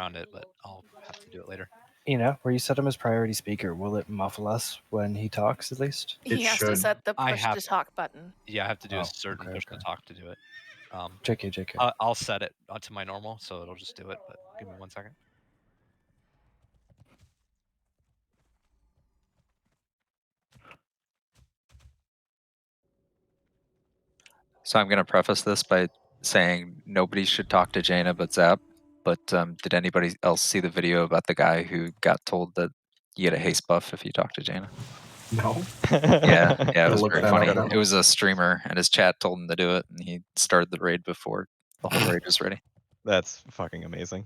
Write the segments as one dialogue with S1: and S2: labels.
S1: around it, but I'll have to do it later.
S2: Where you set him as priority speaker, will it muffle us when he talks at least?
S3: He has to set the
S1: I
S3: push
S1: have
S3: to talk button.
S1: Yeah, I have to do a
S2: Oh,
S1: certain push to talk to do it.
S2: JK.
S1: I'll set it to my normal, so it'll just do it, but give me 1 second.
S4: So I'm going to preface this by saying nobody should talk to Jaina but Zap. But did anybody else see the video about the guy who got told that you get a haste buff if you talk to Jaina?
S5: No.
S4: Yeah, it was
S5: Look
S4: very
S5: that
S4: funny.
S5: up.
S4: It was a streamer, and his chat told him to do it, and he started the raid before the whole raid was ready.
S6: That's fucking amazing.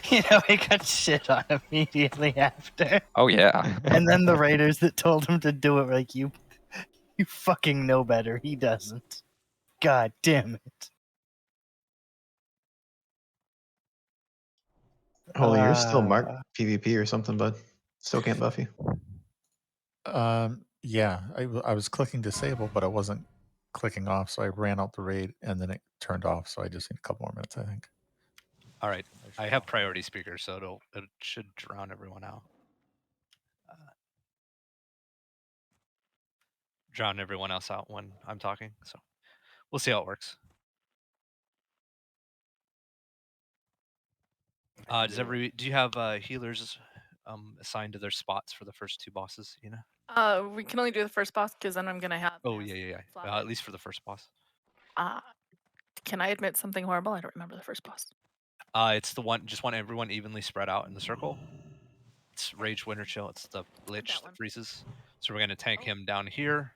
S2: He got shit on immediately after.
S4: Oh yeah.
S2: And then the raiders that told him to do it were like, you fucking know better. He doesn't. God damn it.
S5: Holy, you're still marked PvP or something, bud. Still can't buff you.
S7: Yeah, I was clicking disable, but I wasn't clicking off, so I ran out the raid and then it turned off. So I just need a couple more minutes, I think.
S1: All right, I have priority speaker, so it should drown everyone out. Drown everyone else out when I'm talking. So we'll see how it works. Do you have healers assigned to their spots for the first 2 bosses?
S3: We can only do the first boss because then I'm gonna have.
S1: Oh yeah. At least for the first boss.
S3: Can I admit something horrible? I don't remember the first boss.
S1: It's the one. Just want everyone evenly spread out in the circle. It's Rage Winter Chill. It's the Lich that freezes. So we're gonna tank him down here.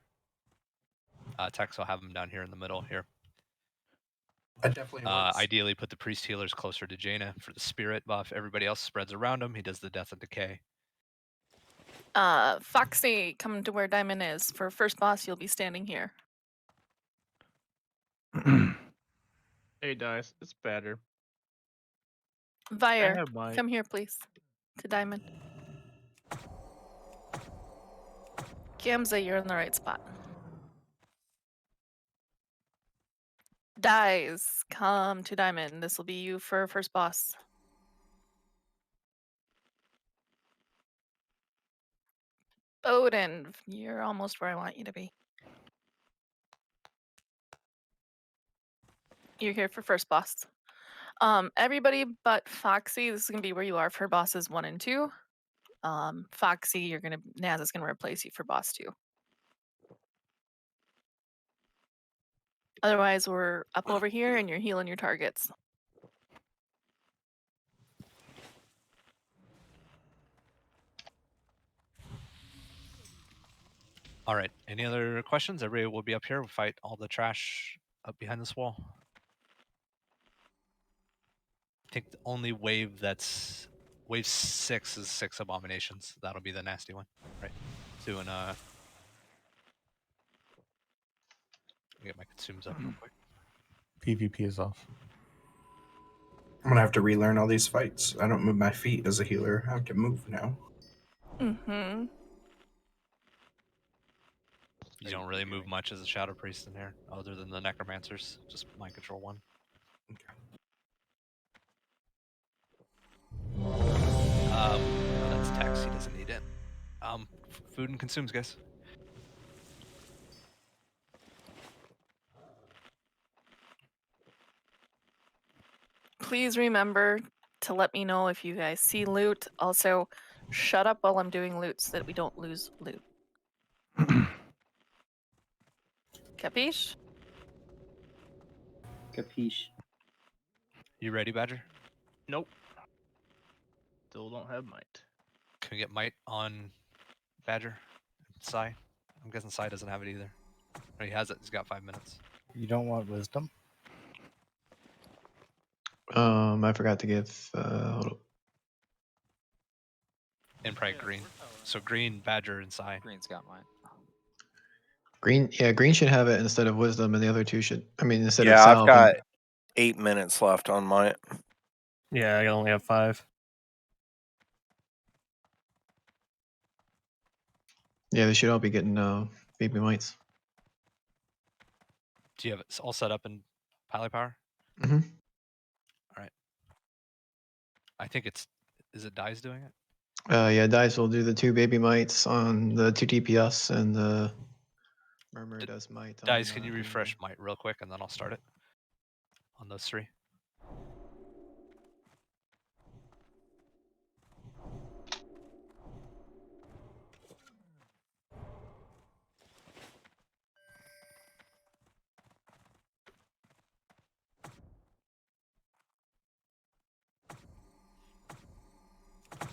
S1: Tex will have him down here in the middle here.
S5: That definitely works.
S1: Ideally, put the priest healers closer to Jaina for the spirit buff. Everybody else spreads around him. He does the death and decay.
S3: Foxy, come to where Diamond is. For first boss, you'll be standing here.
S8: Hey, Dice, it's better.
S3: Vire, come here, please. To Diamond. Gamza, you're in the right spot. Dies, come to Diamond. This will be you for first boss. Odin, you're almost where I want you to be. You're here for first boss. Everybody but Foxy, this is gonna be where you are for bosses 1 and 2. Foxy, Naz is gonna replace you for boss 2. Otherwise, we're up over here and you're healing your targets.
S1: All right. Any other questions? Everybody will be up here. We'll fight all the trash up behind this wall. I think the only wave that's wave 6 is 6 abominations. That'll be the nasty one, right? Doing get my consumes up real quick.
S7: PvP is off.
S5: I'm gonna have to relearn all these fights. I don't move my feet as a healer. I have to move now.
S3: Mm-hmm.
S1: You don't really move much as a Shadow Priest in here, other than the Necromancers. Just Mind Control 1. That's Tex. He doesn't need it. Food and consumes, guys.
S3: Please remember to let me know if you guys see loot. Also, shut up while I'm doing loot so that we don't lose loot. Capiche?
S9: Capiche.
S1: You ready, Badger?
S8: Nope. Still don't have might.
S1: Can we get might on Badger? Sai? I'm guessing Sai doesn't have it either. Or he has it. He's got 5 minutes.
S2: You don't want wisdom?
S5: I forgot to give. Hold up.
S1: And probably green. So green, Badger, and Sai.
S4: Green's got mine.
S5: Green, yeah, green should have it instead of wisdom, and the other 2 should. I mean, instead of
S10: Yeah, I've
S5: salve.
S10: got 8 minutes left on mine.
S11: Yeah, I only have 5.
S5: Yeah, they should all be getting baby mites.
S1: Do you have it all set up in Pally Power?
S5: Mm-hmm.
S1: I think it's. Is it Dice doing it?
S9: Yeah, Dice will do the 2 baby mites on the 2 DPS, and the Murmur does mite.
S1: Dice, can you refresh might real quick and then I'll start it on those 3.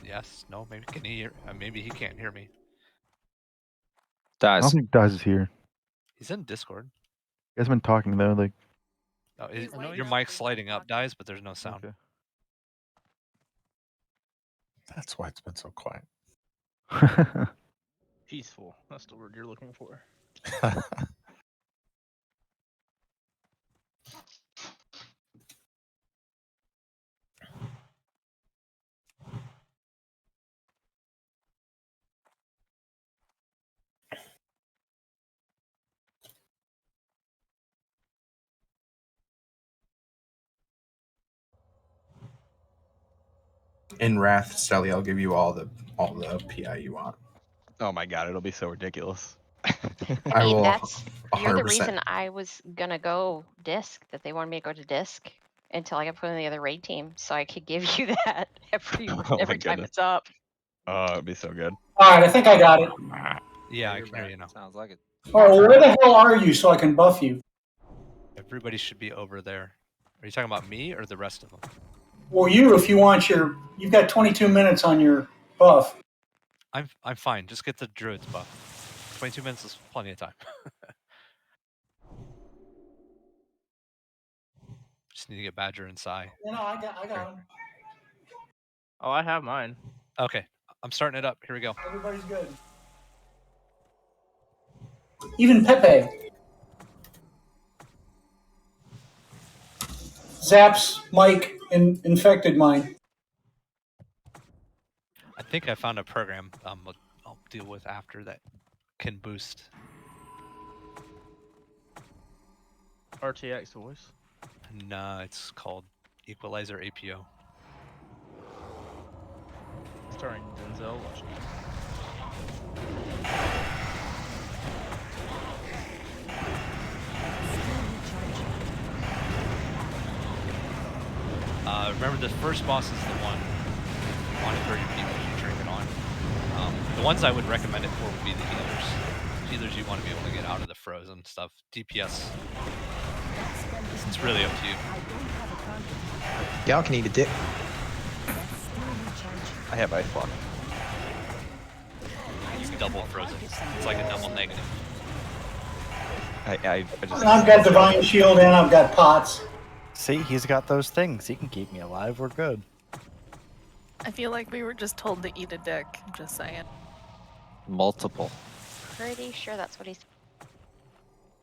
S1: Yes. No. Maybe can he hear? Maybe he can't hear me.
S12: I don't
S4: Dies.
S12: think Dice is here.
S1: He's in Discord.
S12: You guys been talking though, like.
S1: Oh,
S3: He's lighting
S1: your
S3: up,
S1: mic's
S3: he's
S1: sliding up,
S3: talking.
S1: Dice, but there's no sound.
S12: Okay.
S7: That's why it's been so quiet.
S8: Peaceful. That's the word you're looking for.
S5: In Wrath, Sally, I'll give you all the PI you want.
S6: Oh my god, it'll be so ridiculous.
S5: I will.
S13: You're the
S5: 100%.
S13: reason I was gonna go disc, that they wanted me to go to disc until I got put in the other raid team, so I could give you that every
S6: Oh my
S13: every time
S6: goodness.
S13: it's up.
S6: Oh, it'd be so good.
S14: All right, I think I got it.
S1: Yeah, I
S4: you're
S1: can hear
S4: back.
S1: you now.
S4: Sounds like it.
S14: All right, well, where the hell are you so I can buff you?
S1: Everybody should be over there. Are you talking about me or the rest of them?
S14: Well, you, if you want you've got 22 minutes on your buff.
S1: I'm fine. Just get the druids buff. 22 minutes is plenty of time. Just need to get Badger and Psy.
S14: You know, I got him.
S8: Oh, I have mine.
S1: Okay, I'm starting it up. Here we go.
S14: Everybody's good. Even Pepe. Zaps, Mike, and infected mine.
S1: I think I found a program I'll deal with after that can boost.
S8: RTX voice.
S1: Nah, it's called Equalizer APO.
S8: Starring Denzel Washington.
S1: Remember, the first boss is the one you monitor your people you drink it on. The ones I would recommend it for would be the healers. Healers, you want to be able to get out of the frozen stuff. DPS, it's really up to you.
S9: Y'all can eat a dick.
S6: I have ice block.
S1: It's double frozen. It's like a double negative.
S6: I just.
S14: I've got Divine Shield and I've got pots.
S2: See, he's got those things. He can keep me alive. We're good.
S3: I feel like we were just told to eat a dick. Just saying.
S4: Multiple.
S13: Pretty sure that's what he's.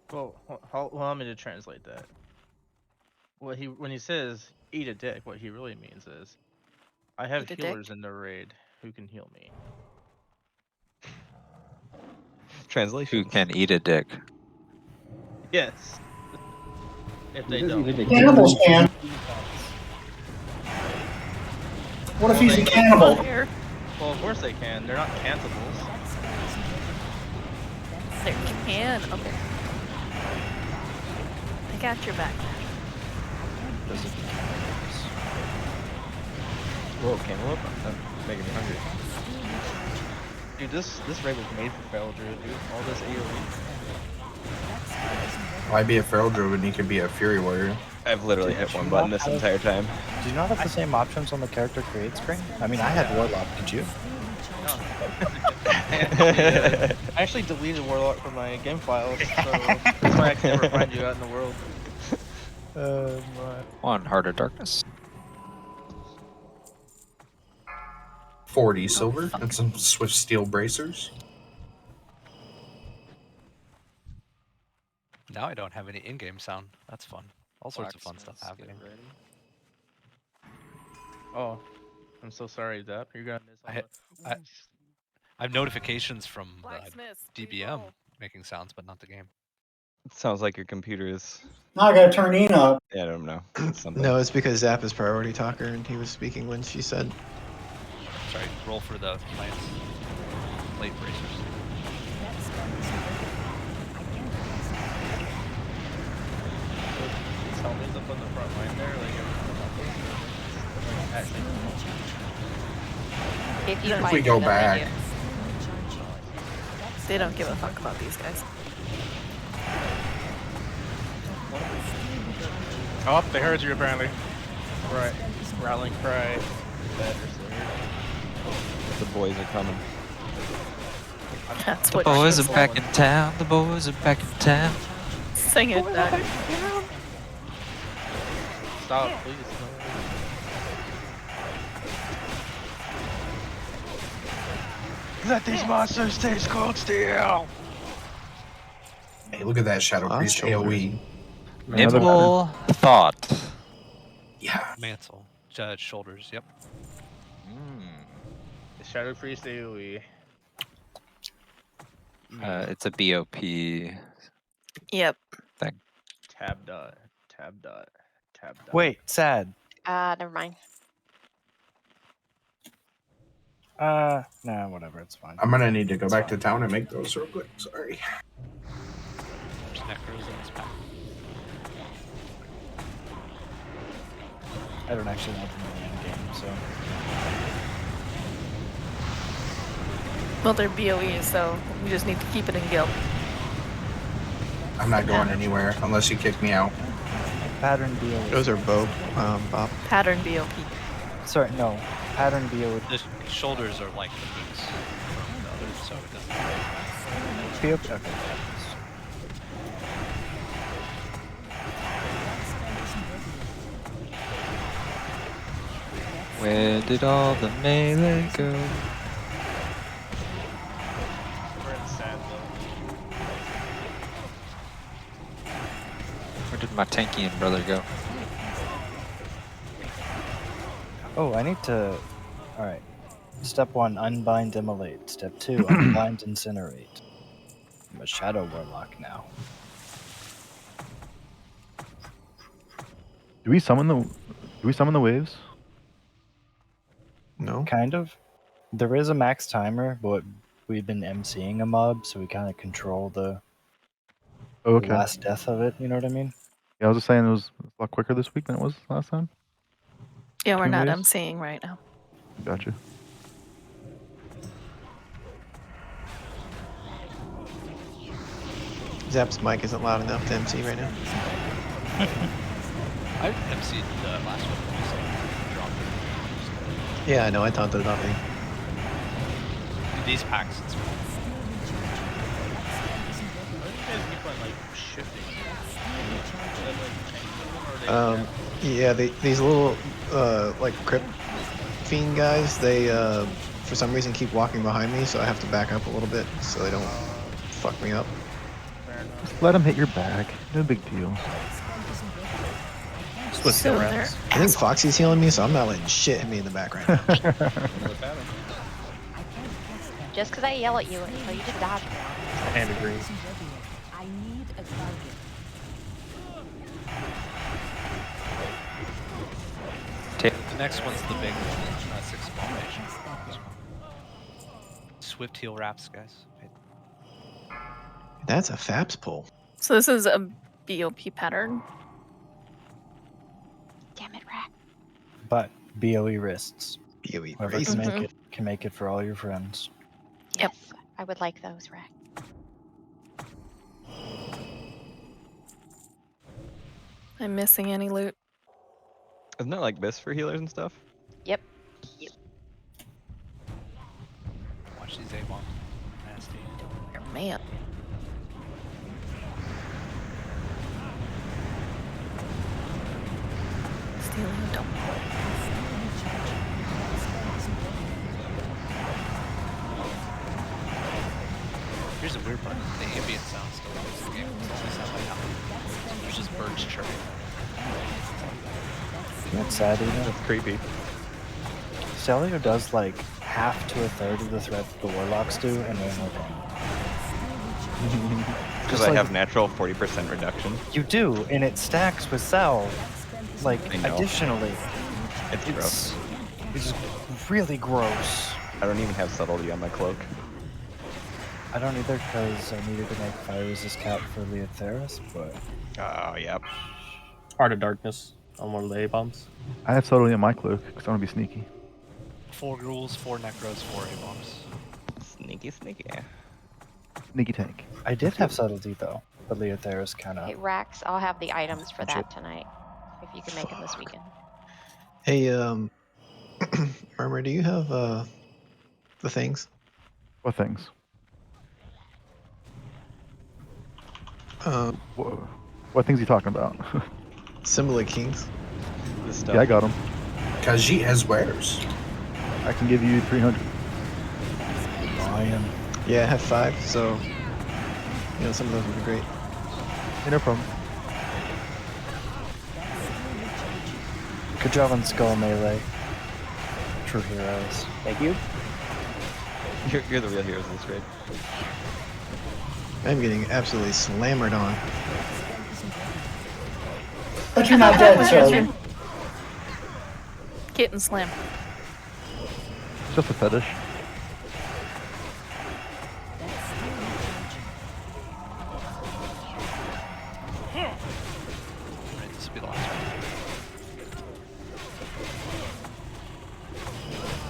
S8: Well, allow me to translate that. When he says eat a dick, what he really means is, I have
S3: Eat a
S8: healers
S3: dick?
S8: in the raid who can heal me.
S6: Translation.
S4: Who can eat a dick?
S8: Yes. If they don't.
S14: Cannibals can. What if he's a cannibal?
S8: Well, of course they can. They're not cantables.
S3: They can. Okay. I got your back.
S6: Whoa, cantaloupe? That's making me hungry. Dude, this raid was made for Feral Druid, dude. All this AoE.
S5: Why be a Feral Druid when you could be a Fury Warrior?
S6: I've literally hit one button this entire time.
S2: Do you not have the same options on the character create screen? I mean, I had Warlock. Did you?
S8: I actually deleted Warlock from my game files, so that's why I can never find you out in the world.
S4: One Heart of Darkness.
S5: 40 silver and some Swift Steel bracers.
S1: Now I don't have any in-game sound. That's fun. All sorts of fun stuff happening.
S8: Oh, I'm so sorry, Zap. You're gonna miss all
S1: I have notifications from the
S3: Blacksmiths, please
S1: DBM
S3: roll.
S1: making sounds, but not the game.
S6: Sounds like your computer is.
S14: Now I gotta turn Ian up.
S6: Yeah, I don't know. It's something.
S9: No, it's because Zap is priority talker and he was speaking when she said.
S1: Sorry, roll for the lance. Late bracers.
S8: Someone's up on the front line there, like actually.
S13: If you
S5: If
S13: fight
S5: we go
S13: them, then they
S5: back.
S13: do.
S3: They don't give a fuck about these guys.
S11: Oh, they heard you apparently.
S8: Right. Rallying cry.
S6: The boys are coming.
S3: That's
S4: The
S3: what
S4: boys
S3: she's
S4: are back
S3: saying.
S4: in town. The boys are back in town.
S3: Sing it, Doug.
S8: Stop, please.
S6: Let these monsters taste cold steel.
S5: Hey, look at that Shadow
S9: Lost
S5: Priest
S9: shoulders.
S5: AoE.
S4: Nibble thought.
S5: Yeah.
S1: Mantle. Shoulders. Yep.
S8: The Shadow Priest AoE.
S4: It's a BOP
S3: Yep.
S4: thing.
S8: Tab dot. Tab dot. Tab dot.
S2: Wait, sad.
S13: Never mind.
S2: Nah, whatever, it's fine.
S5: I'm gonna need to go back to town and make those real quick. Sorry.
S1: There's necros in this pack.
S2: I don't actually know from the end game, so.
S3: Well, they're BOE, so we just need to keep it in guild.
S5: I'm not going anywhere unless you kick me out.
S2: Pattern BOE.
S9: Those are Bob. Bob.
S3: Pattern BOP.
S2: Sorry, no. Pattern BOE.
S1: The shoulders are like the boots. The others, so it doesn't.
S2: BOP. Okay.
S4: Where did all the melee go?
S8: We're in sad though.
S4: Where did my Tankian brother go?
S2: Oh, I need to. Alright. Step 1, unbind, immolate. Step 2, unbind, incinerate. I'm a shadow warlock now.
S12: Do we summon the waves?
S9: No.
S2: Kind of. There is a max timer, but we've been MCing a mob, so we kind of control the
S12: Okay.
S2: last death of it, you know what I mean?
S12: Yeah, I was just saying it was a lot quicker this week than it was last time.
S3: Yeah, we're
S12: 2
S3: not
S12: waves?
S3: MCing right now.
S12: Gotcha.
S9: Zap's mic isn't loud enough to MC right now.
S1: I MC'd the last one. So dropped it.
S9: Yeah, I know. I taunted it off me.
S1: In these packs, it's fine.
S8: Why do you guys keep on like shifting?
S9: Yeah, these little like crypt fiend guys, they for some reason keep walking behind me, so I have to back up a little bit so they don't fuck me up.
S12: Just let him hit your back. No big deal.
S9: Split
S3: So
S9: kill
S3: they're
S9: rounds. I think Foxy's healing me, so I'm not letting shit hit me in the back right now.
S13: Just because I yell at you and tell you to dodge.
S11: And agree.
S15: I need a target.
S1: The next one's the big one. 6 small mage. Swift heal wraps, guys.
S9: That's a Faps pull.
S3: So this is a BOP pattern.
S13: Damn it, Rack.
S2: But BOE wrists.
S9: BOE
S2: Whoever
S9: wrists.
S2: can make it for all your friends.
S13: Yes, I would like those, Rack.
S3: I'm missing any loot.
S6: Isn't that like this for healers and stuff?
S13: Yep.
S1: Watch these A-bomb. Nasty.
S3: Man. Stealing a dump.
S1: Here's the weird part. The ambient sound still makes the game. It's only sound like how there's just birds chirping.
S2: That's sad, you know?
S6: That's creepy.
S2: Celio does like half to a third of the threat that the warlocks do, and we're no
S6: Because I have natural 40% reduction.
S2: You do, and it stacks with Sal. Like,
S6: I know.
S2: additionally.
S6: It's gross.
S2: It's really gross.
S6: I don't even have subtlety on my cloak.
S2: I don't either, because I needed to make fire resist cap for Leotheris, but...
S6: Oh, yep.
S11: Heart of Darkness on one of the A-bombs.
S12: I have subtlety in my cloak because I want to be sneaky.
S1: 4 ghouls, 4 necros, 4 A-bombs.
S6: Sneaky, sneaky.
S12: Sneaky tank.
S2: I did have subtlety, though, but Leotheris kind of...
S13: Hey, Rax, I'll have the items for that tonight. If you can make them this weekend.
S9: Hey, Murmur, do you have the things?
S12: What things? What things are you talking about?
S9: Symbol of Kings.
S6: This stuff.
S12: Yeah, I got them.
S5: Khajiit has wares.
S12: I can give you 300.
S2: Lion.
S9: Yeah, I have 5, so some of those would be great.
S12: Hey, no problem.
S2: Good job on Skull Melee. True heroes.
S6: Thank you. You're the real heroes of this raid.
S9: I'm getting absolutely slammered on.
S14: But you're not dead, so...
S3: Kitten slam.
S12: It's just a fetish.
S1: Right, this will be the last one.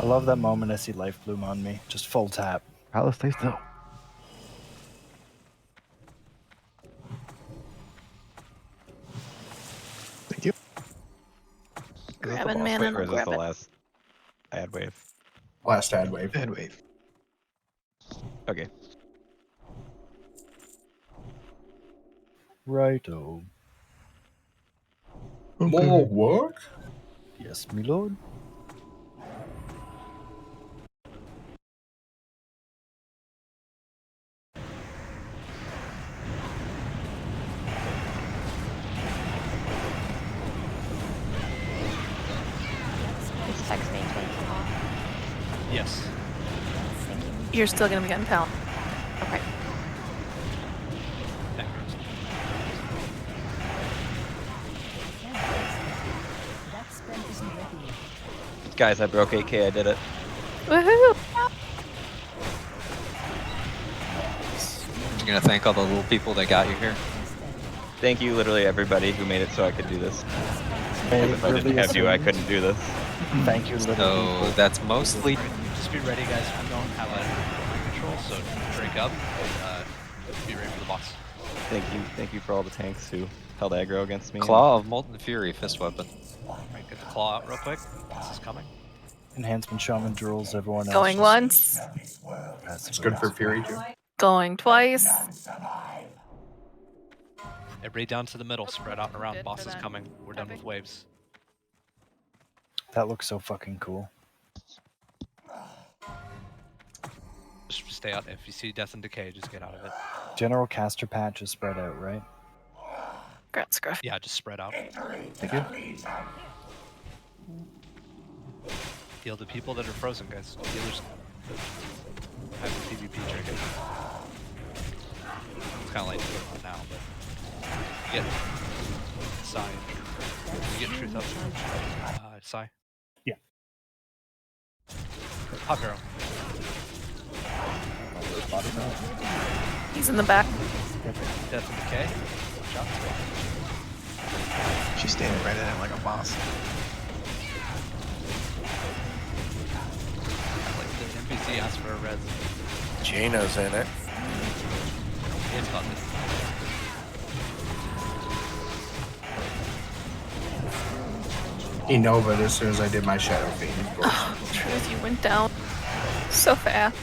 S2: I love that moment I see Life Bloom on me. Just full tap.
S12: Alice, stay still.
S9: Thank you.
S3: Grabbing mana.
S6: Or is this the last ad wave?
S5: Last ad wave.
S9: Ad wave.
S6: Okay.
S2: Righto.
S5: More work?
S2: Yes, my lord.
S13: Is text maintained off?
S1: Yes.
S13: Thank you.
S3: You're still gonna be getting pound.
S13: Okay.
S1: Necros.
S15: That spell isn't ready yet.
S6: Guys, I broke 8K, I did it.
S3: Woohoo!
S4: You're gonna thank all the little people that got you here.
S6: Thank you, literally everybody who made it so I could do this.
S2: Hey,
S6: If I didn't have you, I couldn't do this.
S2: Thank you, little
S4: So
S2: people.
S4: that's mostly.
S1: Just be ready, guys. We don't have a control, so drink up and be ready for the boss.
S6: Thank you for all the tanks who held aggro against me.
S4: Claw of Molten Fury, fist weapon.
S1: Alright, get the claw out real quick. This is coming.
S2: Enhancement Shaman drools everyone else.
S3: Going once.
S5: It's good for Fury too.
S3: Going twice.
S1: Everybody down to the middle, spread out and around.
S3: Good
S1: Boss
S3: for
S1: is
S3: that.
S1: coming. We're done with
S3: Perfect.
S1: waves.
S2: That looks so fucking cool.
S1: Just stay out. If you see Death and Decay, just get out of it.
S2: General caster patch is spread out, right?
S3: Grat scruff.
S1: Yeah, just spread out.
S2: Thank you.
S1: Heal the people that are frozen, guys. Healers have a PvP trigger. It's kind of late to put it on now, but you get Psy. You get Truth up. Psy.
S11: Yeah.
S1: Hot Arrow.
S3: He's in the back.
S1: Death and Decay. Watch out.
S9: She's standing right at him like a boss.
S1: Like the NPC asked for a res.
S10: Jaina's in it.
S1: It's got this.
S5: He Nova'd as soon as I did my Shadow Fiend. Of course.
S3: Truth, you went down so fast.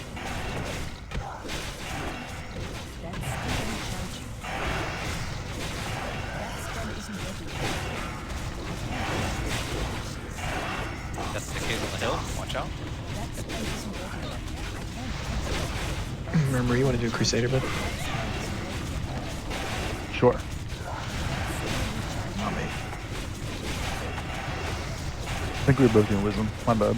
S1: That's the case on the hill. Watch out.
S9: Remember, you want to do Crusader, bud?
S12: Sure.
S9: On me.
S12: I think we were both doing wisdom. My bad.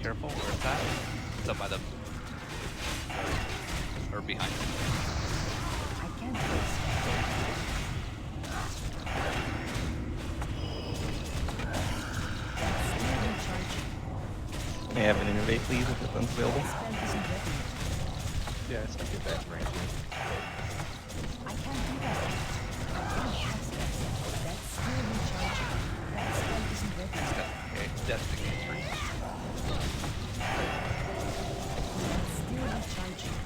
S1: careful. Where's that? It's up by the... Or behind.
S15: I can't fix that. Still recharging.
S6: May I have an innervate, please, if it's available?
S15: That spell isn't ready yet.
S8: Yeah, it's not get back range.
S15: I can't do that. I can't cast that yet. That's still recharging. That spell isn't ready yet.
S1: Okay, Destiny 3.
S15: That's still recharging.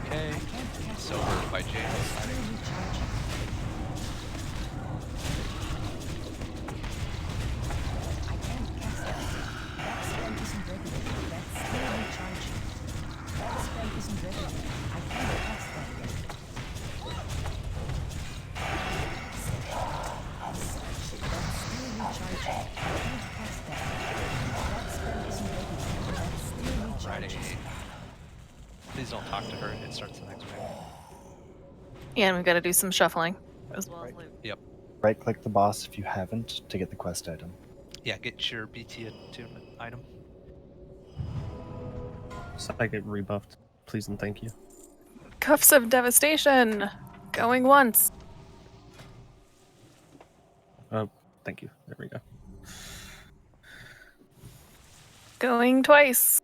S1: Okay. So hurt by James.
S15: Still recharging. I can't cast that yet. That spell isn't ready yet. That's still recharging. That spell isn't ready yet. I can't cast that yet. That's still recharging. I can't cast that yet. That spell isn't ready yet. That's still
S1: Alrighty.
S15: recharging.
S1: Please don't talk to her. It starts the next wave.
S3: Yeah, and we've got to do some shuffling as well as loot.
S1: Yep.
S2: Right click the boss if you haven't to get the quest item.
S1: Yeah, get your BT attunement item.
S11: So I get rebuffed. Please and thank you.
S3: Cuffs of Devastation! Going once.
S11: Thank you. There we go.
S3: Going twice.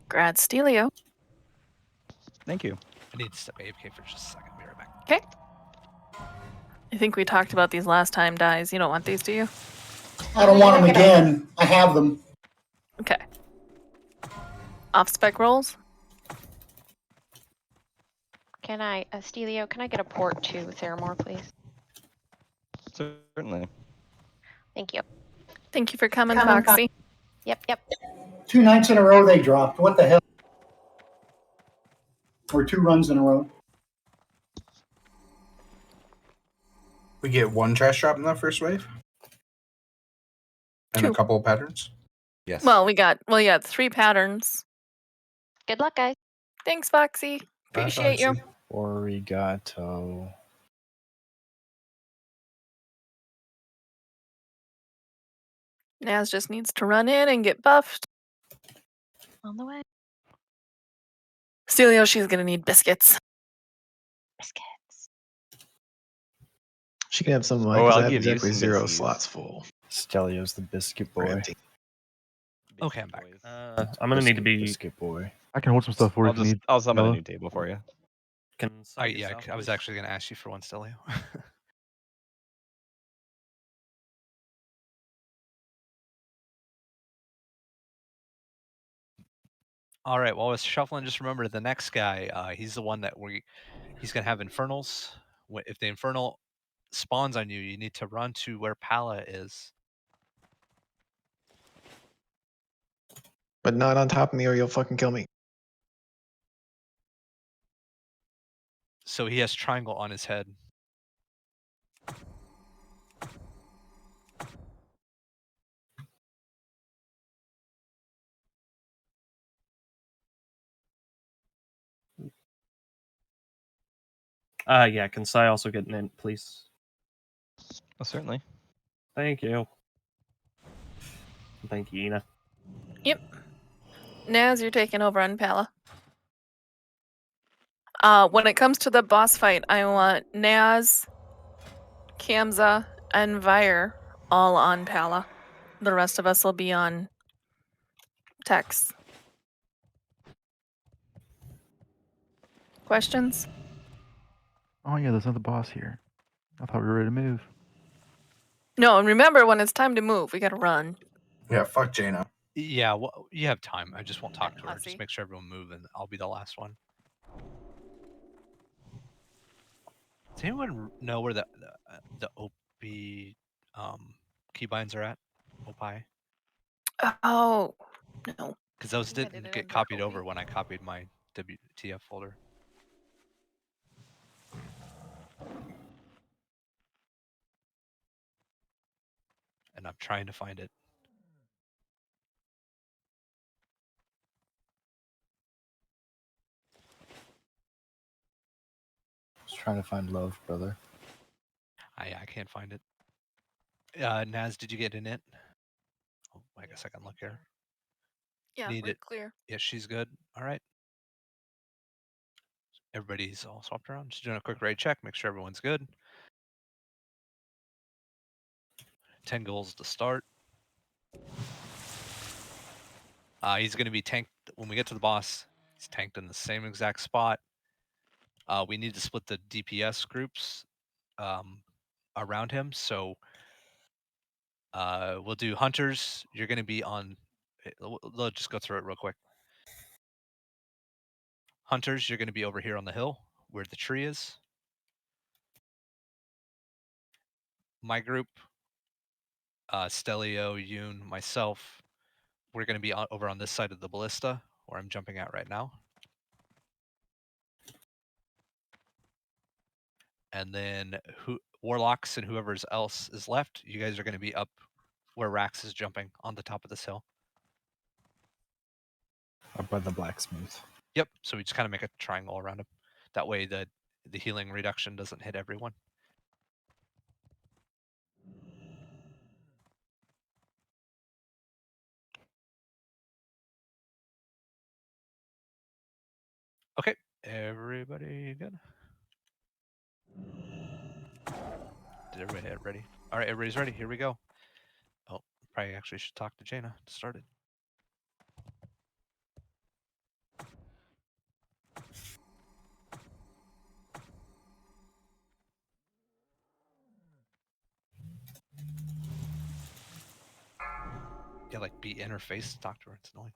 S3: Grad Stelio.
S6: Thank you.
S1: I need to step AFK for just a second. Be right back.
S3: Okay. I think we talked about these last time, Dies. You don't want these, do you?
S14: I don't want them again. I have them.
S3: Okay. Off-spec rolls?
S13: Can I, Stelio, can I get a port to Theramore, please?
S6: Certainly.
S13: Thank you.
S3: Thank you for coming, Foxy.
S13: Yep.
S14: 2 nights in a row they dropped. What the hell? Or 2 runs in a row.
S5: We get 1 trash drop in that first wave? And
S3: 2.
S5: a couple of patterns?
S10: Yes.
S3: Well, we got 3 patterns.
S13: Good luck, guys.
S3: Thanks, Foxy. Appreciate you.
S2: Origato.
S3: Naz just needs to run in and get buffed.
S13: On the way.
S3: Stelio, she's gonna need biscuits.
S13: Biscuits.
S9: She can have some of mine
S6: Oh,
S9: 'cause
S6: I'll
S9: I have
S6: give you
S9: exactly
S6: some
S9: 0
S6: biscuits.
S9: slots full.
S2: Stelio's the biscuit
S9: Or
S2: boy.
S9: empty.
S1: Okay, I'm back.
S11: I'm gonna need to be.
S2: Biscuit boy.
S12: I can hold some stuff for you if you need.
S6: I'll summon a
S12: Noah.
S6: new table for you.
S11: Can
S1: Yeah, I was actually going to ask you for one, Stelio. All right, while I was shuffling, just remember the next guy, he's the one that he's going to have infernals. If the infernal spawns on you, you need to run to where Pala is.
S9: But not on top of me or you'll fucking kill me.
S1: So he has triangle on his head.
S11: Yeah, can Sai also get an int, please?
S6: Oh, certainly.
S11: Thank you. Thank you, Ina.
S3: Yep. Naz, you're taking over on Pala. When it comes to the boss fight, I want Naz, Kamza, and Vire all on Pala. The rest of us will be on Tex. Questions?
S12: Oh yeah, there's another boss here. I thought we were ready to move.
S3: No, and remember, when it's time to move, we gotta run.
S5: Yeah, fuck Jaina.
S1: Yeah, well, you have time. I just won't talk to her.
S3: Hussy.
S1: Just make sure everyone move, and I'll be the last one. Does anyone know where the OP keybinds are at? OPI?
S3: Oh, no.
S1: Because those
S3: I think I
S1: didn't
S3: did it
S1: get
S3: in the
S1: copied
S3: OP.
S1: over when I copied my WTF folder. And I'm trying to find it.
S2: Just trying to find love, brother.
S1: I can't find it. Naz, did you get in it? Oh, I guess I can look here.
S3: Yeah,
S1: Need
S3: we're
S1: it.
S3: clear.
S1: Yeah, she's good. All right. Everybody's all swapped around. Just doing a quick raid check, make sure everyone's good. 10 goals to start. He's going to be tanked when we get to the boss. He's tanked in the same exact spot. We need to split the DPS groups around him. So we'll do hunters. You're going to be on. Let's just go through it real quick. Hunters, you're going to be over here on the hill where the tree is. My group, Stelio, Yoon, myself, we're going to be over on this side of the ballista where I'm jumping at right now. And then warlocks and whoever else is left, you guys are going to be up where Rax is jumping on the top of this hill.
S2: Up by the blacksmith.
S1: Yep. So we just kind of make a triangle around him. That way the healing reduction doesn't hit everyone. Okay. Everybody good? Did everybody get ready? All right, everybody's ready. Here we go. Oh, probably actually should talk to Jaina to start it. Yeah, like be interface to talk to her. It's annoying.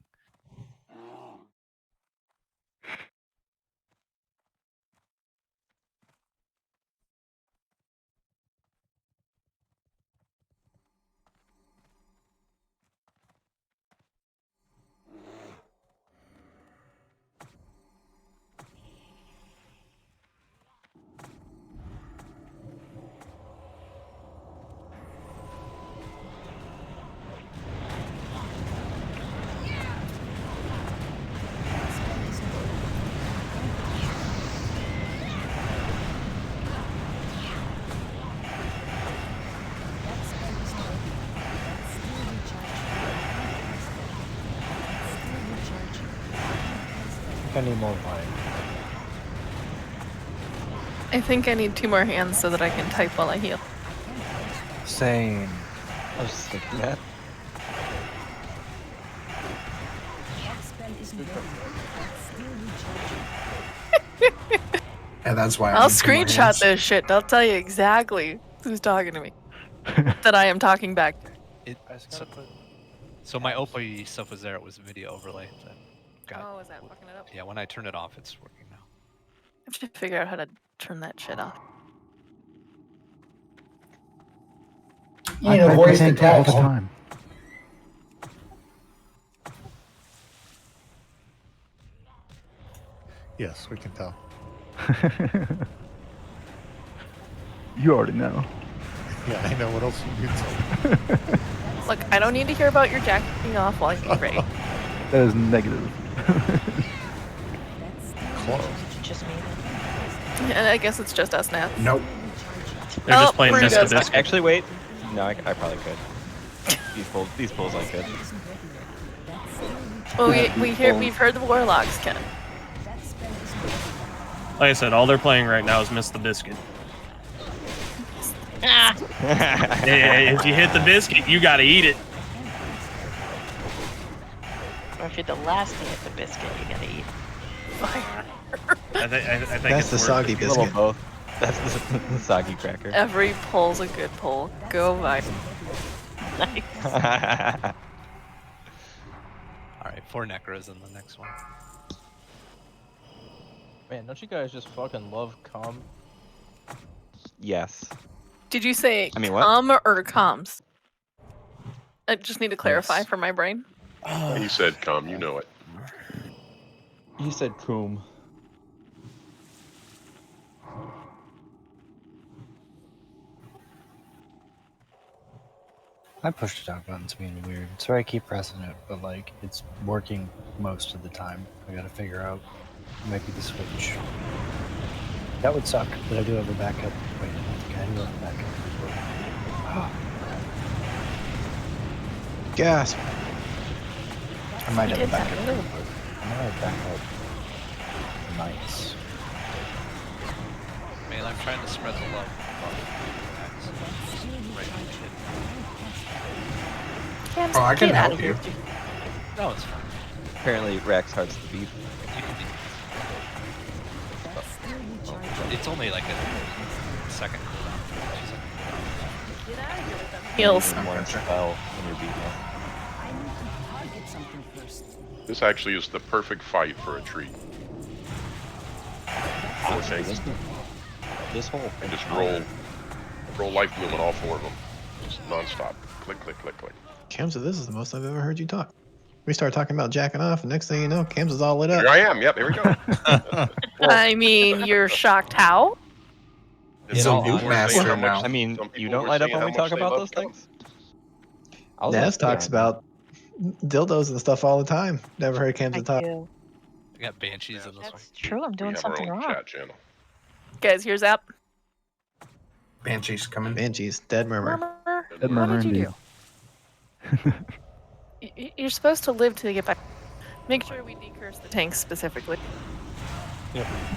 S2: I need more wine.
S3: I think I need 2 more hands so that I can type while I heal.
S2: Same.
S4: I was just thinking that.
S5: Yeah, that's why
S3: I'll
S5: need 2 more
S3: screenshot
S5: hands.
S3: this shit. I'll tell you exactly who's talking to me. That I am talking back to.
S1: So my Opie stuff was there. It was a video overlay. That got,
S3: Oh, is that fucking it up?
S1: yeah, when I turn it off, it's working now.
S3: I have to figure out how to turn that shit off.
S14: You need a voice to
S12: all the
S14: text.
S12: time.
S7: Yes, we can tell.
S12: You already know.
S7: Yeah, I know. What else you can tell?
S3: Look, I don't need to hear about your jacking off while you raid.
S12: That is negative.
S7: Close.
S13: Just me.
S3: And I guess it's just us now.
S5: Nope.
S11: They're just playing
S3: Bree
S11: Miss the
S3: does.
S11: Biscuit.
S8: Actually, wait. No, I probably could. These pulls I could.
S3: Well, we've heard the warlocks can.
S11: Like I said, all they're playing right now is Miss the Biscuit.
S3: Ah.
S11: Yeah, if you hit the biscuit, you gotta eat it.
S13: Or if you're the last to hit the biscuit, you gotta eat.
S11: I think
S9: That's
S11: it's
S9: the
S11: worth
S9: soggy
S11: it.
S8: A little
S9: biscuit.
S8: both. That's the soggy cracker.
S3: Every pull's a good pull. Go by. Nice.
S1: All right, 4 Necros in the next one.
S8: Man, don't you guys just fucking love cum? Yes.
S3: Did you say
S8: I mean, what?
S3: or comms? I just need to clarify
S2: Yes.
S3: for my brain.
S16: He said come, you know it.
S8: He said coom.
S2: My push to talk button's being weird. Sorry I keep pressing it, but like it's working most of the time. I gotta figure out maybe the switch. That would suck, but I do have a backup. Wait, I think I do have a backup.
S9: Gasp.
S2: I might
S3: He
S2: have a
S3: did that
S2: backup.
S3: move.
S2: I might have backup. Nice.
S1: Man, I'm trying to spread the love.
S3: Cams,
S5: Oh, I can
S3: get out
S5: help
S3: of here.
S5: you.
S1: No, it's fine.
S6: Apparently, Rax hearts the beef.
S1: You can be. It's only like a second.
S3: Get out of here with them heels.
S6: One spell when you're beating up.
S15: I need to target something first.
S16: This actually is the perfect fight for a treat. Four tanks.
S6: This whole
S16: And just roll life bloom on all 4 of them. Just non-stop. Click, click, click, click.
S9: Kamsa, this is the most I've ever heard you talk. We start talking about jacking off, and next thing you know, Kamsa's all lit up.
S16: Here I am. Yep, here we go.
S3: I mean, you're shocked how?
S5: He's a loot master now.
S6: I mean,
S16: Some people
S6: you don't
S16: were
S6: light up
S16: saying
S6: when we
S16: how much
S6: talk
S16: they
S6: about
S16: love
S6: those things?
S9: Naz talks about dildos and stuff all the time. Never heard Kamsa talk.
S3: do.
S1: I got banshees in this one.
S13: That's true. I'm
S16: We
S13: doing
S16: have our
S13: something
S16: own
S13: wrong.
S16: chat channel.
S3: Guys, here's Zap.
S5: Banshee's coming.
S9: Banshees, dead murmur.
S3: Murmur,
S12: Dead
S3: what
S12: murmur
S3: did you
S12: indeed.
S3: do? You're supposed to live till you get back. Make sure we decurse the tanks specifically.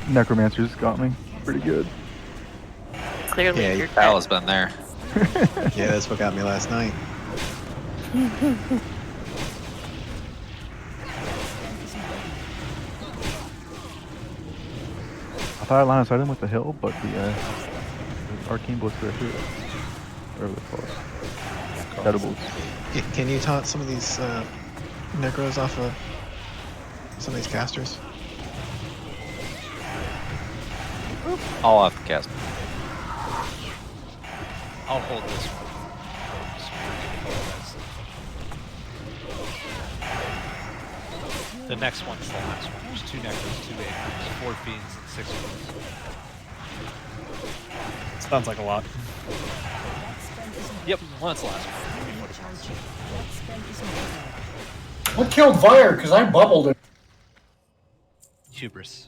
S12: Necromancer's got me pretty good.
S3: Clearly,
S9: Yeah,
S3: you're
S4: Al has been there.
S9: Yeah, that's what got me last night.
S12: I thought I line of sight him with the hill, but the arcane blister hit it. Whatever it's called. Shadow bolts.
S9: Can you taunt some of these necros off of some of these casters?
S4: I'll have to cast.
S1: I'll hold this one. The next one's the last one. There's 2 necros, 2 acorns, 4 fiends, and 6 wolves.
S11: Sounds like a lot.
S1: Yep, well, that's the last one.
S14: What killed Fire? Because I bubbled it.
S1: Hubris.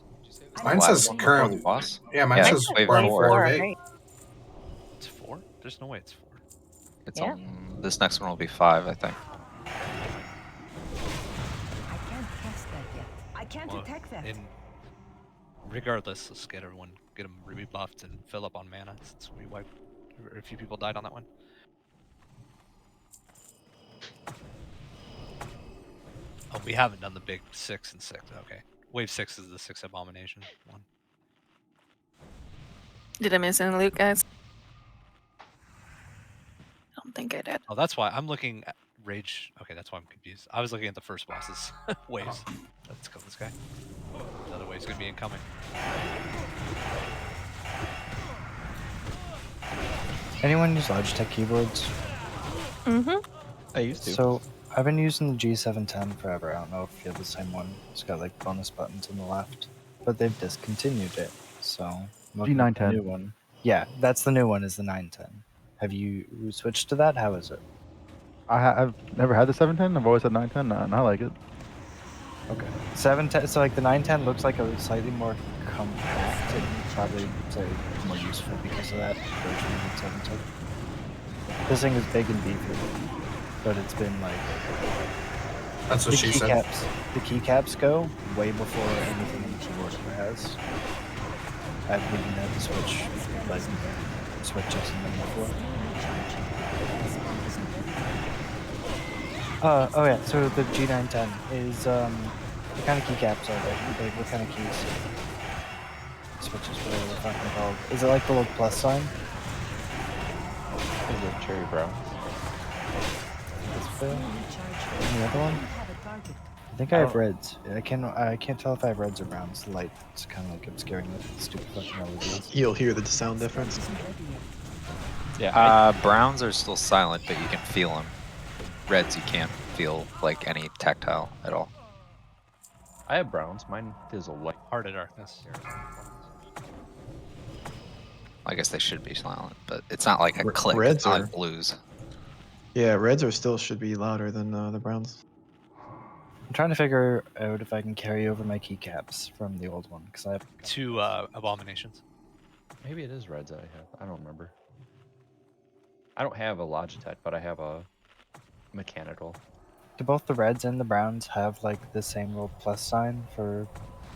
S5: Mine
S4: Last
S5: says
S4: one before
S5: current.
S4: the boss?
S5: Yeah, mine
S4: Yeah,
S5: says
S4: wave
S5: run
S4: 4.
S5: 4 of 8.
S3: right?
S1: It's 4? There's no way it's 4.
S4: It's
S3: Yeah.
S4: this next one will be 5, I think.
S15: I can't cast that yet. I can't
S1: Well,
S15: attack that.
S1: Regardless, let's get them rebuffed and fill up on mana since we wiped. A few people died on that one. Oh, we haven't done the big 6 and 6. Okay. Wave 6 is the 6 abomination one.
S3: Did I miss any loot, guys? I don't think I did.
S1: Oh, that's why I'm looking at Rage. Okay, that's why I'm confused. I was looking at the first boss's waves. Let's kill this guy. The other wave's gonna be incoming.
S2: Anyone use Logitech keyboards?
S3: Mm-hmm.
S6: I used to.
S2: So I've been using the G710 forever. I don't know if you have the same one. It's got like bonus buttons on the left, but they've discontinued it. So I'm looking at the
S12: G910.
S2: new one. Yeah, that's the new one. Is the 910. Have you switched to that? How is it?
S12: I've never had the 710. I've always had 910, and I like it.
S2: Okay. 710. So like the 910 looks like a slightly more compact and probably say more useful because of that version of the 710. This thing is big and beefy, but it's been like
S5: That's what
S2: the
S5: she said.
S2: The keycaps go way before anything in the keyboard ever has. I've even had to switch like switches in them before. Oh yeah, so the G910 is what kind of keycaps are they? Like what kind of keys? Switches, whatever they're fucking called. Is it like the little plus sign?
S6: Is it cherry brown?
S2: This Phil? And the other one? I think I have reds. I can't tell if I have reds or browns. The light's kind of like obscuring the stupid fucking LEDs.
S9: You'll hear the sound difference.
S6: Yeah.
S4: Browns are still silent, but you can feel them. Reds, you can't feel like any tactile at all.
S6: I have browns. Mine fizzle light.
S1: Heart of Darkness.
S4: I guess they should be silent, but it's not like a click.
S9: Reds
S4: It's not
S9: are-
S4: like blues.
S9: Yeah, reds are still should be louder than the browns.
S2: I'm trying to figure out if I can carry over my keycaps from the old one because I have
S1: 2 abominations.
S6: Maybe it is reds that I have. I don't remember. I don't have a Logitech, but I have a mechanical
S2: Do both the reds and the browns have like the same little plus sign for?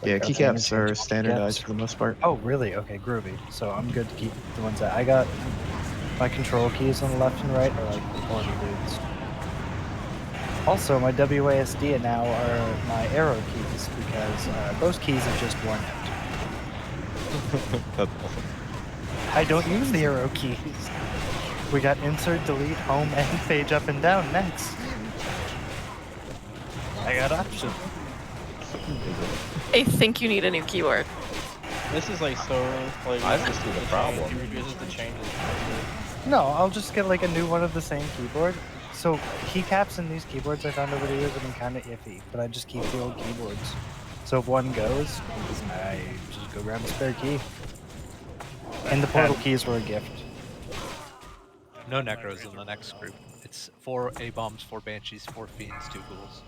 S2: Like,
S9: Yeah,
S2: are they
S9: keycaps are
S2: interchangeable
S9: standardized
S2: keycaps?
S9: for the most part.
S2: Oh, really? Okay, groovy. So I'm good to keep the ones that I got. My control keys on the left and right are like the portal dudes. Also, my WASD now are my arrow keys because those keys have just worn out.
S6: That's awesome.
S2: I don't use the arrow keys. We got insert, delete, home, and page up and down next. I got options.
S3: I think you need a new keyboard.
S8: This is like so like.
S10: I don't see the problem.
S8: He refuses to change his.
S2: No, I'll just get like a new one of the same keyboard. So keycaps in these keyboards I found over the years have been kind of iffy, but I just keep the old keyboards. So if one goes, I just go grab a spare key. And the portal keys were a gift.
S1: No necros in the next group. It's 4 A-bombs, 4 banshees, 4 fiends, 2 ghouls.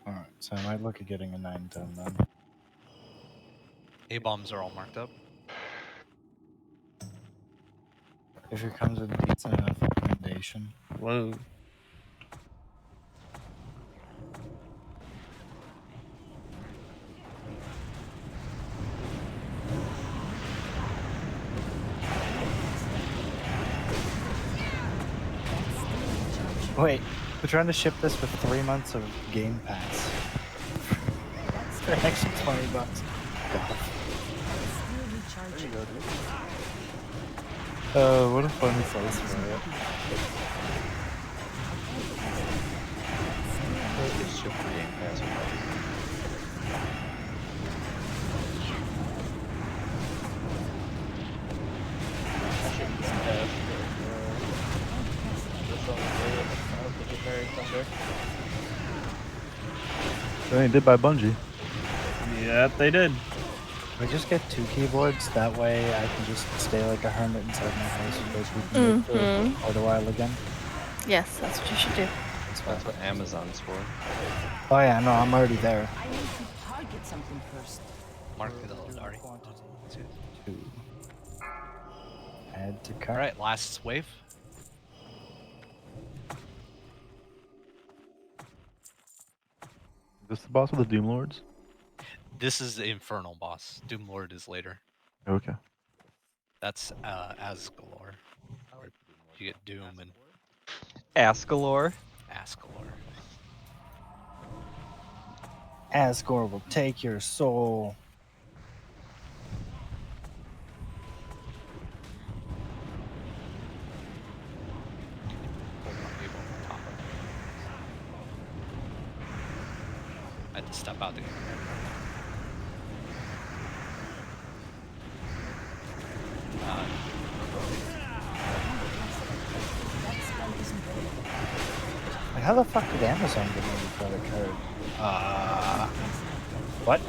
S2: Alright, so I might look at getting a 910 then.
S1: A-bombs are all marked up.
S2: If it comes with a decent enough recommendation.
S6: Whoa.
S2: Wait, we're trying to ship this with 3 months of Game Pass. For an extra $20. God. What a funny slice for it.
S4: It's shipped for Game Pass.
S12: They did by Bungie.
S11: Yep, they did.
S2: I just get 2 keyboards, that way I can just stay like a hermit inside my house and go through for quite a while again.
S3: Yes, that's what you should do.
S4: That's what Amazon's for.
S2: Oh yeah, no, I'm already there.
S15: I need to target something first.
S1: Mark the Eldari.
S2: 2. Add to cart.
S1: Alright, last wave.
S12: Is this the boss of the Doom Lords?
S1: This is the Infernal boss. Doom Lord is later.
S12: Okay.
S1: That's Asgalore. You get Doom and
S6: Ascalor.
S1: Asgalore.
S2: Asgore will take your soul.
S1: I had to step out to get
S2: Like, how the fuck did Amazon give me the credit card? What?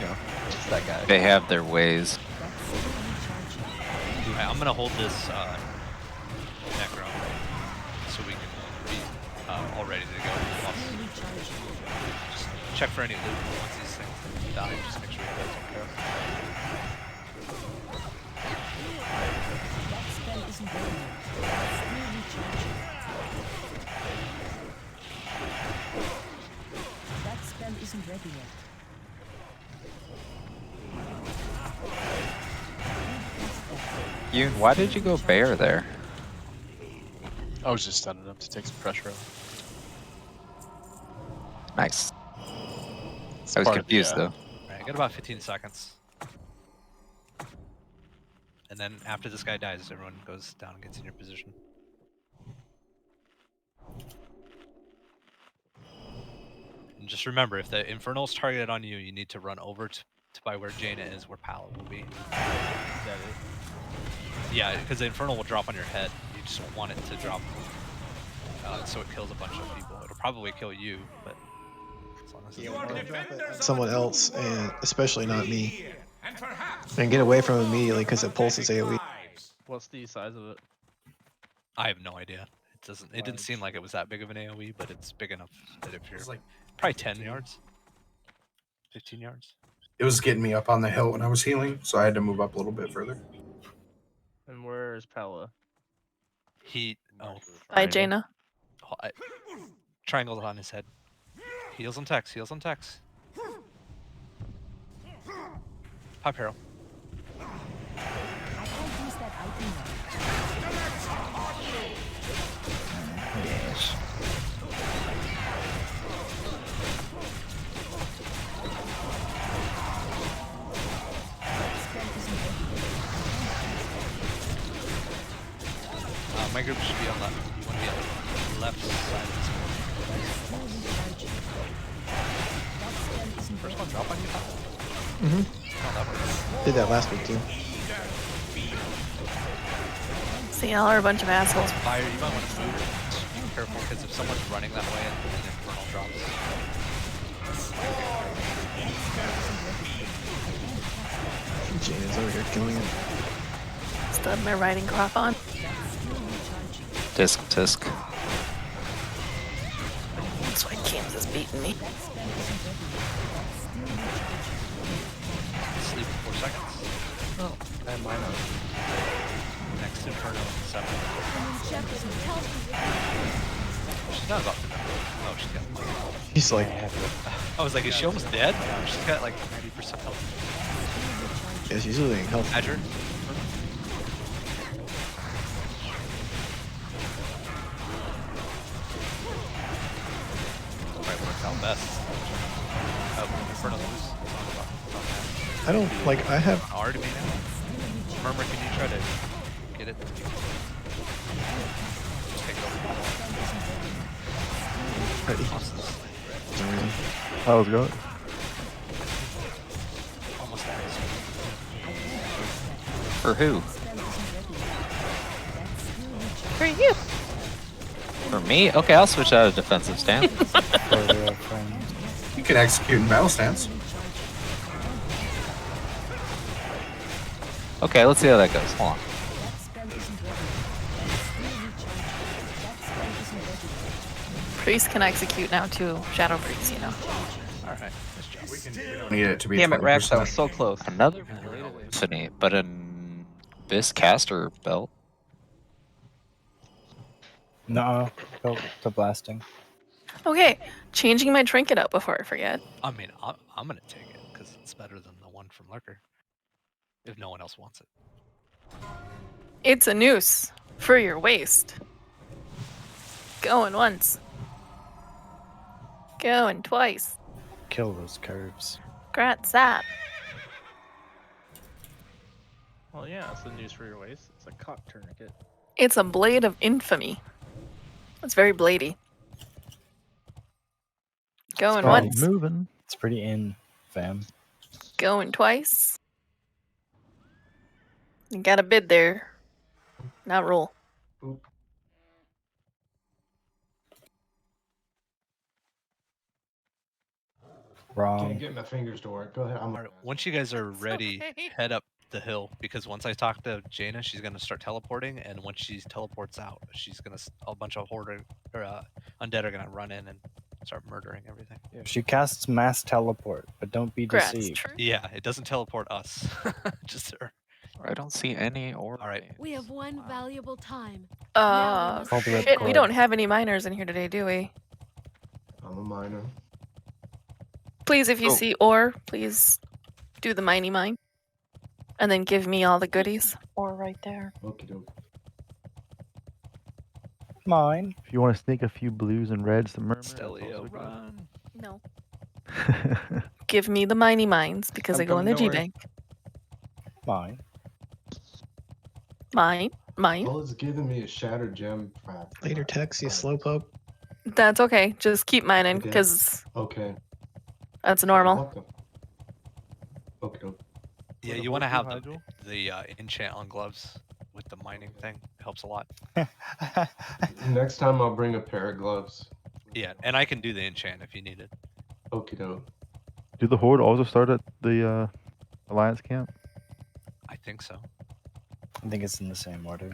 S4: Yeah, it's that guy. They have their ways.
S1: Alright, I'm gonna hold this Necro so we can be all ready to go. Just check for any loot once these things die. Just make sure you guys don't care.
S15: That spell isn't ready yet. Still recharging. That spell isn't ready yet.
S4: Yoon, why did you go bear there?
S17: I was just stunning him to take some pressure off.
S4: Nice.
S17: It's
S4: I was
S17: part of the,
S4: confused though.
S1: Alright, I got about 15 seconds. And then after this guy dies, everyone goes down and gets in your position. And just remember, if the Infernal's targeted on you, you need to run over to by where Jaina is, where Pala will be.
S8: That is.
S1: Yeah, because the Infernal will drop on your head. You just want it to drop so it kills a bunch of people. It'll probably kill you, but as long as it's
S9: Someone else, and especially not me. And get away from it immediately because it pulses AoE.
S8: What's the size of it?
S1: I have no idea. It didn't seem like it was that big of an AoE, but it's big enough that if you're like probably 10 yards. 15 yards.
S5: It was getting me up on the hill when I was healing, so I had to move up a little bit further.
S8: And where's Pella?
S1: He
S3: Bye,
S1: triangle.
S3: Jaina.
S1: Triangle's on his head. Heals on Tex. Heals on Tex. Pop Hero.
S15: I can't use that item now.
S2: Yes.
S1: My group should be on the. You want to be on the left side of this one. First one drop on you, Pop?
S9: Mm-hmm.
S1: Oh, that works.
S9: Did that last week too.
S3: See, y'all are a bunch of assholes.
S1: Fire, you might want to move. Be careful, because if someone's running that way and Infernal drops.
S9: Jaina's over here killing him.
S3: Still have my riding crop on.
S4: Tisk.
S3: That's why Cam's is beating me.
S1: Sleep for 4 seconds.
S8: Oh, I have mine on.
S1: Next Inferno in 7. She's not about to die. Oh, she's got.
S9: He's like,
S1: I was like, is she almost dead? No, she's got like 90% health.
S9: yeah, she's losing health.
S1: Azure. Might work out best. Oh, Inferno loose.
S9: I don't like. I have.
S1: Already made out. Murmur, can you try to get it? Just take it over.
S9: Ready.
S12: That was good.
S1: Almost there.
S4: For who?
S3: For you.
S4: For me? Okay, I'll switch out of defensive stance.
S5: You can execute in battle stance.
S4: Okay, let's see how that goes. Hold on.
S3: Priest can execute now too. Shadow Priest, you know.
S1: Alright.
S5: Need it to be.
S8: Damn it, Rex, I
S5: 20%.
S8: was so close.
S4: Another Hallucinate, but an Abyss caster belt.
S2: No, go to blasting.
S3: Okay, changing my trinket up before I forget.
S1: I mean, I'm gonna take it because it's better than the one from Lurker. If no one else wants it.
S3: It's a noose for your waist. Going once. Going twice.
S2: Kill those curves.
S3: Grats that.
S8: Well, yeah, it's the news for your waist. It's a cock tourniquet.
S3: It's a blade of infamy. It's very bladey. Going
S2: Strong.
S3: once.
S12: Moving.
S2: It's pretty in, fam.
S3: Going twice. You got a bid there. Not roll.
S2: Wrong.
S18: Can't get my fingers to work. Go ahead.
S1: Alright, once you guys are ready, head up the hill because once I talk to Jaina, she's gonna start teleporting, and once she teleports out, she's gonna a bunch of horde or undead are gonna run in and start murdering everything.
S2: She casts mass teleport, but don't be
S3: Grats,
S2: deceived.
S3: true.
S1: Yeah, it doesn't teleport us, just her.
S4: I don't see any or.
S1: All right.
S15: We have one valuable time. Now we must
S2: Call the red
S3: Shit, we
S2: cord.
S3: don't have any miners in here today, do we?
S18: I'm a miner.
S3: Please, if you
S4: Oh.
S3: see ore, please do the miney mine. And then give me all the goodies.
S13: Or right there.
S18: Okie doke.
S2: Mine.
S12: If you want to sneak a few blues and reds to Murmur, that's
S1: Stelio,
S12: also good.
S1: run.
S3: No. Give me the miney mines because
S8: I'm
S3: they go in the
S8: coming
S3: G
S8: north.
S3: bank.
S2: Mine.
S3: Mine.
S18: All it's giving me is shattered gem crap.
S9: Later, Tex, you slowpoke.
S3: That's okay. Just keep mining
S18: Okay.
S3: because
S18: Okay.
S3: that's normal.
S18: What the? Okie doke.
S1: Yeah, you want to have the enchant on gloves with the mining thing. It helps a lot.
S18: Next time I'll bring a pair of gloves.
S1: Yeah, and I can do the enchant if you need it.
S18: Okie doke.
S12: Do the Horde also start at the Alliance camp?
S1: I think so.
S2: I think it's in the same order.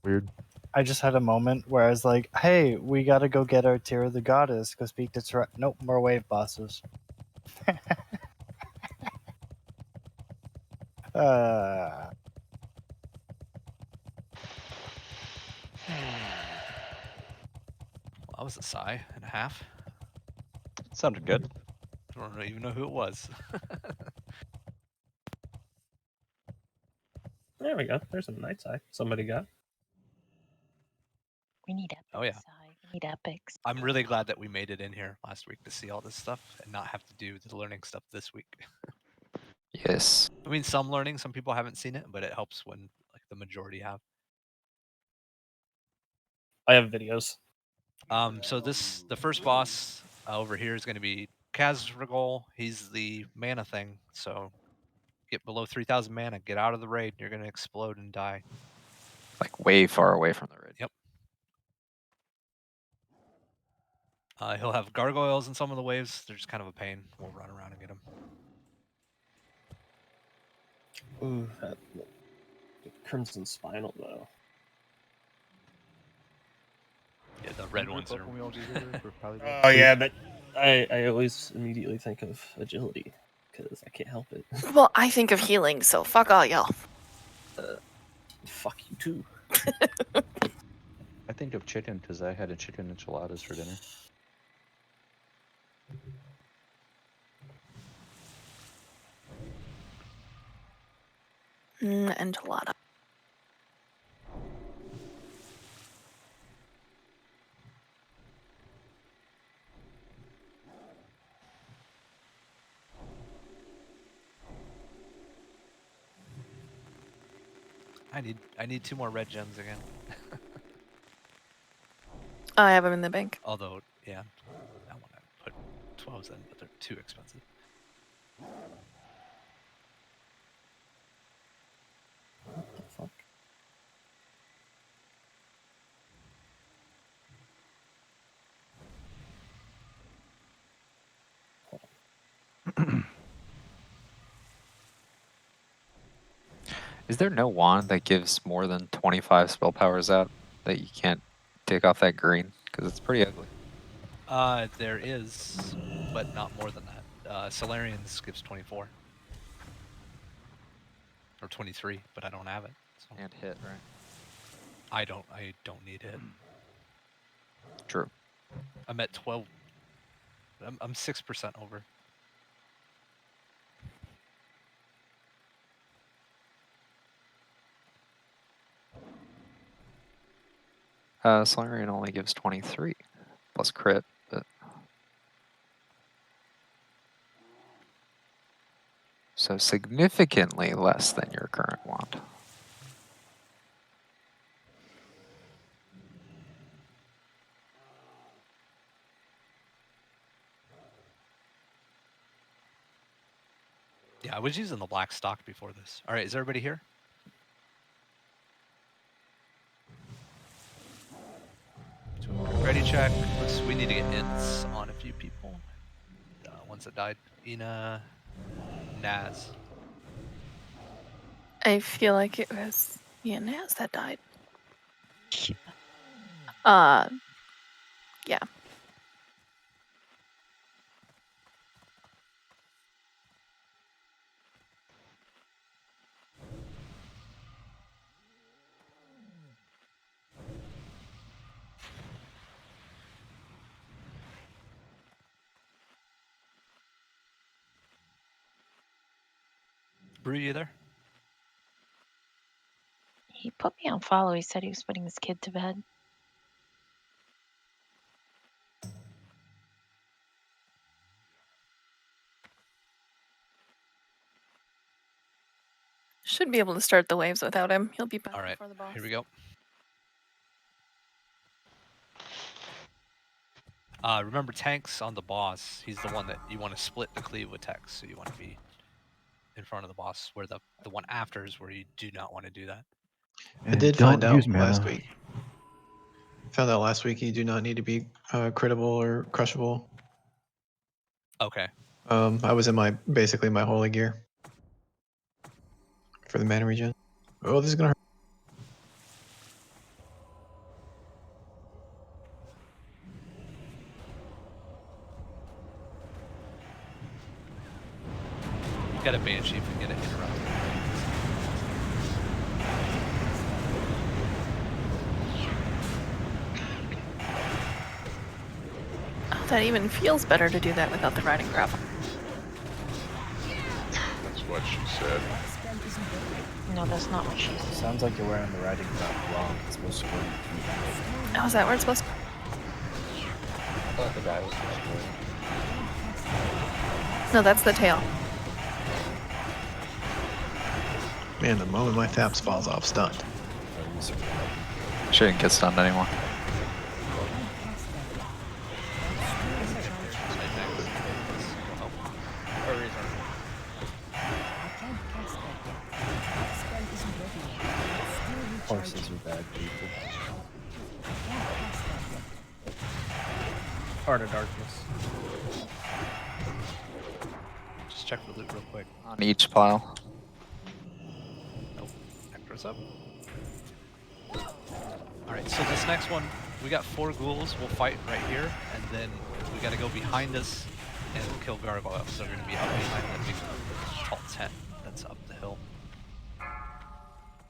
S12: Weird.
S2: I just had a moment where I was like, hey, we gotta go get our Tear of the Goddess, go speak to Nope, more wave bosses. Uh,
S1: Well, that was a sigh and a half.
S4: Sounded good.
S1: I don't even know who it was.
S11: There we go. There's a night side. Somebody got.
S13: We need epics.
S1: Oh, yeah.
S13: We need epics.
S1: I'm really glad that we made it in here last week to see all this stuff and not have to do the learning stuff this week.
S4: Yes.
S1: I mean, some learning, some people haven't seen it, but it helps when like the majority have.
S11: I have videos.
S1: So the first boss over here is going to be Kazragol. He's the mana thing. So get below 3,000 mana, get out of the raid. You're going to explode and die.
S4: Like way far away from the raid.
S1: Yep. He'll have gargoyles in some of the waves. They're just kind of a pain. We'll run around and get them.
S11: Ooh, that Crimson Spinal though.
S1: Yeah, the red ones are.
S11: Oh yeah, but I always immediately think of agility because I can't help it.
S3: Well, I think of healing, so fuck all y'all.
S11: Fuck you too.
S12: I think of chicken because I had a chicken enchiladas for dinner.
S3: Enchilada.
S1: I need 2 more red gems again.
S3: I have them in the bank.
S1: Although, yeah, I want to put 12s in, but they're too expensive.
S11: What the fuck?
S4: Is there no wand that gives more than 25 spell powers out that you can't take off that green? Because it's pretty ugly.
S1: There is, but not more than that. Solarians gives 24. Or 23, but I don't have it. So.
S4: And hit, right?
S1: I don't need hit.
S4: True.
S1: I'm at 12. I'm 6% over.
S4: Solarian only gives 23 plus crit, but so significantly less than your current wand.
S1: Yeah, I was using the black stock before this. All right, is everybody here? Ready check. We need to get ints on a few people. Ones that died. Ina, Naz.
S3: I feel like it was Naz that died. Yeah.
S1: Brew, you there?
S13: He put me on follow. He said he was putting his kid to bed.
S3: Should be able to start the waves without him. He'll be back
S1: All right,
S3: before the boss.
S1: here we go. Remember tanks on the boss. He's the one that you want to split the cleave with Tex. So you want to be in front of the boss, where the one after is where you do not want to do that.
S9: I did find out last week. Found out last week you do not need to be crittable or crushable.
S1: Okay.
S9: I was in basically my holy gear for the mana regen. Oh, this is gonna hurt.
S1: You got a banshee if you get it interrupted.
S3: That even feels better to do that without the riding grapple.
S16: That's what she said.
S13: No, that's not what she said.
S2: Sounds like you're wearing the riding grapple wrong. It's supposed to go in between.
S3: Oh, is that where it's supposed to?
S17: I thought the guy was supposed to.
S3: No, that's the tail.
S9: Man, the moment my Faps falls off, stunned.
S4: She didn't get stunned anymore.
S2: Horses are bad people.
S6: Heart of Darkness.
S1: Just check for loot real quick.
S4: On each pile.
S1: Nope. Necro's up. Alright, so this next one, we got 4 ghouls. We'll fight right here, and then we gotta go behind us and kill gargoyles. So we're gonna be up behind that big tall tent that's up the hill.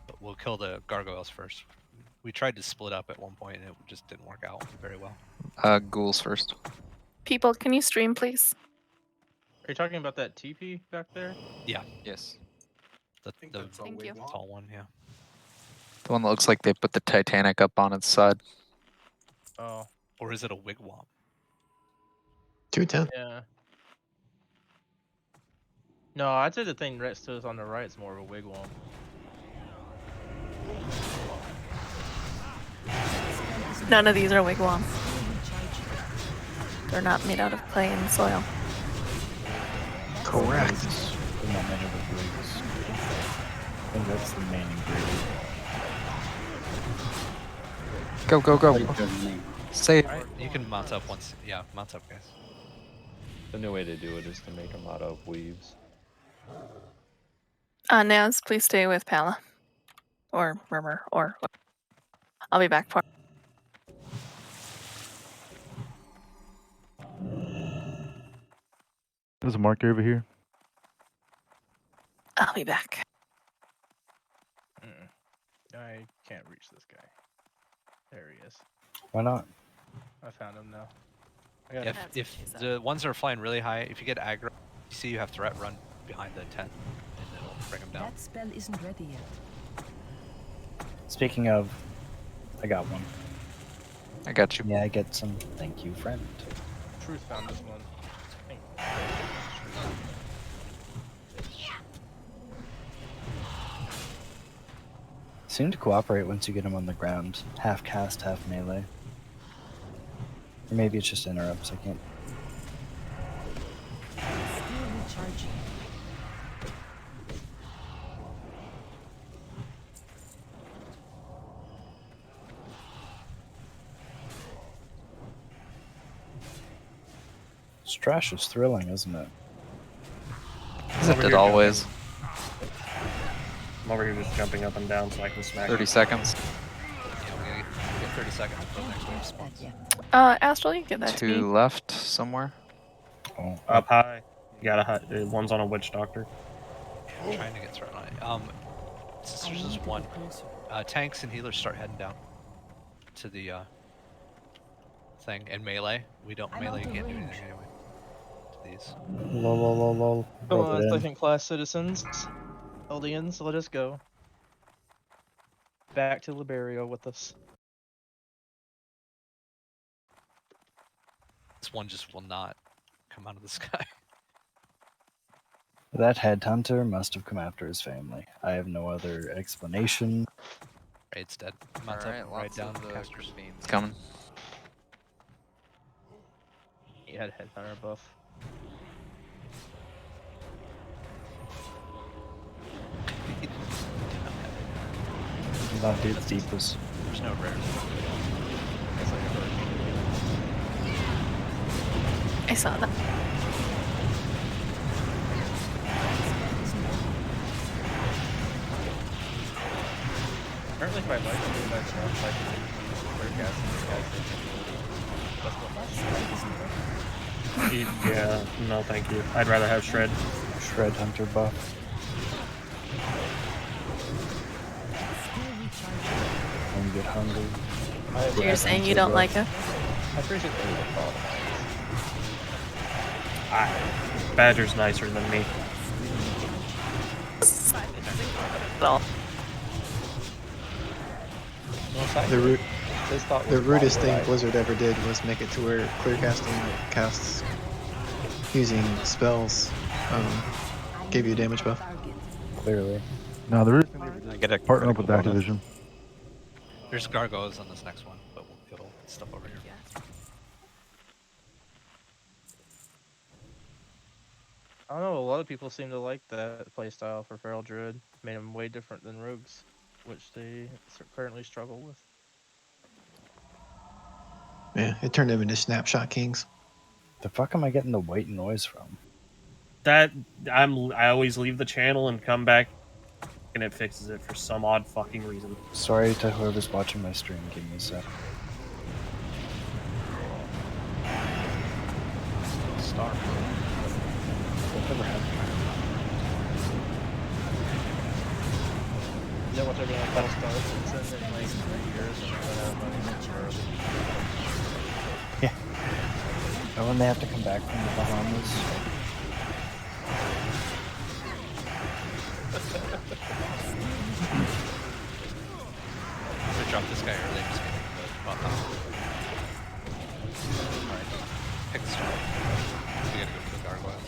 S1: But we'll kill the gargoyles first. We tried to split up at one point and it just didn't work out very well.
S4: Ghouls first.
S3: People, can you stream, please?
S8: Are you talking about that TP back there?
S1: Yeah.
S4: Yes.
S1: The
S3: Thank you.
S1: tall one, yeah.
S4: The one that looks like they put the Titanic up on its side.
S8: Oh.
S1: Or is it a wigwam?
S9: 210.
S8: Yeah. No, I'd say the thing next to us on the right is more of a wigwam.
S3: None of these are wigwams. They're not made out of clay and soil.
S9: Correct.
S2: They're not made of wigs. I think that's the main ingredient.
S4: Go, go, go. Say it.
S1: Alright, you can mount up once. Yeah, mount up, guys.
S17: The new way to do it is to make them out of weaves.
S3: Naz, please stay with Pala. Or Murmur, or... I'll be back for...
S12: There's a marker over here.
S3: I'll be back.
S8: I can't reach this guy. There he is.
S2: Why not?
S8: I found him now.
S1: If the ones that are flying really high, if you get aggro, you see you have threat, run behind the tent, and it'll bring them down.
S15: That spell isn't ready yet.
S2: Speaking of, I got one.
S4: I got you.
S2: Yeah, I get some. Thank you, friend.
S8: Truth found this one.
S2: Seem to cooperate once you get him on the ground. Half cast, half melee. Or maybe it's just interrupts. I can't.
S15: Still recharging.
S2: This trash is thrilling, isn't it?
S4: Isn't it always?
S11: I'm over here just jumping up and down so I can smack
S4: 30
S11: him.
S4: seconds.
S1: Yeah, we gotta get 30 seconds until next wave spawns.
S3: Astral, you give that to me.
S4: 2 left somewhere.
S2: Oh.
S11: Up high. You gotta one's on a witch doctor.
S1: I'm trying to get thrown on it. Since there's just one, tanks and healers start heading down to the thing, and melee. We don't melee. You can't do anything anyway. To these.
S2: Lol, lol, lol, lol.
S8: Come
S2: Roll
S8: on,
S2: it in.
S8: second-class citizens. Eldians, let us go. Back to Liberia with us.
S1: This one just will not come out of the sky.
S2: That headhunter must have come after his family. I have no other explanation.
S1: It's dead. Mount up, right down the casters.
S4: It's coming.
S8: He had headhunter buff.
S2: Not dude's deepest.
S1: There's no rares.
S8: That's like a hurricane.
S3: I saw that.
S8: Apparently, if I like to do my stuff, I can clear gas and this guy's
S11: Yeah, no thank you. I'd rather have Shred.
S2: Shred hunter buff. Don't get hungry.
S3: So you're saying you don't like it?
S17: I appreciate the thought.
S11: Badger's nicer than me.
S3: Well,
S9: The rudest thing Blizzard ever did was make it to where clear casting casts using spells gave you a damage buff.
S2: Clearly.
S12: No, there is
S4: I get a
S12: partner up with
S4: critical bonus.
S12: Activision.
S1: There's gargoyles on this next one, but we'll get stuff over here.
S8: I don't know. A lot of people seem to like that playstyle for Feral Druid. Made them way different than Rogues, which they currently struggle with.
S9: Yeah, it turned them into snapshot kings.
S2: The fuck am I getting the white noise from?
S11: That I always leave the channel and come back, and it fixes it for some odd fucking reason.
S2: Sorry to whoever's watching my stream. Give me a sec.
S1: Star.
S2: Whatever happened?
S8: Yeah, watch everyone battle stars in like 3 years and run out of money.
S2: Yeah. And when they have to come back from the Bahamas.
S1: I'm gonna drop this guy early. I'm just kidding. But, alright. Pick the star. We gotta go for the gargoyles.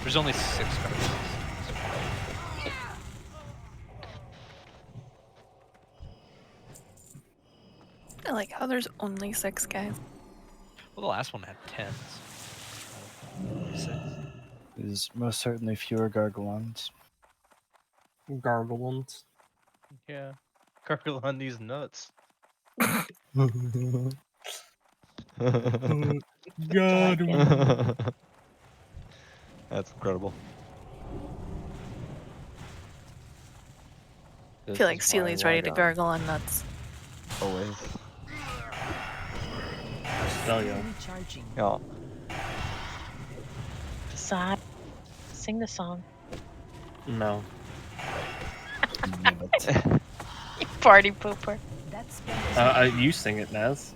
S1: There's only 6 gargoyles.
S3: I like how there's only 6 guys.
S1: Well, the last one had 10. 6.
S2: There's most certainly fewer gargoyles.
S11: Gargoyles.
S8: Yeah. Gargle on these nuts.
S11: God.
S4: That's incredible.
S3: I feel like Steely's ready to gargle on nuts.
S4: Always.
S11: Tell you.
S4: Yeah.
S13: Decide. Sing the song.
S11: No.
S13: You party pooper.
S11: You sing it, Naz.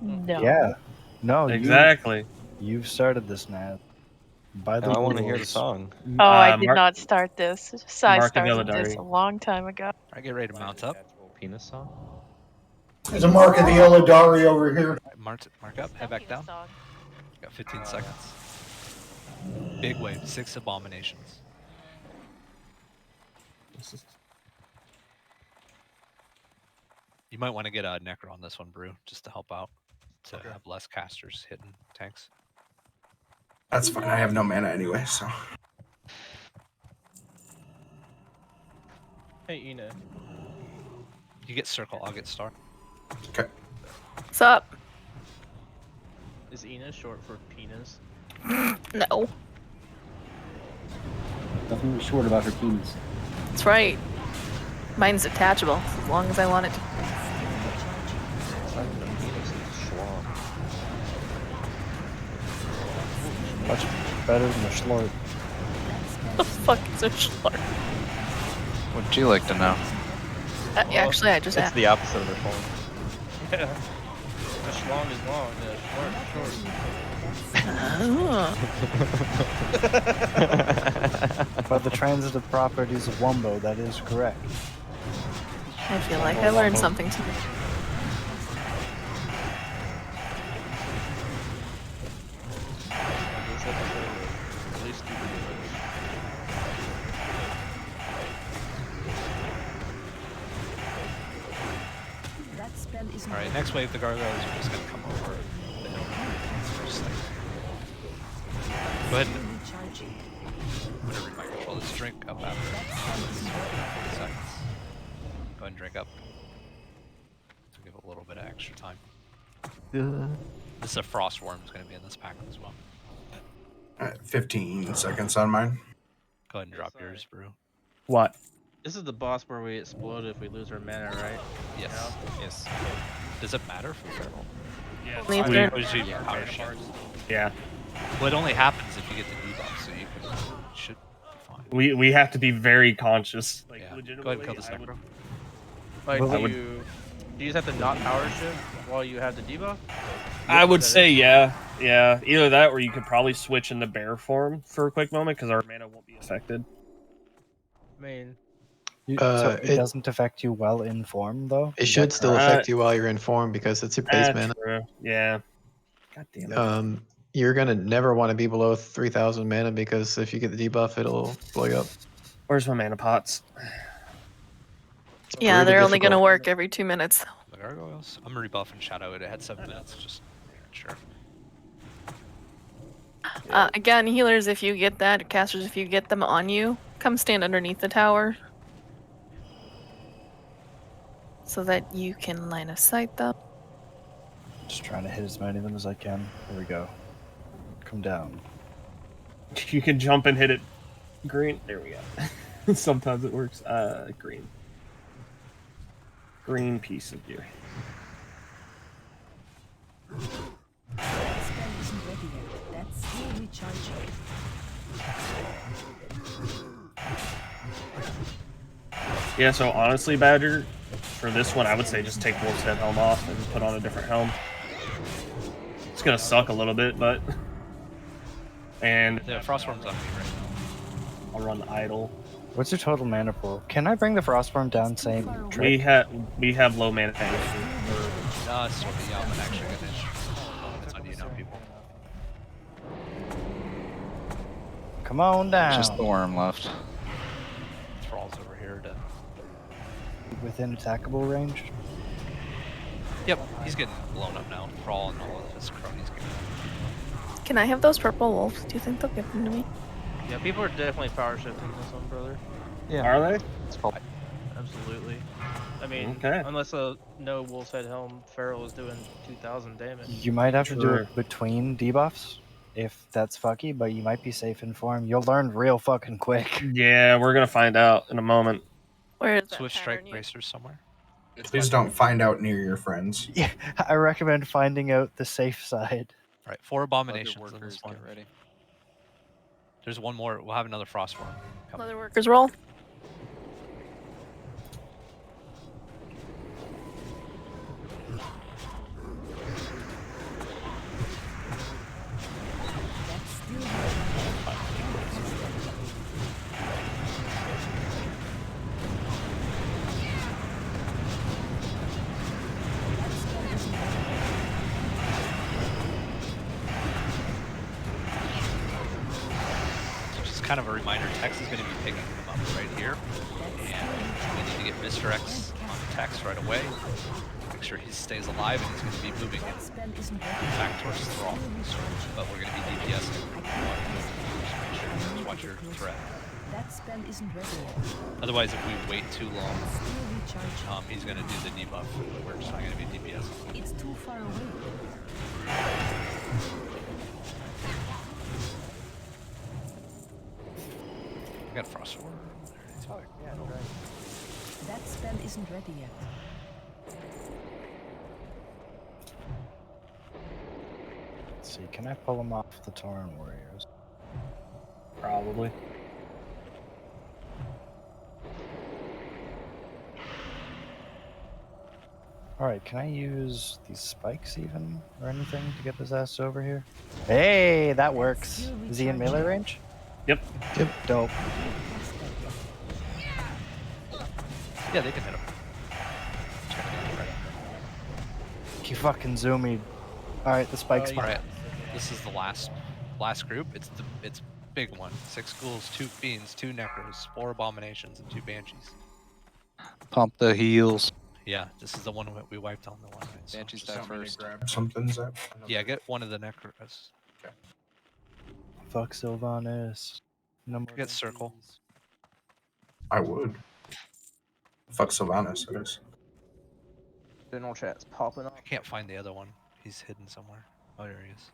S13: No.
S2: Yeah. No.
S11: Exactly.
S2: You've started this, Nat. By the
S4: I want to hear the
S2: rules.
S4: song.
S13: Oh, I did not start this. I
S11: Mark
S13: started
S11: Avelladari.
S13: this a long time ago.
S1: I get ready to mount up.
S4: Penis song.
S14: There's a mark of the Illidari over here.
S1: Mark up. Head back down. Got 15 seconds. Big wave. 6 abominations. You might want to get a Necro on this one, Brew, just to help out. To have less casters hitting tanks.
S5: That's fine. I have no mana anyway, so.
S8: Hey, Ina.
S1: You get circle, I'll get star.
S5: Okay.
S3: What's up?
S8: Is Ina short for penis?
S3: No.
S19: Nothing short about her penis.
S3: That's right. Mine's detachable, as long as I want it to.
S2: Much better than a schlort.
S3: The fuck is a schlart?
S4: What'd you like to know?
S3: Actually, I just
S4: It's
S3: asked.
S4: the opposite of their phone.
S8: Yeah. A schlong is long, and a short is short.
S2: By the transitive properties of Wumbo, that is correct.
S3: I feel like I learned something today.
S8: This episode was really stupid.
S1: Alright, next wave, the gargoyles are just going to come over the hill. Just like, go ahead and whenever you might control this, drink up after 40 seconds. Go ahead and drink up. To give a little bit of extra time. This is a frost worm is going to be in this pack as well.
S5: Alright, 15 seconds on mine.
S1: Go ahead and drop yours, Brew.
S11: What?
S8: This is the boss where we explode if we lose our mana, right?
S1: Yes. Yes. Does it matter for feral?
S11: Yeah.
S1: Power shield.
S11: Yeah.
S1: Well, it only happens if you get the debuff, so you should be fine.
S11: We have to be very conscious. Like,
S1: Yeah.
S11: legitimately,
S1: Go ahead and kill this
S11: I would-
S1: necro.
S8: Like,
S11: I
S8: do
S11: would-
S8: you just have to not power shift while you have the debuff?
S11: I would say yeah. Either that, or you could probably switch into bear form for a quick moment because our mana won't be affected.
S8: I mean,
S2: So it doesn't affect you while in form, though?
S9: It
S2: Is
S9: should
S2: that
S9: still
S2: correct?
S9: affect you while you're in form because it's your base mana.
S11: True. Yeah. God damn it.
S9: You're gonna never want to be below 3,000 mana because if you get the debuff, it'll blow you up.
S11: Where's my mana pots?
S3: Yeah,
S9: really
S3: they're only going to
S9: difficult.
S3: work every 2 minutes.
S1: The gargoyles. I'm rebuffing Shadow. It had 7 minutes. Just sure.
S3: Again, healers, if you get that, casters, if you get them on you, come stand underneath the tower so that you can line of sight them.
S2: Just trying to hit as many of them as I can. There we go. Come down.
S11: You can jump and hit it. Green. There we go. Sometimes it works. Green. Green piece of gear.
S15: That spell isn't ready yet. That's still recharging.
S11: Yeah, so honestly, Badger, for this one, I would say just take Wolf's Head helm off and put on a different helm. It's gonna suck a little bit, but... And...
S1: The Frostworm's on me right now.
S11: I'll run Idle.
S2: What's your total mana pool? Can I bring the Frostworm down same trick?
S11: We have low mana issue.
S1: Sort of, yeah, I'm an extra good issue. It's on you now, people.
S2: Come on down.
S4: Just the worm left.
S1: Thrall's over here to...
S2: Within attackable range?
S1: Yep, he's getting blown up now. Thrall and all of his cronies getting
S3: Can I have those purple wolves? Do you think they'll give them to me?
S8: yeah, people are definitely power shifting this one, brother.
S2: Yeah.
S11: Are they?
S8: Absolutely. I mean,
S11: Okay.
S8: unless a no Wolf's Head Helm Feral is doing 2,000 damage.
S2: You might have to do it between debuffs if that's fucky, but you might be safe in form. You'll learn real fucking quick.
S11: Yeah, we're gonna find out in a moment.
S3: Where is that
S1: Swift
S3: pattern
S1: Strike
S3: you-
S1: Bracers somewhere.
S5: Please don't find out near your friends.
S2: Yeah, I recommend finding out the safe side.
S1: Right, 4 abominations in
S4: workers,
S1: this one.
S4: get ready.
S1: There's one more. We'll have another Frostworm. coming.
S3: Leather workers roll.
S15: That's still recharging. That spell isn't ready.
S1: So just kind of a reminder, Tex is going to be picking him up right here. And we need to get Mr. X on Tex right away. Make sure he stays alive, and he's going to be moving
S15: That
S1: it
S15: spell isn't ready.
S1: back towards Thrall. But we're going to be DPSing. Just watch your threat.
S15: That spell isn't ready yet.
S1: Otherwise, if we wait too long,
S15: Still recharging.
S1: he's going to do the debuff. We're just not going to be DPSing.
S15: It's too far away.
S1: I got Frostworm.
S15: That spell isn't ready yet.
S2: Let's see, can I pull them off the Tauren Warriors?
S11: Probably.
S2: Alright, can I use these spikes even, or anything, to get this ass over here? Hey, that works. Is he in melee range?
S11: Yep.
S9: Yep.
S2: Dope.
S1: Yeah, they can hit him.
S2: You fucking zoomied. Alright, the spike's
S1: All right, this is the last group. It's big one. 6 ghouls, 2 fiends, 2 necros, 4 abominations, and 2 banshees.
S4: Pump the heals.
S1: Yeah, this is the one we wiped on the one. Right? So
S4: Banshees
S1: just
S4: die
S1: help me to
S4: first.
S5: Grab something, Zap.
S1: Yeah, get one of the necros.
S2: Fuck Sylvanas. No more
S1: Get circle.
S5: I would. Fuck Sylvanas, it is.
S8: General chat's popping off.
S1: I can't find the other one. He's hidden somewhere. Oh, there he is.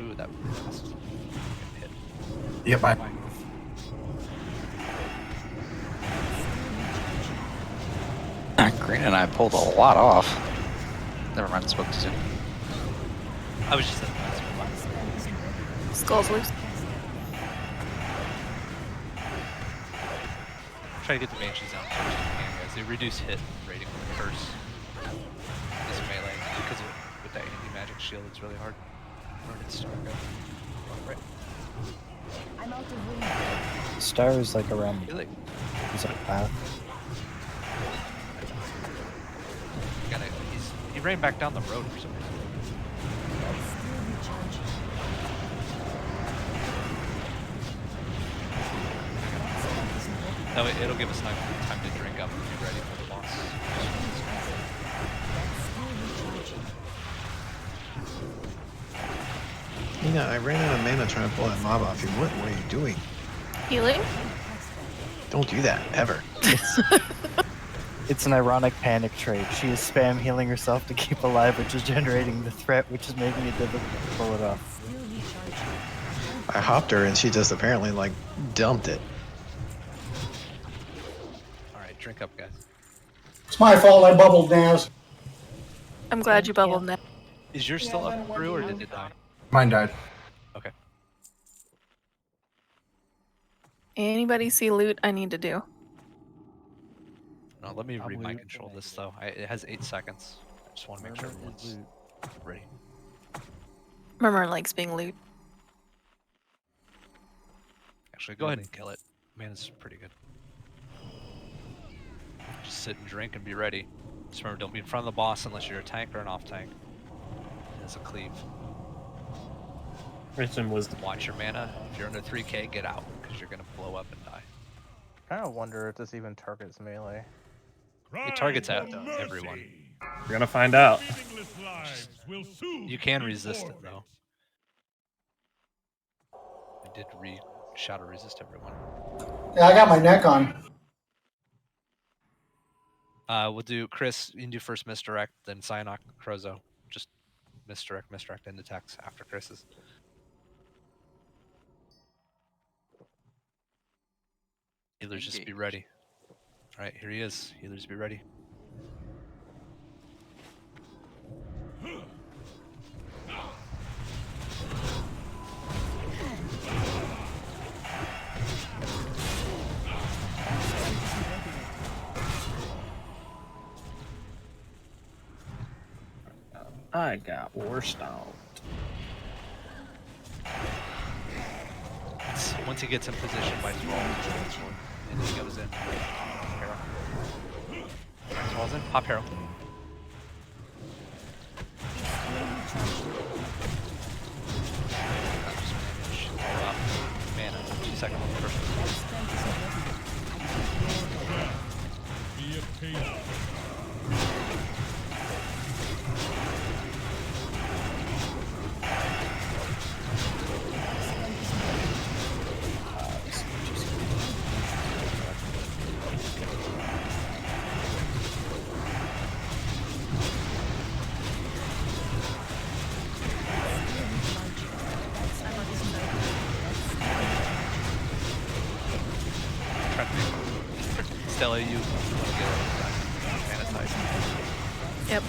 S1: Ooh, that blast. Hit.
S5: Yep, I.
S4: Green and I pulled a lot off. Never mind, spoke to Zoom.
S1: I was just in the last one.
S3: Skulls loose.
S1: Try to get the Banshees down first if you can, guys. They reduce hit rating with the curse. This melee, because with that anti-magic shield, it's really hard. Where did Star go? Right.
S15: I'm out of range.
S2: Star is like around.
S1: Really?
S2: He's on a path.
S1: He ran back down the road for some reason. No, it'll give us time to drink up and be ready for the boss.
S9: I ran out of mana trying to pull that mob off you. What are you doing?
S3: Healing?
S9: Don't do that, ever.
S2: It's an ironic panic trade. She is spam healing herself to keep alive, which is generating the threat, which is making it difficult to pull it off.
S9: I hopped her and she just apparently like dumped it.
S1: Alright, drink up, guys.
S14: It's my fault I bubbled Naz.
S3: I'm glad you bubbled now.
S1: Is yours still up, Brew, or did it die?
S5: Mine died.
S1: Okay.
S3: Anybody see loot I need to do?
S1: No, let me read my control this though. It has 8 seconds. I just want to make sure everyone's ready.
S3: Murmur likes being loot.
S1: Actually, go ahead and kill it. Man, it's pretty good. Just sit and drink and be ready. Just remember, don't be in front of the boss unless you're a tank or an off tank. It's a cleave.
S11: Written wisdom.
S1: Watch your mana. If you're under 3k, get out because you're gonna blow up and die.
S8: I kind of wonder if this even targets melee.
S1: It targets at everyone.
S11: You're gonna find out.
S1: You can resist it though. I did shadow resist everyone.
S14: Yeah, I got my neck on.
S1: We'll do Chris. You can do first misdirect, then Cyanok, Crozo. Just misdirect, into text after Chris's. Healers, just be ready. All right, here he is. Healers, be ready.
S11: I got worst out.
S1: Once he gets in position by Thrall, and he goes in. Harrow. Thrall's in. Pop Harrow. Mana. 2 seconds on the first Stella, you want to get sanitized.
S3: Yep.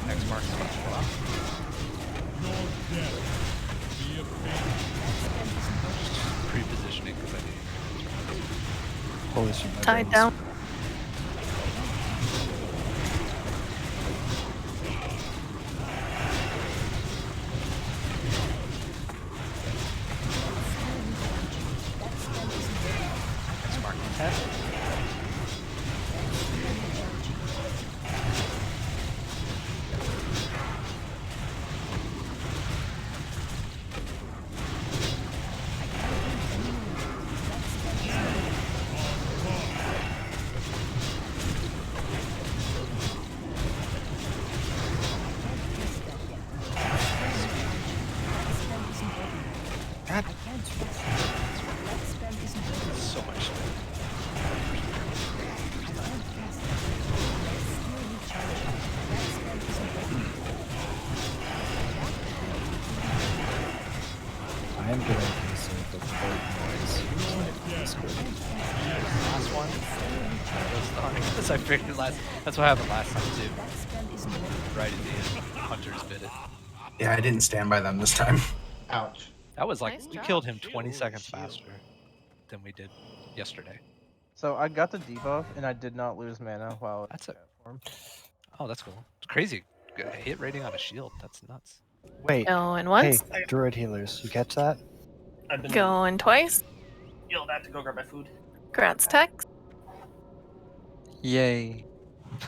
S1: Next mark. Pre-positioning because I need.
S2: Holy shit.
S3: Tied down. So much.
S2: I am getting a case of the bird noise.
S1: Last one. That's I figured last. That's what happened last time too. Right at the end, hunters bit it.
S5: Yeah, I didn't stand by them this time.
S18: Ouch.
S1: That was like
S3: Nice
S1: we
S3: job.
S1: killed him 20 seconds faster. than we did yesterday.
S8: So I got the debuff and I did not lose mana while
S1: That's
S8: in
S1: it.
S8: chat form.
S1: Oh, that's cool. It's crazy. Hit rating on a shield. That's nuts.
S2: Wait.
S3: Going
S2: Hey,
S3: once.
S2: druid healers, you catch that?
S11: I've been
S3: Going twice.
S11: yelled at to go grab my food.
S3: Grants Tex.
S4: Yay.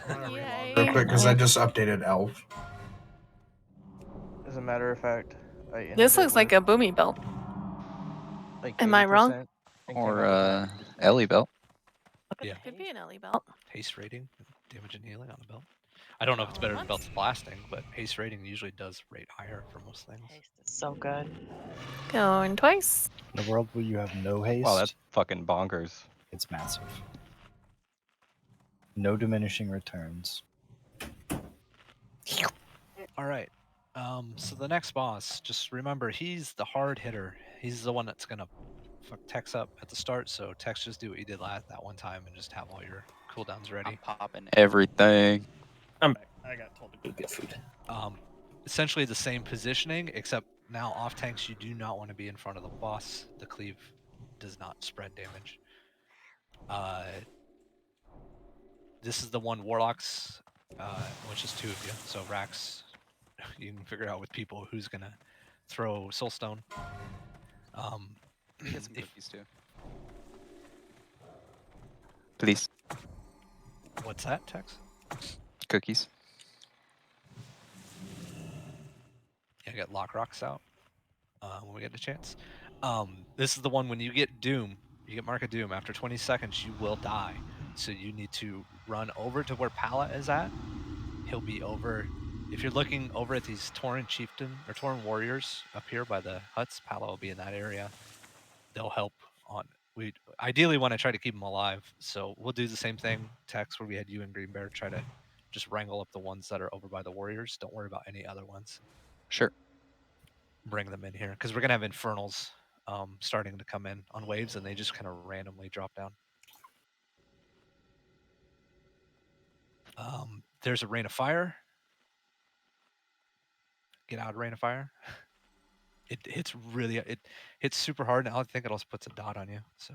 S3: Yay.
S5: Real quick, because I just updated Elf.
S8: As a matter of fact, I ended
S3: This
S8: it
S3: looks like
S8: with,
S3: a boomy belt.
S8: like
S3: Am I wrong?
S8: 80% and came
S4: Or
S8: out with 90%.
S4: Ellie belt.
S1: Yeah.
S3: Could be an Ellie belt.
S1: Haste rating, damage and healing on the belt. I don't know if it's better than belts blasting, but haste rating usually does rate higher for most things.
S20: So good.
S3: Going twice.
S2: In a world where you have no haste,
S6: Wow, that's fucking bonkers.
S2: it's massive. No diminishing returns.
S1: All right. So the next boss, just remember, he's the hard hitter. He's the one that's gonna fuck Tex up at the start. So Tex, just do what you did that one time and just have all your cooldowns ready.
S4: I'm popping everything.
S11: I'm back. I got told to go get food.
S1: Essentially the same positioning, except now off tanks you do not want to be in front of the boss. The cleave does not spread damage. This is the one warlocks, which is 2 of you. So Rax, you can figure out with people who's gonna throw soulstone.
S4: Get some cookies too. Please.
S1: What's that, Tex?
S4: Cookies.
S1: Yeah, get lock rocks out when we get a chance. This is the one when you get Doom, you get Mark of Doom. After 20 seconds, you will die. So you need to run over to where Pala is at. He'll be over. If you're looking over at these Tauren chieftain or Tauren warriors up here by the huts, Pala will be in that area. They'll help on. We ideally want to try to keep them alive. So we'll do the same thing, Tex, where we had you and Green Bear try to just wrangle up the ones that are over by the warriors. Don't worry about any other ones.
S4: Sure.
S1: Bring them in here because we're gonna have infernals starting to come in on waves, and they just kind of randomly drop down. There's a rain of fire. Get out of rain of fire. It hits it hits super hard, and I think it also puts a dot on you. So,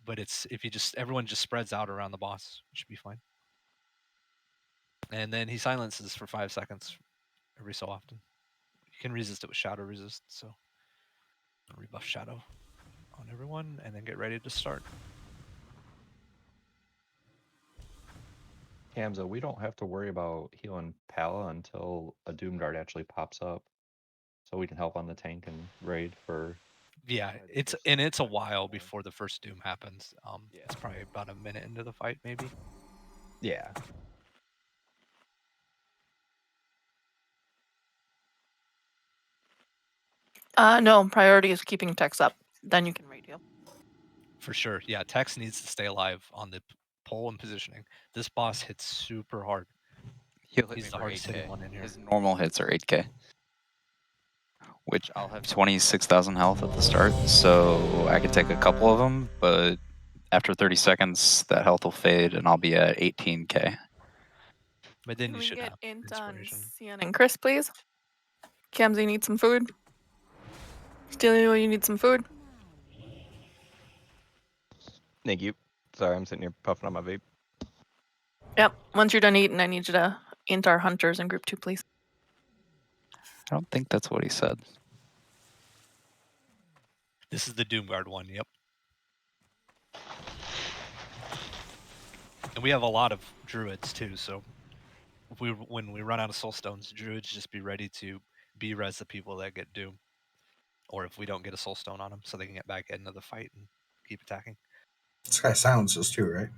S1: but it's if you just everyone just spreads out around the boss, it should be fine. And then he silences for 5 seconds every so often. You can resist it with shadow resist. So, rebuff shadow on everyone, and then get ready to start.
S6: Hamza, we don't have to worry about healing Pala until a Doom Guard actually pops up. So we can help on the tank and raid for...
S1: Yeah, it's a while before the first Doom happens. It's probably about a minute into the fight, maybe.
S6: Yeah.
S3: No, priority is keeping Tex up. Then you can radio.
S1: For sure. Yeah, Tex needs to stay alive on the pole and positioning. This boss hits super hard.
S4: He'll hit
S1: He's
S4: me
S1: the
S4: for
S1: hardest hitting
S4: 8K.
S1: one in here.
S4: His normal hits are 8K. Which I'll have 26,000 health at the start, so I could take a couple of them, but after 30 seconds, that health will fade, and I'll be at 18K.
S1: But then
S3: Can
S1: you
S3: we
S1: should
S3: get
S1: have
S3: int on
S1: inspiration.
S3: Cian and Chris, please? Kamzy needs some food. Steelio, you need some food.
S6: Thank you. Sorry, I'm sitting here puffing on my vape.
S3: Yep. Once you're done eating, I need you to int our hunters in group 2, please.
S4: I don't think that's what he said.
S1: This is the Doomguard one, yep. And we have a lot of druids too, so if when we run out of soul stones, druids just be ready to res the people that get Doom. Or if we don't get a soul stone on them, so they can get back into the fight and keep attacking.
S5: This guy silences too, right?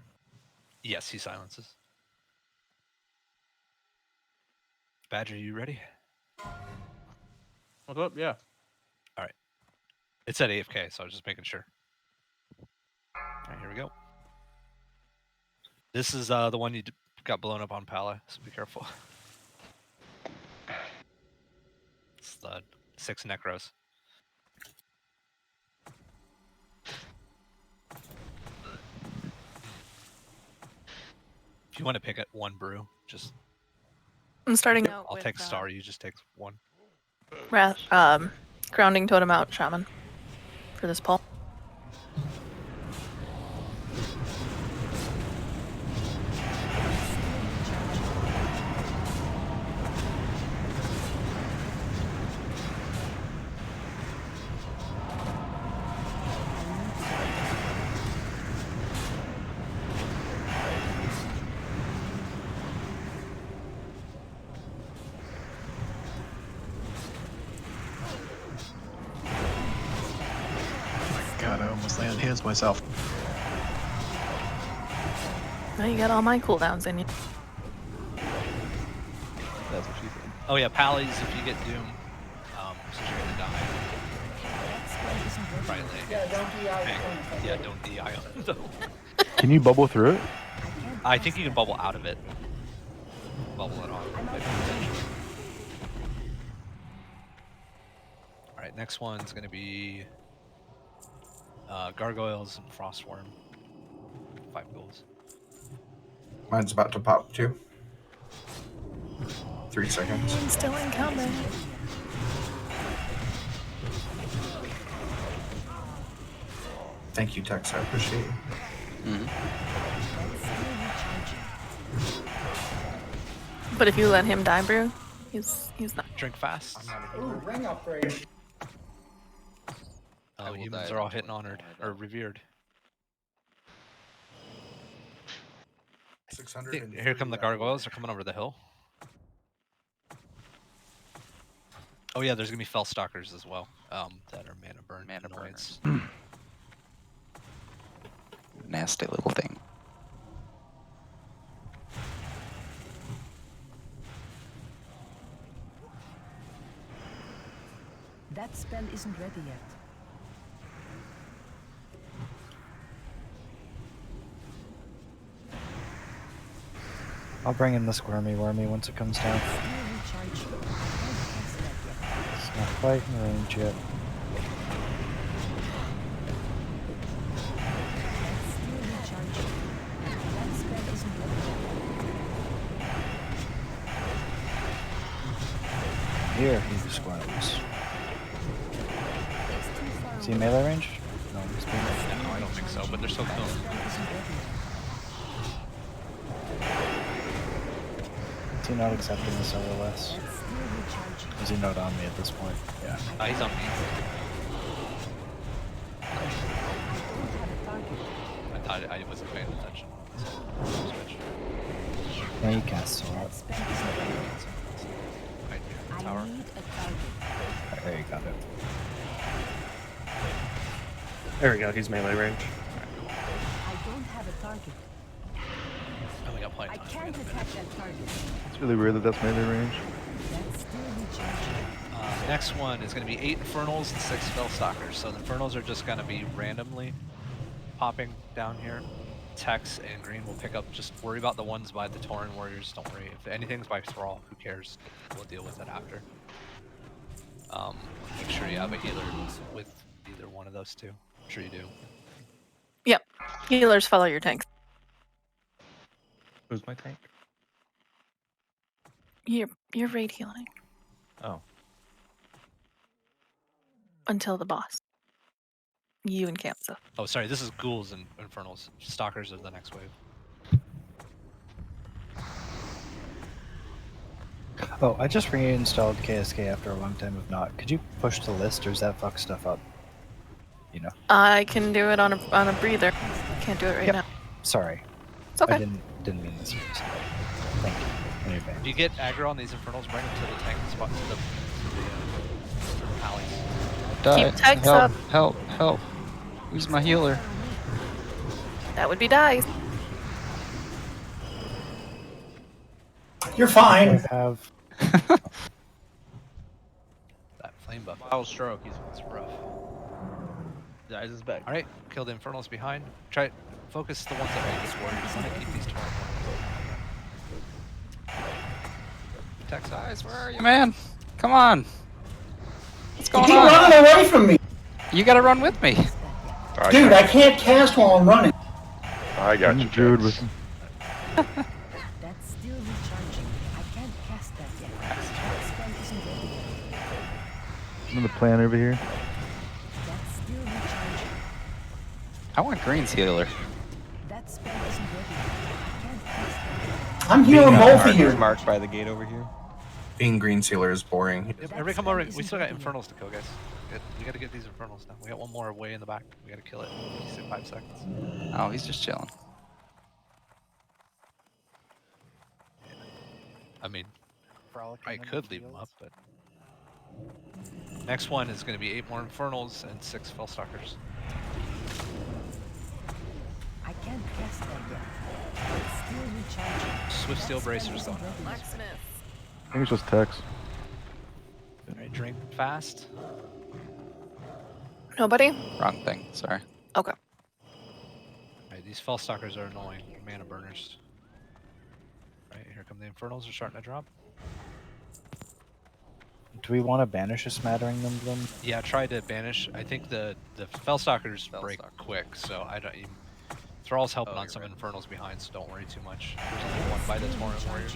S1: Yes, he silences. Badger, you ready?
S8: What's up? Yeah.
S1: All right. It's at AFK, so I was just making sure. All right, here we go. This is the one you got blown up on Pala, so be careful. It's the 6 Necros. If you want to pick at one brew, just...
S3: I'm starting out
S1: I'll
S3: with,
S1: take Star, you just take one.
S3: Grounding Totem out, Shaman, for this pull.
S9: hands myself.
S3: Now you got all my cooldowns in you.
S6: That's what she said.
S1: Oh yeah, Pallies, if you get Doom, since you're gonna die. Right,
S14: Yeah, don't DI.
S1: Yeah, don't DI them though.
S12: Can you bubble through it?
S1: I think you can bubble out of it. Bubble it off. Alright, next one's gonna be Gargoyles and Frostworm. 5 goals.
S5: Mine's about to pop too. 3 seconds.
S3: Still incoming.
S5: Thank you, Tex. I appreciate you.
S3: But if you let him die, Brew, he's not.
S1: Drink fast.
S14: Ooh, ring upgrade.
S1: Oh, humans are all hit and honored, or revered.
S5: 600.
S1: Here come the Gargoyles. They're coming over the hill. Oh yeah, there's gonna be Fell Stalkers as well. That are mana burn.
S4: Mana
S1: annoyance.
S4: Nasty little thing.
S15: That spell isn't ready yet.
S2: I'll bring in the squirmy wormy once it comes down. It's not quite in range yet. Here, he squirms. Is he melee range? No, he's being.
S1: No, I don't think so, but they're still killing.
S2: Is he not accepting this SOS? Is he not on me at this point? Yeah.
S1: He's on me. I thought I wasn't paying attention. So, switch.
S2: Yeah, he casts a lot.
S1: Right here, tower.
S2: Right, there you got it.
S11: There we go. He's melee range.
S15: I don't have a target.
S1: Oh, we got plenty
S15: I
S1: of
S15: can't
S1: time.
S15: attack that target.
S12: It's really weird that that's melee range.
S15: That's still recharging.
S1: Next one is going to be 8 Infernals and 6 Fell Stalkers. So the Infernals are just going to be randomly popping down here. Tex and Green will pick up. Just worry about the ones by the Tauren Warriors. Don't worry. If anything's by Thrall, who cares? We'll deal with it after. Make sure you have a healer with either one of those two. I'm sure you do.
S3: Yep. Healers follow your tanks.
S6: Who's my tank?
S3: You're raid healing
S6: Oh.
S3: until the boss. You and Kamsa.
S1: Oh, sorry. This is Ghouls and Infernals. Stalkers are the next wave.
S2: Oh, I just reinstalled KSK after a long time of not. Could you push the list, or does that fuck stuff up? You know.
S3: I can do it on a breather. I can't do it right now.
S2: Sorry.
S3: It's okay.
S2: I didn't mean this. Thank you. In advance.
S1: If you get aggro on these Infernals, bring them to the tank spot to the alleys.
S3: Keep Tex
S4: help,
S3: up.
S4: help. Who's my healer?
S3: That would be Dice.
S14: You're fine.
S2: I have.
S1: That flame buff.
S8: Foul stroke.
S1: It's rough.
S8: Dies is back.
S1: All right, kill the Infernals behind. Try focus the ones that are Aegis Warriors. Want to keep these Tauren Warriors. Tex,
S4: Guys, where are you, man? Come on. What's going
S14: Keep
S4: on?
S14: running away from me.
S4: You gotta run with me.
S14: Dude, I can't cast while I'm running.
S16: I got you,
S12: Druid
S16: Tex.
S12: with him.
S15: That's still recharging. I can't cast that yet. That spell isn't ready yet.
S12: I'm in the plan over here.
S15: That's still recharging.
S4: I want Green's healer.
S15: That spell isn't ready yet. I can't cast that.
S14: I'm healing both of you.
S6: Marked by the gate over here.
S5: Being green sealer is boring.
S1: Everybody come over. We still got Infernals to kill, guys. We gotta get these Infernals now. We got one more way in the back. We gotta kill it. He's in 5 seconds.
S4: Oh, he's just chilling.
S1: I mean, I could leave him up, but... Next one is gonna be 8 more Infernals and 6 Fellstalkers.
S15: can't cast that yet. It's still recharging.
S1: Swift Steel Bracers going on.
S3: Blacksmith.
S12: I think it's just text.
S1: Alright, drink fast.
S3: Nobody?
S4: Wrong thing. Sorry.
S3: Okay.
S1: Alright, these Fellstalkers are annoying. Mana burners. Right, here come the Infernals. They're starting to drop.
S2: Do we want to banish a smattering emblem?
S1: Yeah, try to banish. I think the Fellstalkers break quick, so I don't even. Thrall's helping on some Infernals behind, so don't worry too much. There's only one by the Tauren Warriors.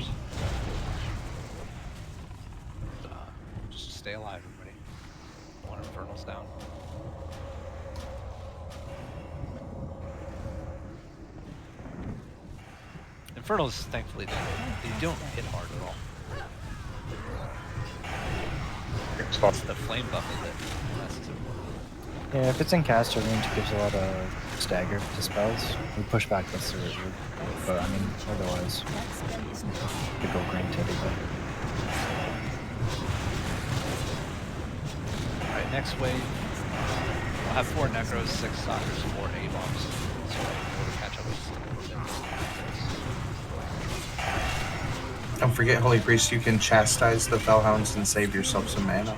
S1: Just stay alive, everybody. One Infernal's down. Infernals, thankfully, they don't hit hard at all. It's the flame buff that messes it.
S2: Yeah, if it's in caster range, it gives a lot of stagger to spells. We push back with the wizard, but I mean, otherwise, the go green teddy.
S1: Alright, next wave. We'll have 4 Necros, 6 Stalkers, 4 A-bombs. So we'll catch up with
S5: Don't forget, Holy Priest, you can chastise the Fellhounds and save yourself some mana.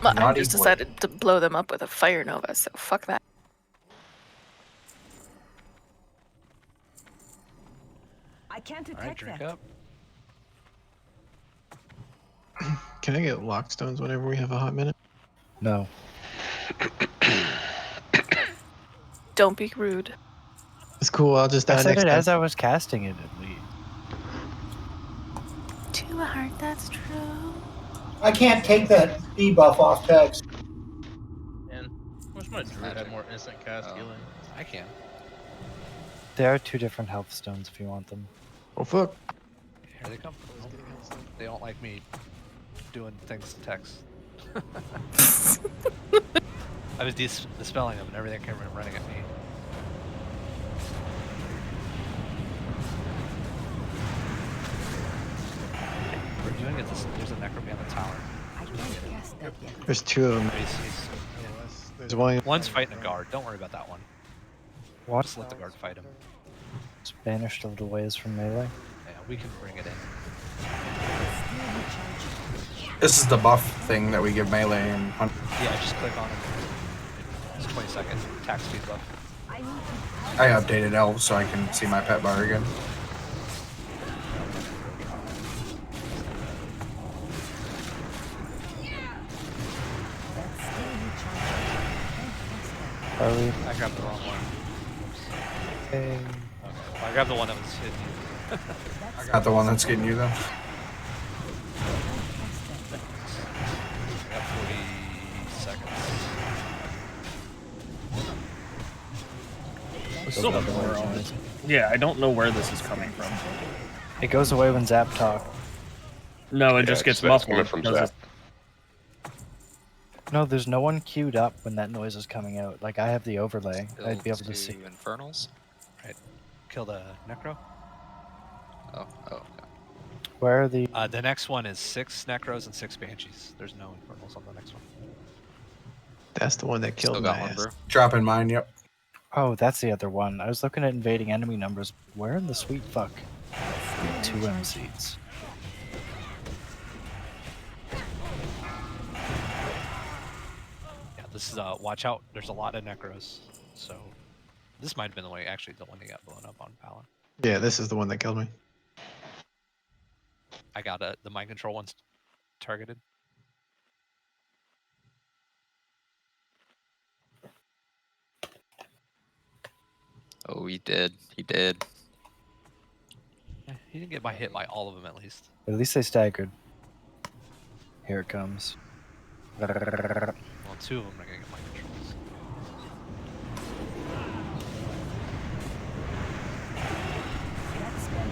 S3: Well, I
S5: Naughty
S3: just
S5: boy.
S3: decided to blow them up with a fire nova, so fuck that.
S15: I can't
S1: Alright,
S15: attack
S1: drink
S15: that.
S1: up.
S9: Can I get lockstones whenever we have a hot minute?
S2: No.
S3: Don't be rude.
S9: It's cool. I'll just
S2: I
S9: die
S2: said
S9: next
S2: it
S9: time.
S2: as I was casting it, at least.
S3: To a heart that's true.
S14: I can't take that debuff off text.
S8: And I wish my druid had more instant cast healing.
S1: I can.
S2: There are 2 different health stones if you want them.
S9: Oh fuck.
S1: Here they come. They don't like me doing things to text. I was dispelling them and everything came running at me. We're doing it. There's a Necro behind the tower.
S15: I can't cast that yet.
S9: There's 2 of them. There's one.
S1: One's fighting a guard. Don't worry about that one.
S2: What?
S1: Just let the guard fight him.
S2: It's banished a little ways from melee.
S1: Yeah, we can bring it in.
S5: This is the buff thing that we give melee and hunt.
S1: Yeah, just click on it. It's 20 seconds. Attack speed buff.
S5: I updated elves so I can see my pet bar again.
S2: Are we?
S1: I grabbed the wrong one.
S2: Okay.
S1: Well, I grabbed the one that was hitting you.
S5: I got the one that's getting you though.
S1: I got 40 seconds.
S11: It's still yeah, I don't know where this is coming from.
S2: It goes away when Zap talk.
S11: No, it just gets muffled.
S16: from
S11: because
S16: Zap.
S11: it's-
S2: No, there's no one queued up when that noise is coming out. Like, I have the overlay. I'd be able to
S4: Build
S2: see.
S4: Infernals.
S1: Right. Kill the Necro.
S4: Oh, okay.
S2: Where are the...
S1: The next one is 6 Necros and 6 Banshees. There's no Infernals on the next one.
S9: That's the one that killed
S4: Still
S9: my
S4: got one,
S9: ass.
S4: bro.
S5: Dropping mine, yep.
S2: Oh, that's the other one. I was looking at invading enemy numbers. Where in the sweet fuck? 2 MCs.
S1: Yeah, this is watch out. There's a lot of Necros. So this might have been the way. Actually, the one that got blown up on Palin.
S9: Yeah, this is the one that killed me.
S1: I got the mind control one's targeted.
S4: Oh, he did. He did.
S1: Yeah, he didn't get hit by all of them at least.
S2: At least they staggered. Here it comes.
S1: Well, 2 of them are gonna get mind controls.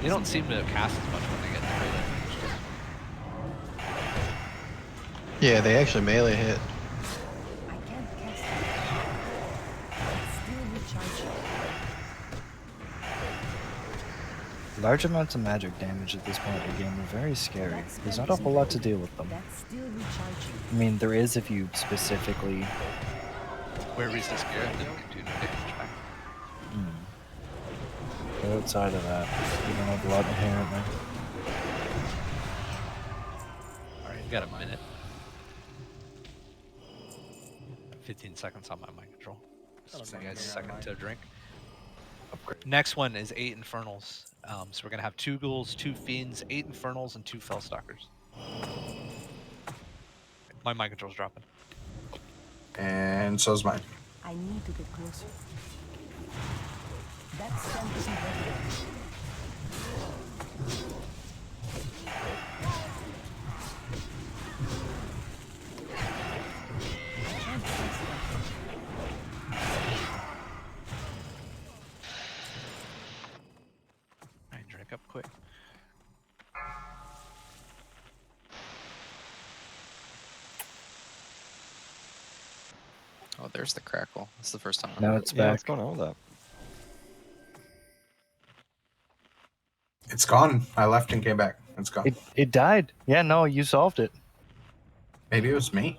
S1: They don't seem to cast as much when they get melee.
S9: Yeah, they actually melee hit.
S15: I can't cast that. It's still recharging.
S2: Large amounts of magic damage at this point in the game are very scary. There's not a whole lot to deal with them. I mean, there is if you specifically...
S1: Where resist Garrett didn't do no damage back.
S2: But outside of that, you don't have a lot inherently.
S1: Alright, you got a minute. 15 seconds on my mind control. Just give you guys a second to drink. Next one is 8 Infernals. So we're going to have 2 Ghouls, 2 Fiends, 8 Infernals, and 2 Fellstalkers. My mind control's dropping.
S5: And so's mine.
S15: I need to get closer. That stand isn't ready yet.
S1: Alright, drink up quick.
S4: Oh, there's the crackle. That's the first time.
S2: Now it's
S6: Yeah,
S2: back.
S6: what's going on with that?
S5: It's gone. I left and came back. It's gone.
S2: It died. Yeah, no, you solved it.
S5: Maybe it was me.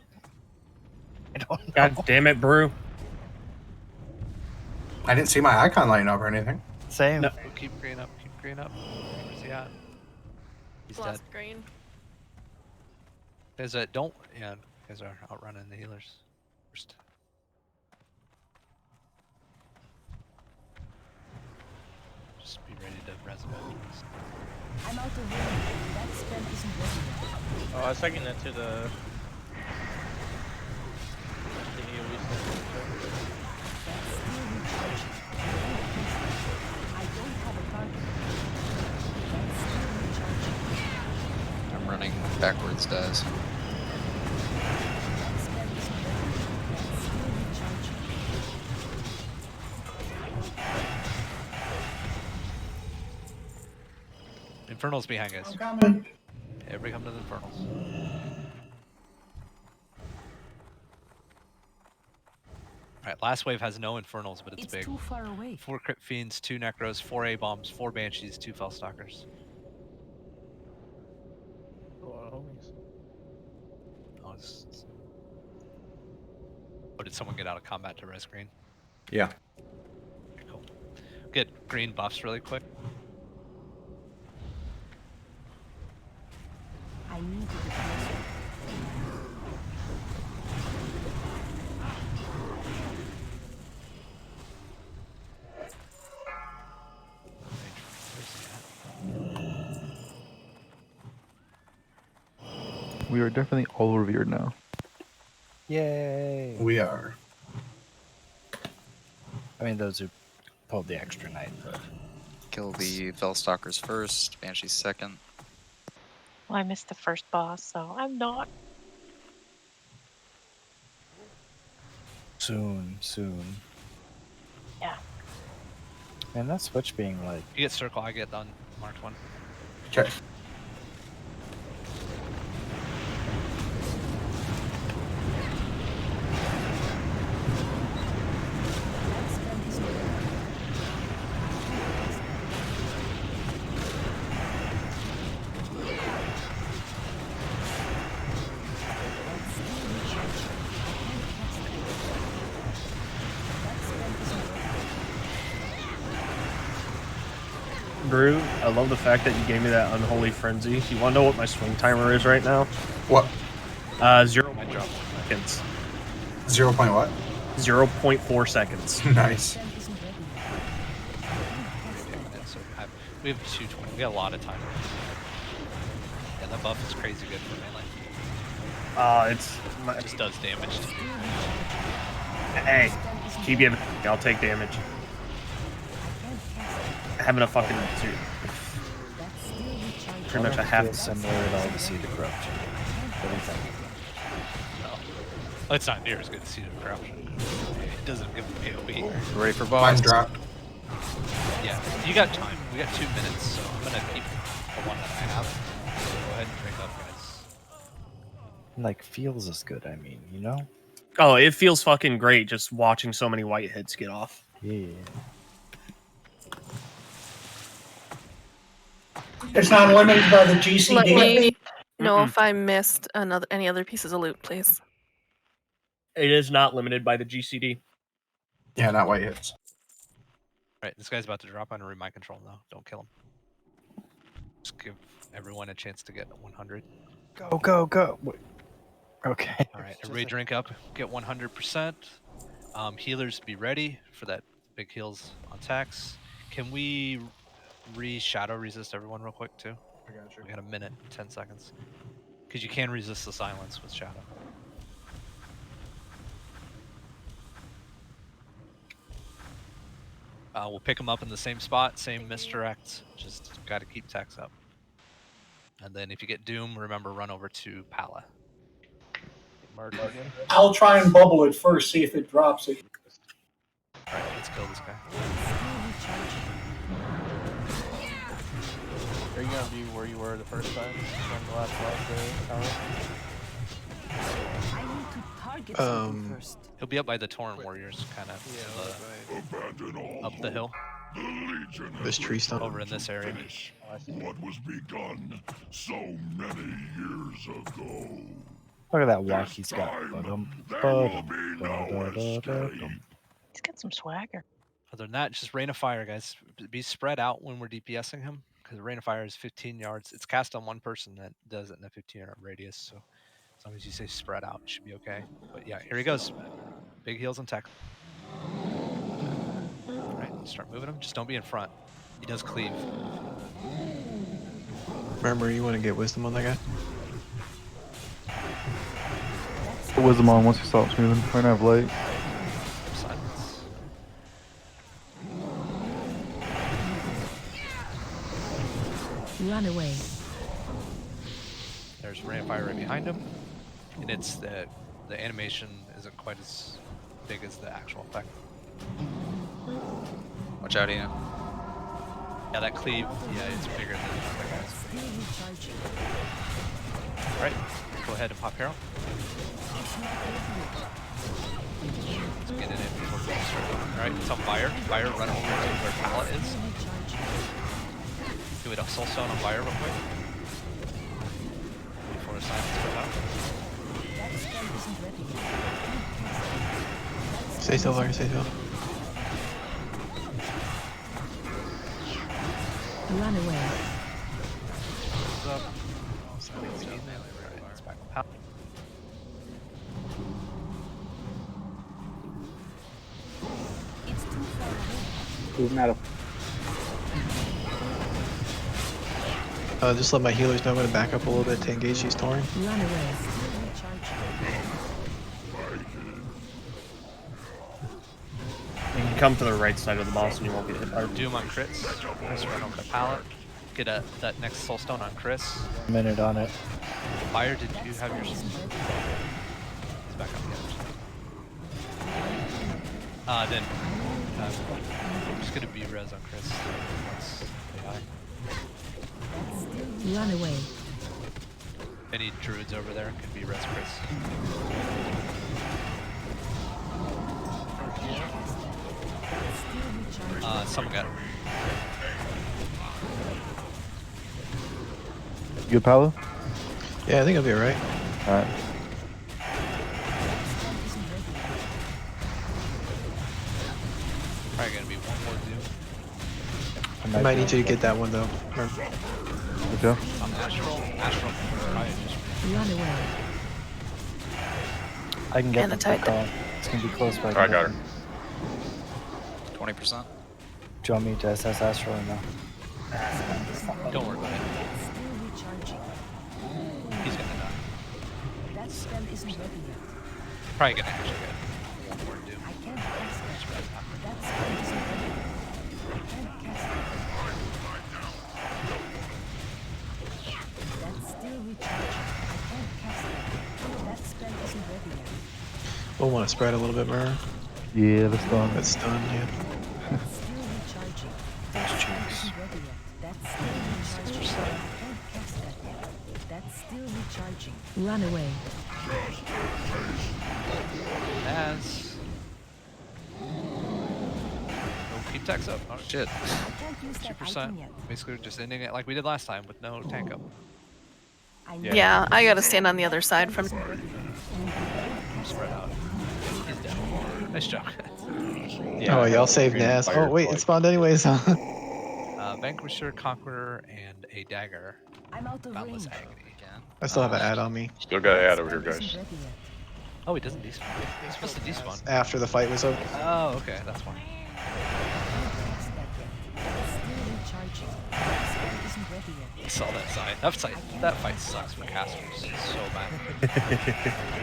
S2: I don't know.
S11: God damn it, Brew.
S5: I didn't see my icon lighting up or anything.
S2: Same.
S1: No. Keep green up, keep green up. Where's he at? He's dead.
S3: Lost green.
S1: There's a don't yeah, you guys are outrunning the healers. First. Just be ready to resurrect.
S15: I'm out of range. That spell isn't ready yet.
S8: Oh, I second that to the AoE stuff.
S15: That's still recharging. I don't have a target. That's still recharging.
S4: I'm running backwards, guys.
S15: That spell isn't ready yet. That's still recharging.
S1: Infernals behind guys.
S14: I'm coming.
S1: Everybody come to the Infernals. Alright, last wave has no Infernals, but it's big.
S15: Too far away.
S1: 4 Crypt Fiends, 2 Necros, 4 A-Bombs, 4 Banshees, 2 Fellstalkers. Oh, oh, did someone get out of combat to res green?
S5: Yeah.
S1: Okay, cool. Get green buffs really quick.
S15: I need to get closer.
S12: We are definitely all revered now.
S2: Yay!
S5: We are.
S2: I mean, those who pulled the extra night, but...
S4: Kill the Fellstalkers first, Banshees second.
S13: Well, I missed the first boss, so I'm not.
S2: Soon.
S13: Yeah.
S2: And that switch being like...
S1: You get circle, I get on marked one.
S5: Okay.
S11: Brew, I love the fact that you gave me that unholy frenzy. You want to know what my swing timer is right now?
S5: What?
S11: 0 seconds.
S5: 0 point what?
S11: 0.4 seconds.
S5: Nice.
S1: So we have 220. We got a lot of time. Yeah, that buff is crazy good for melee. It just does damage.
S11: Hey, keep giving. I'll take damage. Having a fucking pretty much a half.
S2: Similar at all to see the corruption. What do you think?
S1: No. It's not near as good as Seed of Corruption. It doesn't give AoE.
S4: Ready for boss?
S5: Mine dropped.
S1: Yeah, you got time. We got 2 minutes, so I'm gonna keep the one that I have. Go ahead and drink up, guys.
S2: Like, feels as good, I mean, you know?
S11: Oh, it feels fucking great just watching so many white hits get off.
S2: Yeah.
S14: It's not limited by the GCD.
S3: Let me know if I missed any other pieces of loot, please.
S11: It is not limited by the GCD.
S5: Yeah, not white hits.
S1: Right, this guy's about to drop under my control now. Don't kill him. Just give everyone a chance to get 100.
S2: Go, go, go. Wait. Okay.
S1: All right, everybody drink up, get 100%. Healers, be ready for that big heals on tax. Can we shadow resist everyone real quick too?
S5: I got you.
S1: We got a minute, 10 seconds. Because you can resist the silence with shadow. We'll pick them up in the same spot, same misdirect. Just got to keep tax up. And then if you get Doom, remember run over to Pala.
S6: Mark again.
S14: I'll try and bubble it first, see if it drops it.
S1: All right, let's kill this guy.
S6: Are you gonna be where you were the first time from the last tower?
S15: I need to target something first.
S1: He'll be up by the Torrent Warriors, kind of up the hill.
S9: This tree stump.
S1: Over in this area.
S20: What was begun so many years ago.
S2: Look at that walk he's got.
S13: He's got some swagger.
S1: Other than that, just Rain of Fire, guys. Be spread out when we're DPSing him, because Rain of Fire is 15 yards. It's cast on one person that does it in a 15-yard radius, so as long as you say spread out, it should be okay. But yeah, here he goes. Big heals and tech. All right, start moving him. Just don't be in front. He does cleave.
S9: Remember, you want to get wisdom on that guy?
S12: Put wisdom on once he stops moving. We're gonna have light.
S1: Silence.
S15: Run away.
S1: There's Rain of Fire right behind him. And it's the animation isn't quite as big as the actual effect.
S4: Watch out, Ian.
S1: Yeah, that cleave, yeah, it's bigger than that guy's. Alright, go ahead and pop Hero. Let's get it in before we start. Alright, it's on Fire. Fire, run over to where Pallet is. Do it a Soul Stone on Fire real quick. Before the silence goes out.
S9: Stay still, Fire, stay still.
S15: Run away.
S1: Up. It's back on Pallet.
S15: It's too far away.
S19: Who's not
S9: Just let my healers know I'm going to back up a little bit to engage these Tauren.
S15: Run away.
S11: You can come to the right side of the boss and you won't get hit by
S1: Doom on crits. Chris run over the Pallet. Get that next Soul Stone on Chris.
S2: Minute on it.
S1: Fire, did you have your... He's back on the other side. Then I'm just gonna be res on Chris. That's AI.
S15: Run away.
S1: Any druids over there can be res Chris. Someone got it.
S12: You good, Paolo?
S9: Yeah, I think I'll be alright.
S12: Alright.
S1: Probably gonna be one more Doom.
S9: I might need you to get that one though.
S12: Okay.
S1: Astral. Probably just
S15: Run away.
S2: I can get
S3: And
S2: the
S3: the tech.
S2: call. It's gonna be close, but
S16: I got her.
S4: 20%.
S2: Do you want me to SS Astral or no?
S1: don't worry about it.
S15: Still recharging.
S1: He's gonna die.
S15: That spell isn't ready yet.
S1: Probably gonna actually get one more Doom.
S15: I can't cast that. That spell isn't ready yet. I can't cast it. That's still recharging. I can't cast it. That spell isn't ready yet.
S9: We'll want to spread a little bit more.
S12: Yeah, that's done.
S9: That's done, yeah.
S15: That's still recharging.
S2: Those
S15: That
S2: cheeks.
S15: isn't ready yet. That's still recharging. I can't cast that yet. That's still recharging. Run away.
S1: As. Go keep keep techs up. All right.
S4: Shit.
S15: I can't use that
S1: 2%.
S15: item yet.
S1: Basically, we're just ending it like we did last time with no tank up.
S3: Yeah, I gotta stand on the other side from.
S1: Spread out. He's dead. Nice job.
S9: Oh, y'all saved Naz. Oh, wait, it spawned anyways, huh?
S1: Vanquisher, Conqueror, and a dagger.
S15: I'm out of
S1: Boundless
S15: range.
S1: Agony.
S9: I still have an ad on me.
S16: Still got to add over here, guys.
S1: Oh, he doesn't despawn. He's supposed to despawn.
S9: After the fight was over.
S1: Oh, okay, that's fine. I saw that side. That fight sucks for casters. It's so bad.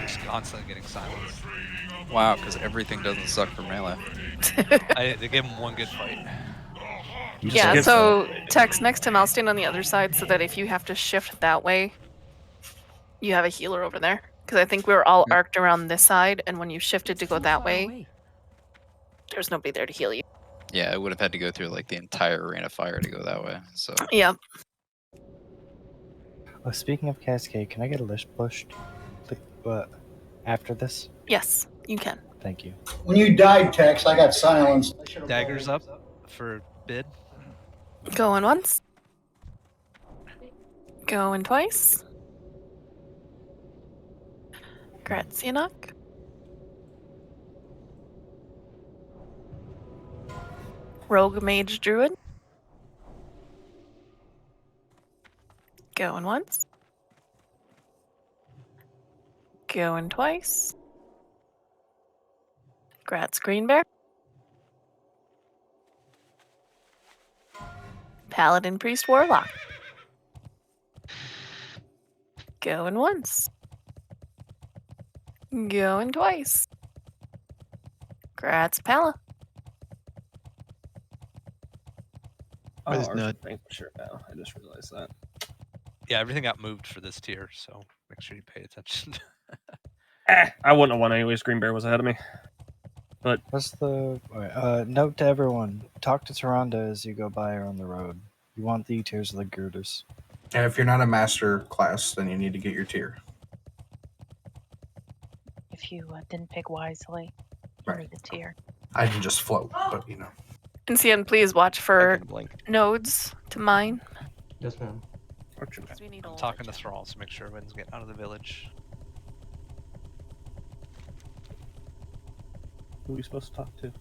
S1: Just constantly getting silenced.
S4: Wow, because everything doesn't suck for melee.
S1: They gave him one good fight.
S3: Yeah, so Tex, next time I'll stand on the other side so that if you have to shift that way, you have a healer over there. Because I think we were all arced around this side, and when you shifted to go that way, there's nobody there to heal you.
S4: Yeah, I would have had to go through like the entire Arena of Fire to go that way. So
S3: Yeah.
S2: Oh, speaking of Cascade, can I get a list pushed? After this?
S3: Yes, you can.
S2: Thank you.
S14: When you died, Tex, I got silenced.
S1: Daggers up for bid.
S3: Going once. Going twice. Grazianok. Rogue Mage Druid. Going once. Going twice. Gratz Green Bear. Paladin Priest Warlock. Going once. Going twice. Gratz Pala.
S6: Oh,
S9: Where's
S6: ours
S9: Nut?
S6: is Vanquisher now. I just realized that.
S1: Yeah, everything got moved for this tier, so make sure you pay attention.
S11: I wouldn't have won anyways. Green Bear was ahead of me. But
S2: What's the note to everyone? Talk to Tyrande as you go by her on the road. You want the tiers of the girders.
S5: And if you're not a master class, then you need to get your tier.
S21: If you didn't pick wisely, you need the tier.
S5: I can just float, but you know.
S3: And Cian, please watch for nodes to mine.
S18: Yes, ma'am.
S1: I'm talking to Thralls to make sure everyone's getting out of the village.
S12: Who are we supposed to talk to?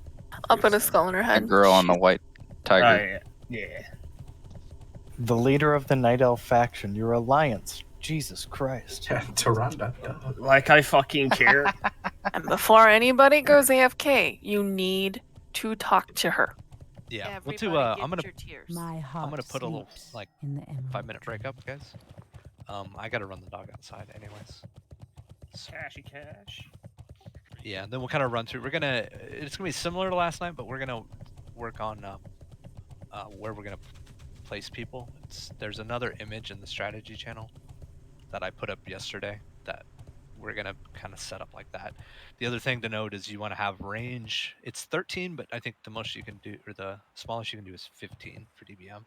S3: I'll put a skull in her
S4: the
S3: head.
S4: girl on the white tiger.
S11: Yeah.
S2: The leader of the Night Elf faction, your alliance. Jesus Christ.
S5: Yeah, Tyrande.
S11: Like I fucking care.
S3: And before anybody goes AFK, you need to talk to her.
S1: Yeah, we'll do. I'm gonna put a little like 5-minute break up, guys. I gotta run the dog outside, anyways.
S11: Cashy cash.
S1: Yeah, then we'll kind of run through. It's gonna be similar to last night, but we're gonna work on where we're gonna place people. There's another image in the strategy channel that I put up yesterday that we're gonna kind of set up like that. The other thing to note is you want to have range. It's 13, but I think the most you can do, or the smallest you can do, is 15 for DBM.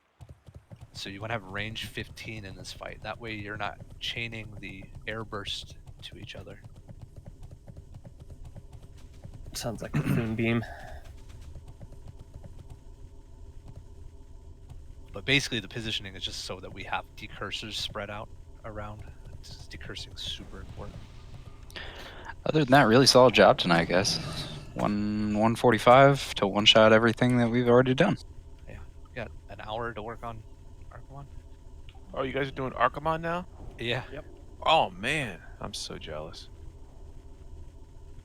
S1: So you want to have range 15 in this fight. That way you're not chaining the air burst to each other.
S11: Sounds like a Fiend Beam.
S1: But basically the positioning is just so that we have decursors spread out around. Decursing is super important.
S4: Other than that, really solid job tonight, guys. 145 to one-shot everything that we've already done.
S1: Yeah, we got an hour to work on Archimon.
S10: Oh, you guys are doing Archimon now?
S1: Yeah.
S11: Yep.
S10: Oh man, I'm so jealous.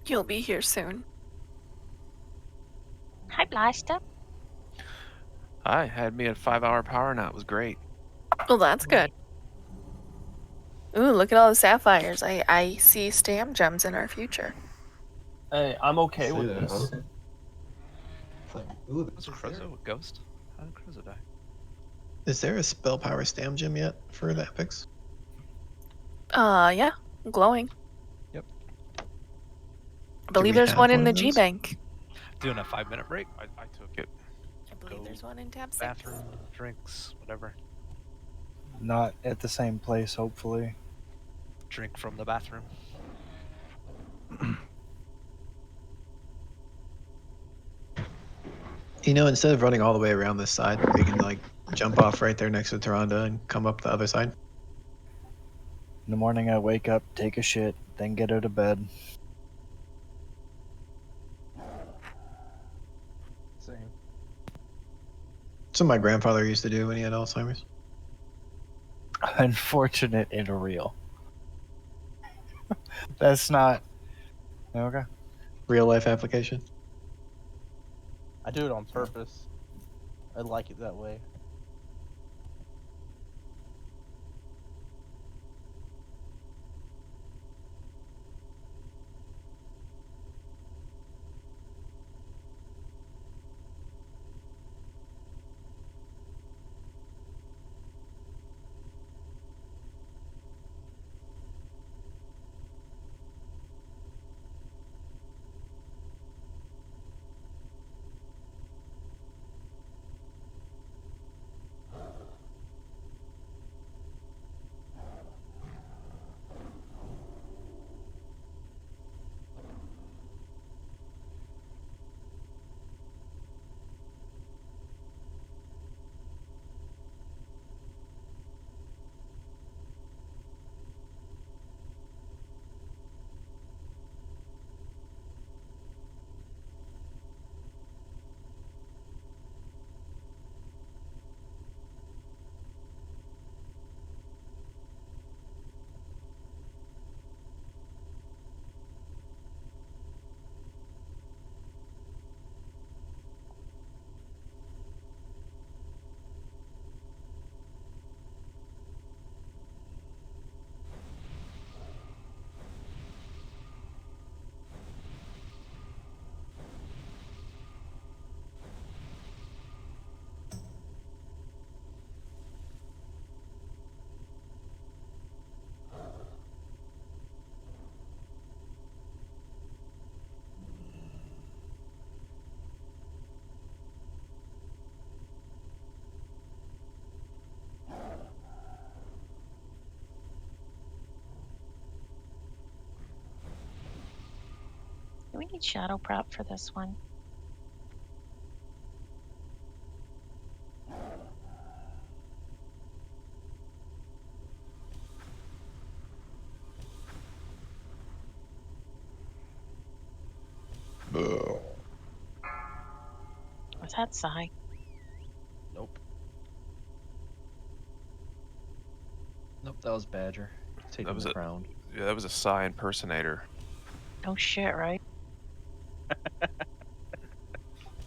S3: You'll be here soon.
S21: Hi, Blaster.
S10: I had me a 5-hour power nap. It was great.
S3: Well, that's good. Ooh, look at all the sapphires. I see stam gems in our future.
S6: Hey, I'm okay
S18: See
S6: with
S18: that,
S6: this.
S18: huh? It's like, ooh,
S1: Was Crozo a ghost? How did Crozo die?
S9: Is there a spell power stam gem yet for the epics?
S3: Yeah, glowing.
S1: Yep.
S3: I believe
S9: we
S3: there's
S9: have
S3: one in
S9: one
S3: the
S9: of
S3: G
S9: those?
S3: Bank.
S1: Doing a 5-minute break.
S10: I took it.
S3: I believe there's one in tab 6.
S1: Bathroom, drinks, whatever.
S2: Not at the same place, hopefully.
S1: Drink from the bathroom.
S9: You know, instead of running all the way around this side, we can like jump off right there next to Taronda and come up the other side.
S2: In the morning, I wake up, take a shit, then get out of bed.
S8: Same.
S9: That's what my grandfather used to do when he had Alzheimer's.
S2: Unfortunate and real. That's not okay.
S9: Real life application.
S8: I do it on purpose. I like it that way.
S21: Do we need shadow prop for this one? Was that Psy?
S8: Nope.
S6: Nope, that was Badger. Taking
S10: That was
S6: the
S10: a
S6: crown.
S10: yeah, that was a Psy impersonator.
S21: Oh shit, right?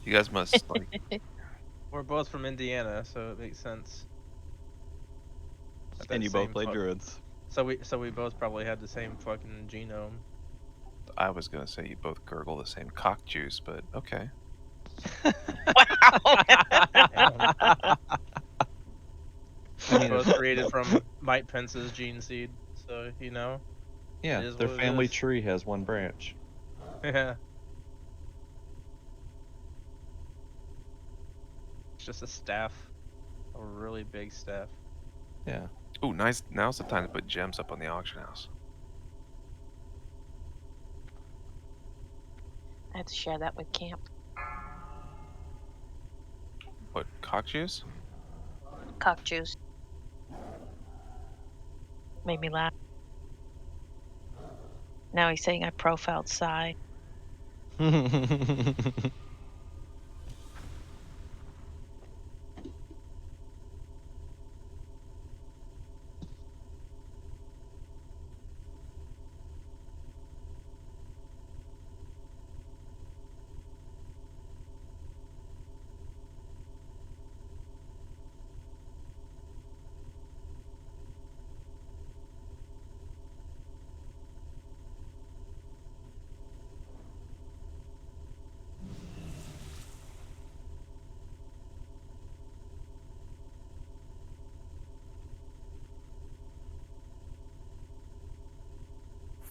S10: You guys must like.
S8: We're both from Indiana, so it makes sense. Got that
S6: And you both
S8: same
S6: play
S8: fuck-
S6: druids.
S8: So we both probably had the same fucking genome.
S10: I was gonna say you both gurgle the same cock juice, but okay.
S8: We're both created from Mike Pence's gene seed, so you know.
S6: Yeah,
S8: it is
S6: their
S8: what it
S6: family
S8: is.
S6: tree has one branch.
S8: Yeah. It's just a staff. A really big staff.
S6: Yeah.
S10: Ooh, nice. Now's the time to put gems up on the auction house.
S21: I had to share that with camp.
S10: What, cock juice?
S21: Cock juice. Made me laugh. Now he's saying I profiled Psy.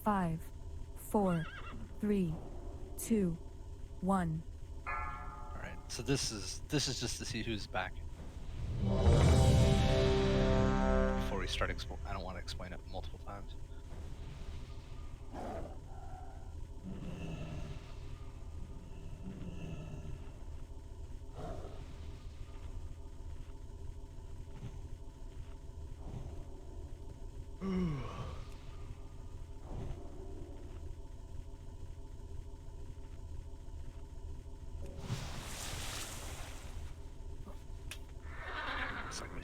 S15: Five, 4, 3, 2, 1.
S1: All right. So this is just to see who's back. Before we start, I don't want to explain it multiple times.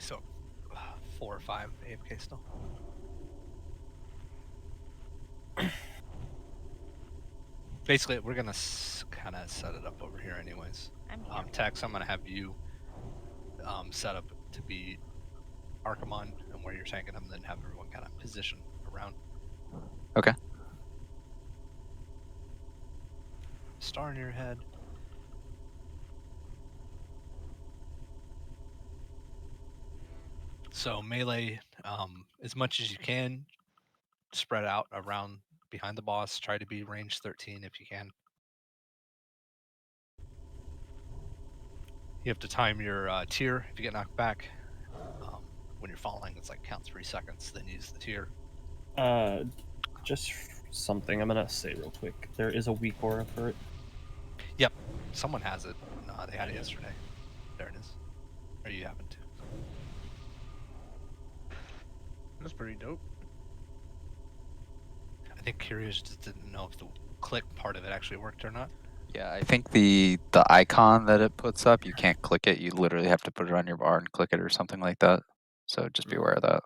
S1: So 4 or 5 AFK still. Basically, we're gonna kind of set it up over here, anyways. Tex, I'm gonna have you set up to be Archimon and where you're tanking them, then have everyone kind of position around.
S4: Okay.
S1: Star in your head. So melee, as much as you can, spread out around behind the boss. Try to be range 13 if you can. You have to time your tier if you get knocked back. When you're falling, it's like count 3 seconds, then use the tier.
S11: Just something I'm gonna say real quick. There is a weak aura for it.
S1: Yep, someone has it. No, they had it yesterday. There it is. Or you happen to.
S8: That's pretty dope.
S1: I think Curious just didn't know if the click part of it actually worked or not.
S4: Yeah, I think the icon that it puts up, you can't click it. You literally have to put it on your bar and click it or something like that. So just be aware of that.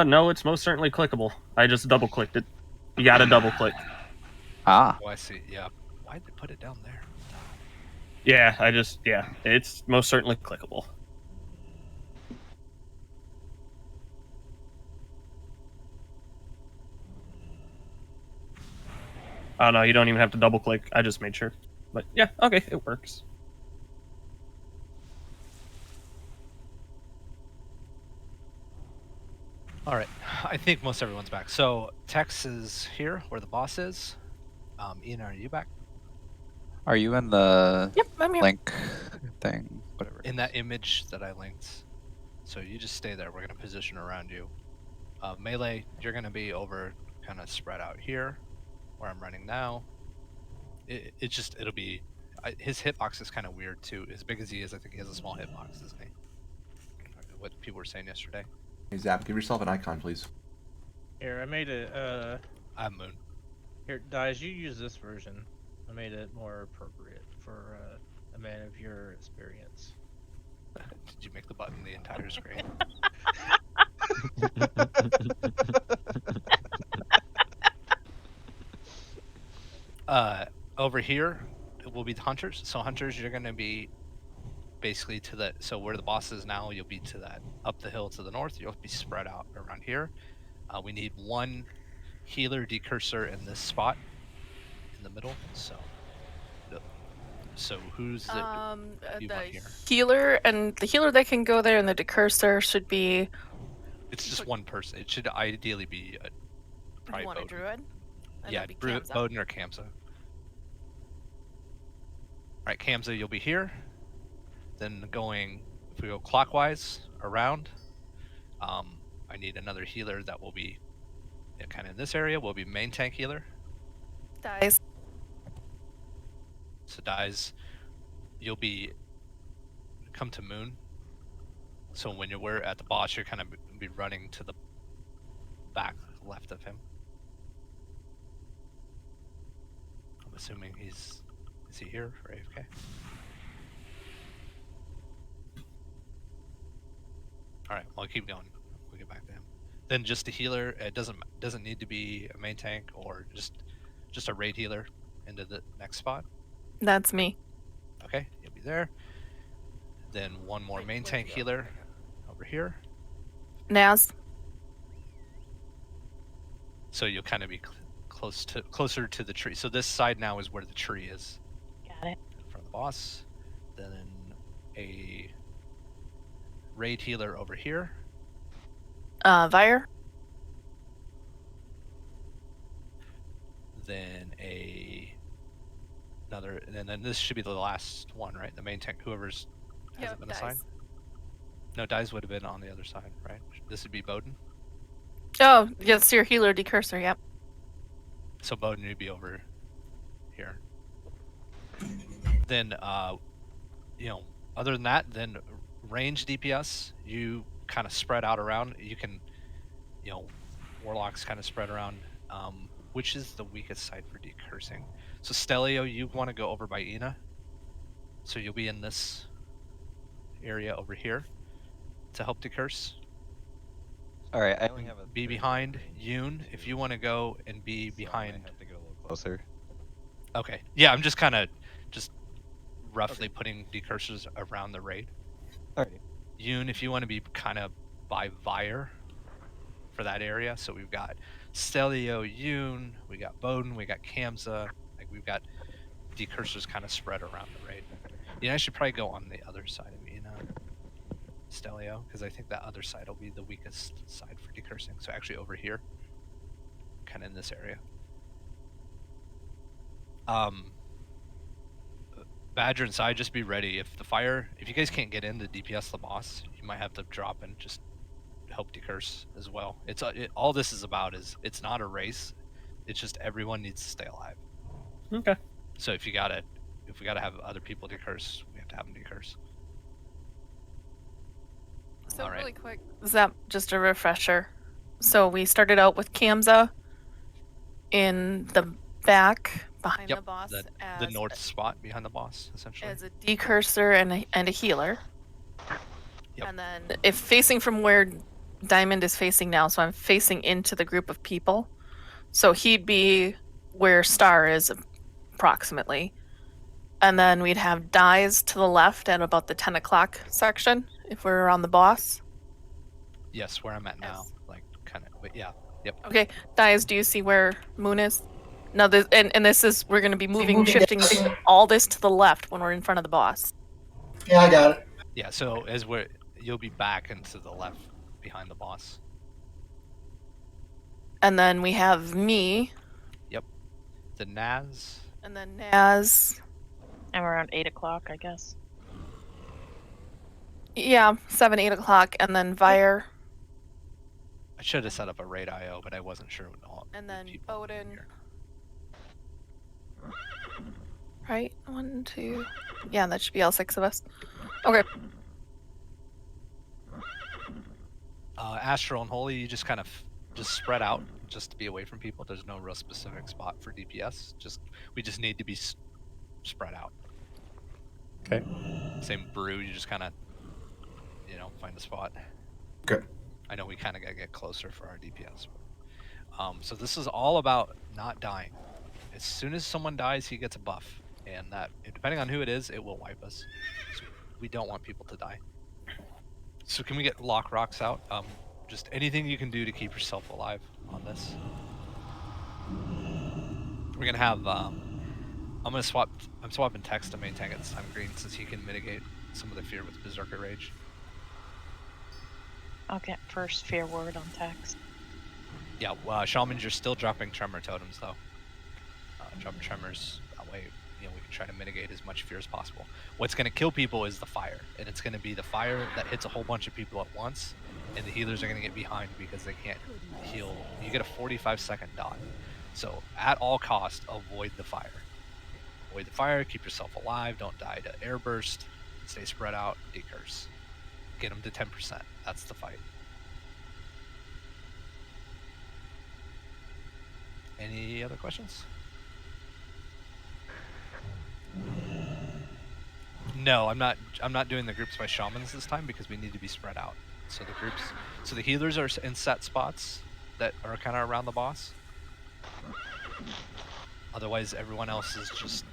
S11: No, it's most certainly clickable. I just double clicked it. You gotta double click.
S4: Ah.
S1: Oh, I see. Yeah. Why'd they put it down there?
S11: Yeah, it's most certainly clickable. Oh no, you don't even have to double click. I just made sure. But yeah, okay, it works.
S1: All right, I think most everyone's back. So Tex is here where the boss is. Ian, are you back?
S4: Are you in the
S3: I'm here.
S4: link thing? Whatever.
S1: In that image that I linked. So you just stay there. We're gonna position around you. Melee, you're gonna be over, kind of spread out here, where I'm running now. It'll be. His hitbox is kind of weird too. As big as he is, I think he has a small hitbox, doesn't he? What people were saying yesterday.
S7: Hey Zap, give yourself an icon, please.
S8: Here, I made it.
S1: I'm Moon.
S8: Here, Dies, you use this version. I made it more appropriate for a man of your experience.
S1: Did you make the button the entire screen? Over here, it will be the hunters. So hunters, you're gonna be basically to the where the boss is now. You'll be to that up the hill to the north. You'll be spread out around here. We need one healer decursor in this spot in the middle. So who's the here?
S3: Healer, and the healer that can go there and the decursor should be.
S1: It's just one person. It should ideally be probably
S3: You want a
S1: Bowden.
S3: druid? And
S1: Yeah,
S3: that'd be Kamza.
S1: Bowden or Kamza. Alright, Kamza, you'll be here. Then going, if we go clockwise around, I need another healer that will be kind of in this area. Will be main tank healer.
S3: Dies.
S1: So Dies, you'll be come to Moon. So when we're at the boss, you're kind of be running to the back left of him. I'm assuming is he here or AFK? All right, well, I'll keep going. We'll get back to him. Then just a healer. It doesn't need to be a main tank or just a raid healer into the next spot.
S3: That's me.
S1: Okay, you'll be there. Then one more main tank healer over here.
S3: Naz.
S1: So you'll kind of be closer to the tree. So this side now is where the tree is.
S21: Got it.
S1: In front of the boss. Then a raid healer over here.
S3: Vire.
S1: Then another, and then this should be the last one, right? The main tank, whoever's hasn't been assigned. No, Dies would have been on the other side, right? This would be Bowden.
S3: Oh, yes, your healer decursor. Yep.
S1: So Bowden would be over here. Then, other than that, then range DPS, you kind of spread out around. You can, Warlocks kind of spread around. which is the weakest side for decursing. So Stelio, you want to go over by Ina. So you'll be in this area over here to help decurse.
S4: All right, I only have a
S1: Be behind Yoon if you want to go and be behind.
S4: have to get a little closer.
S1: Okay. Yeah, I'm just kind of just roughly putting decursors around the raid.
S4: Alrighty.
S1: Yoon, if you want to be kind of by Vire for that area. So we've got Stelio, Yoon, we got Bowden, we got Kamza. Like we've got decursors kind of spread around the raid. Yeah, I should probably go on the other side of Ina, Stelio, because I think that other side will be the weakest side for decursing. So actually over here, kind of in this area. Badger and Side, just be ready. If you guys can't get in to DPS the boss, you might have to drop and just help decurse as well. All this is about is it's not a race. It's just everyone needs to stay alive.
S11: Okay.
S1: So if we gotta have other people decurse, we have to have them decurse.
S3: So really quick, Zap, just a refresher. So we started out with Kamza in the back behind the boss
S1: the north spot behind the boss, essentially.
S3: as a decursor and a healer.
S1: Yep.
S3: And then if facing from where Diamond is facing now, so I'm facing into the group of people. So he'd be where Star is approximately. And then we'd have Dyes to the left at about the 10 o'clock section if we're around the boss.
S1: Yes, where I'm at now. Like kind of, but yeah. Yep.
S3: Okay, Dyes, do you see where Moon is? No, this, and this is, we're going to be shifting all this to the left when we're in front of the boss.
S14: Yeah, I got it.
S1: Yeah, so you'll be back into the left behind the boss.
S3: And then we have me.
S1: Yep. The Naz.
S3: And then Naz.
S21: I'm around 8 o'clock, I guess.
S3: Yeah, 7, 8 o'clock, and then Vire.
S1: I should have set up a raid IO, but I wasn't sure.
S3: And then Bowden. Right? 1, 2. Yeah, that should be all 6 of us. Okay.
S1: Astral and Holy, you just kind of just spread out just to be away from people. There's no real specific spot for DPS. We just need to be spread out.
S5: Okay.
S1: Same Brew, you just kind of, find a spot.
S5: Okay.
S1: I know we kind of got to get closer for our DPS. So this is all about not dying. As soon as someone dies, he gets a buff. And that, depending on who it is, it will wipe us. So we don't want people to die. So can we get lock rocks out? Just anything you can do to keep yourself alive on this. We're gonna have. I'm swapping Tex to main tank at this time green since he can mitigate some of the fear with Berserker Rage.
S21: I'll get first fear word on text.
S1: Yeah, Shamans, you're still dropping Tremor Totems though. Drop Tremors, that way we can try to mitigate as much fear as possible. What's going to kill people is the fire, and it's going to be the fire that hits a whole bunch of people at once, and the healers are going to get behind because they can't heal. You get a 45-second dot. So at all costs, avoid the fire. Avoid the fire, keep yourself alive, don't die to air burst, stay spread out, decurse. Get them to 10%. That's the fight. Any other questions? No, I'm not doing the groups by shamans this time because we need to be spread out. So the healers are in set spots that are kind of around the boss. Otherwise, everyone else is just,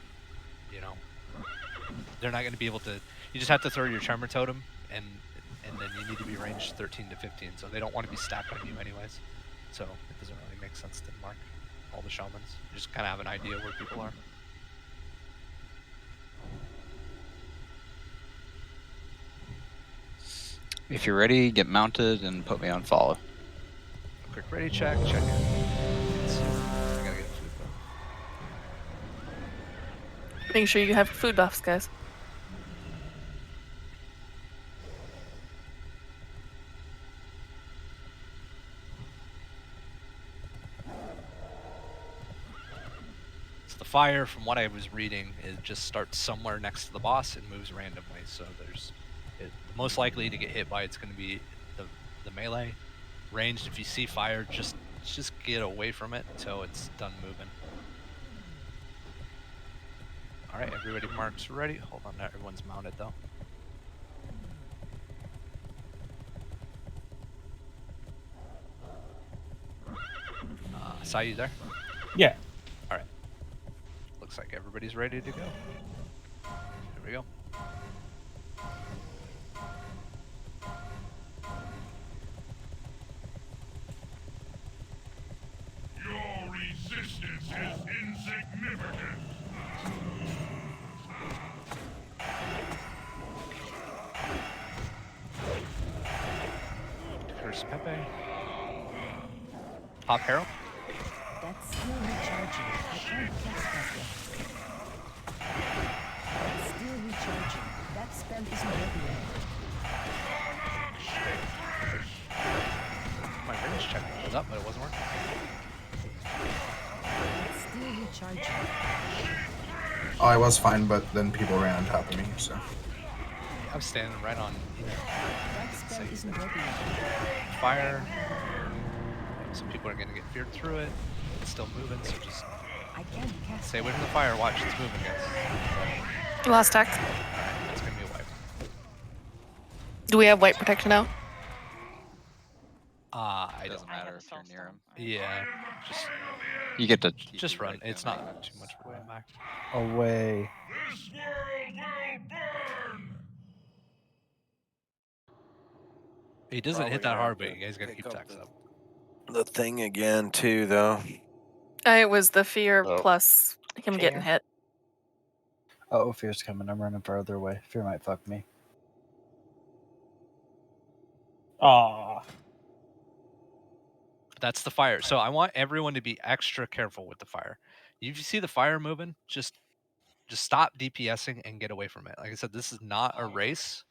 S1: they're not going to be able to. You just have to throw your Tremor Totem, and then you need to be ranged 13 to 15. So they don't want to be stacked on you anyways. So it doesn't really make sense to mark all the shamans. You just kind of have an idea where people are.
S4: If you're ready, get mounted and put me on follow.
S1: Quick ready check in. I gotta get food though.
S3: Make sure you have food buffs, guys.
S1: So the fire, from what I was reading, it just starts somewhere next to the boss and moves randomly. So most likely to get hit by it's going to be the melee. Ranged, if you see fire, just Let's just get away from it until it's done moving. All right, everybody marks ready. Hold on, not everyone's mounted though. Sai, you there?
S11: Yeah.
S1: All right. Looks like everybody's ready to go. Here we go.
S20: Your resistance is insignificant.
S1: Curse Pepe. Pop Herald.
S15: That's still recharging. I can't cast that yet. That's still recharging. That spell isn't ready yet.
S1: My range check was up, but it wasn't working.
S15: That's still recharging.
S5: Oh, I was fine, but then people ran on top of me, so.
S1: Yeah, I'm standing right on
S15: That spell isn't ready yet.
S1: fire. Some people are gonna get feared through it. It's still moving, so just
S15: I can't cast
S1: stay away from the fire. Watch, it's moving, guys.
S3: Lost tech.
S1: Alright, it's gonna be a wipe.
S3: Do we have white protection out?
S4: It doesn't matter if you're near him.
S1: Yeah, just
S4: You get to
S1: just run. It's not too much for going back.
S2: Away.
S20: This world will burn.
S1: He doesn't
S17: Probably
S1: hit that
S17: gonna
S1: hard,
S17: have
S1: but
S17: to
S1: you guys gotta
S17: pick
S1: keep
S17: up
S1: tax up.
S17: The thing again, too, though.
S3: It was the fear
S16: Oh.
S3: plus him getting hit.
S2: Oh, Fear's coming. I'm running farther away. Fear might fuck me.
S11: Aw.
S1: That's the fire. So I want everyone to be extra careful with the fire. If you see the fire moving, just stop DPSing and get away from it. Like I said, this is not a race.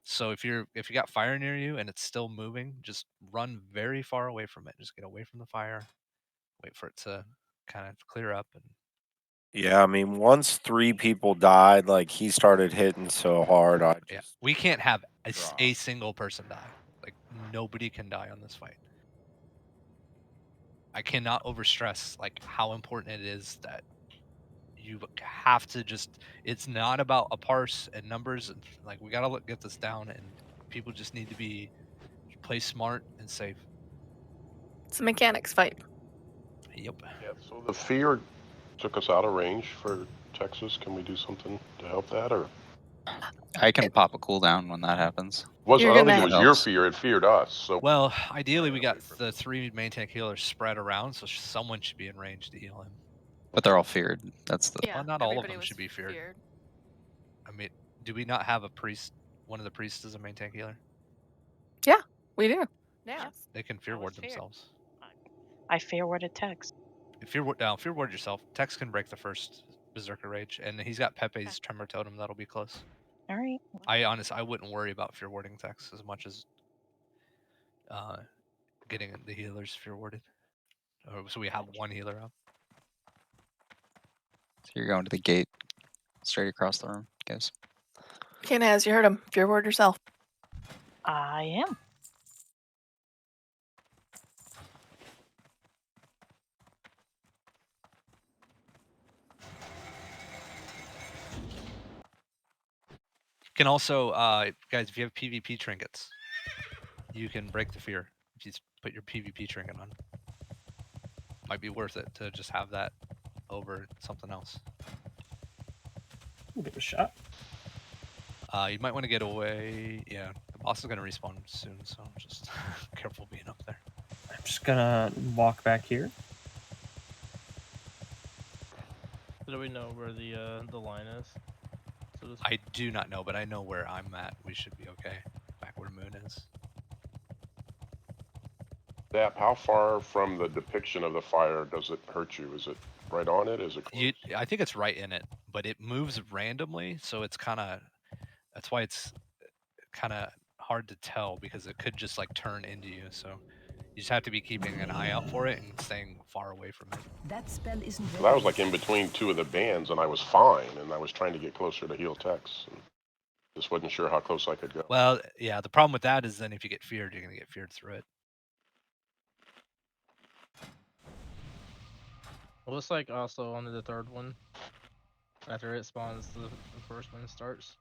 S1: So if you got fire near you and it's still moving, just run very far away from it. Just get away from the fire. Wait for it to kind of clear up. And
S17: Yeah, I mean, once 3 people died, like, he started hitting so hard, I just...
S1: yeah, we can't have a single person die. Like, nobody can die on this fight. I cannot overstress like how important it is that you have to just, it's not about a parse and numbers, and like we gotta get this down, and people just need to play smart and safe.
S3: It's a mechanics fight.
S1: Yep.
S16: Yeah, so the fear took us out of range for Texas. Can we do something to help that, or?
S4: I can pop a cooldown when that happens.
S16: I don't think it
S4: That
S16: was your
S4: helps.
S16: fear, it feared us. So
S1: Well, ideally we got the 3 main tank healers spread around, so someone should be in range to heal him.
S4: But they're all feared. That's the.
S1: Well, not all of them should be feared. I mean, do we not have a priest? One of the priests is a main tank healer.
S3: Yeah, we do.
S13: Yeah.
S1: They can fear ward themselves.
S21: I fear worded text.
S1: Fear ward yourself. Tex can break the first Berserker Rage, and he's got Pepe's Tremor Totem that'll be close.
S21: All right.
S1: I wouldn't worry about fear warding Tex as much as getting the healers fear warded. So we have one healer up.
S4: So you're going to the gate, straight across the room, guys.
S3: Okay, Naz, you heard him. Fear ward yourself.
S21: I am.
S1: You can also, guys, if you have PvP trinkets, you can break the fear. If you put your PvP trinket on, might be worth it to just have that over something else.
S11: We'll give it a shot.
S1: You might want to get away. Yeah, the boss is going to respawn soon, so just careful being up there.
S11: I'm just gonna walk back here.
S8: Do we know where the line is? So this...
S1: I do not know, but I know where I'm at. We should be okay. Back where Moon is.
S16: Dap, how far from the depiction of the fire does it hurt you? Is it right on it? Is it close?
S1: I think it's right in it, but it moves randomly, so it's kind of, that's why it's kind of hard to tell, because it could just like turn into you. So you just have to be keeping an eye out for it and staying far away from it.
S15: That spell isn't ready.
S16: Well, I was like in between 2 of the bands, and I was fine, and I was trying to get closer to heal Tex. And just wasn't sure how close I could go.
S1: Well, yeah, the problem with that is then if you get feared, you're going to get feared through it.
S8: Well, it's like also on the third one. After it spawns, the first one starts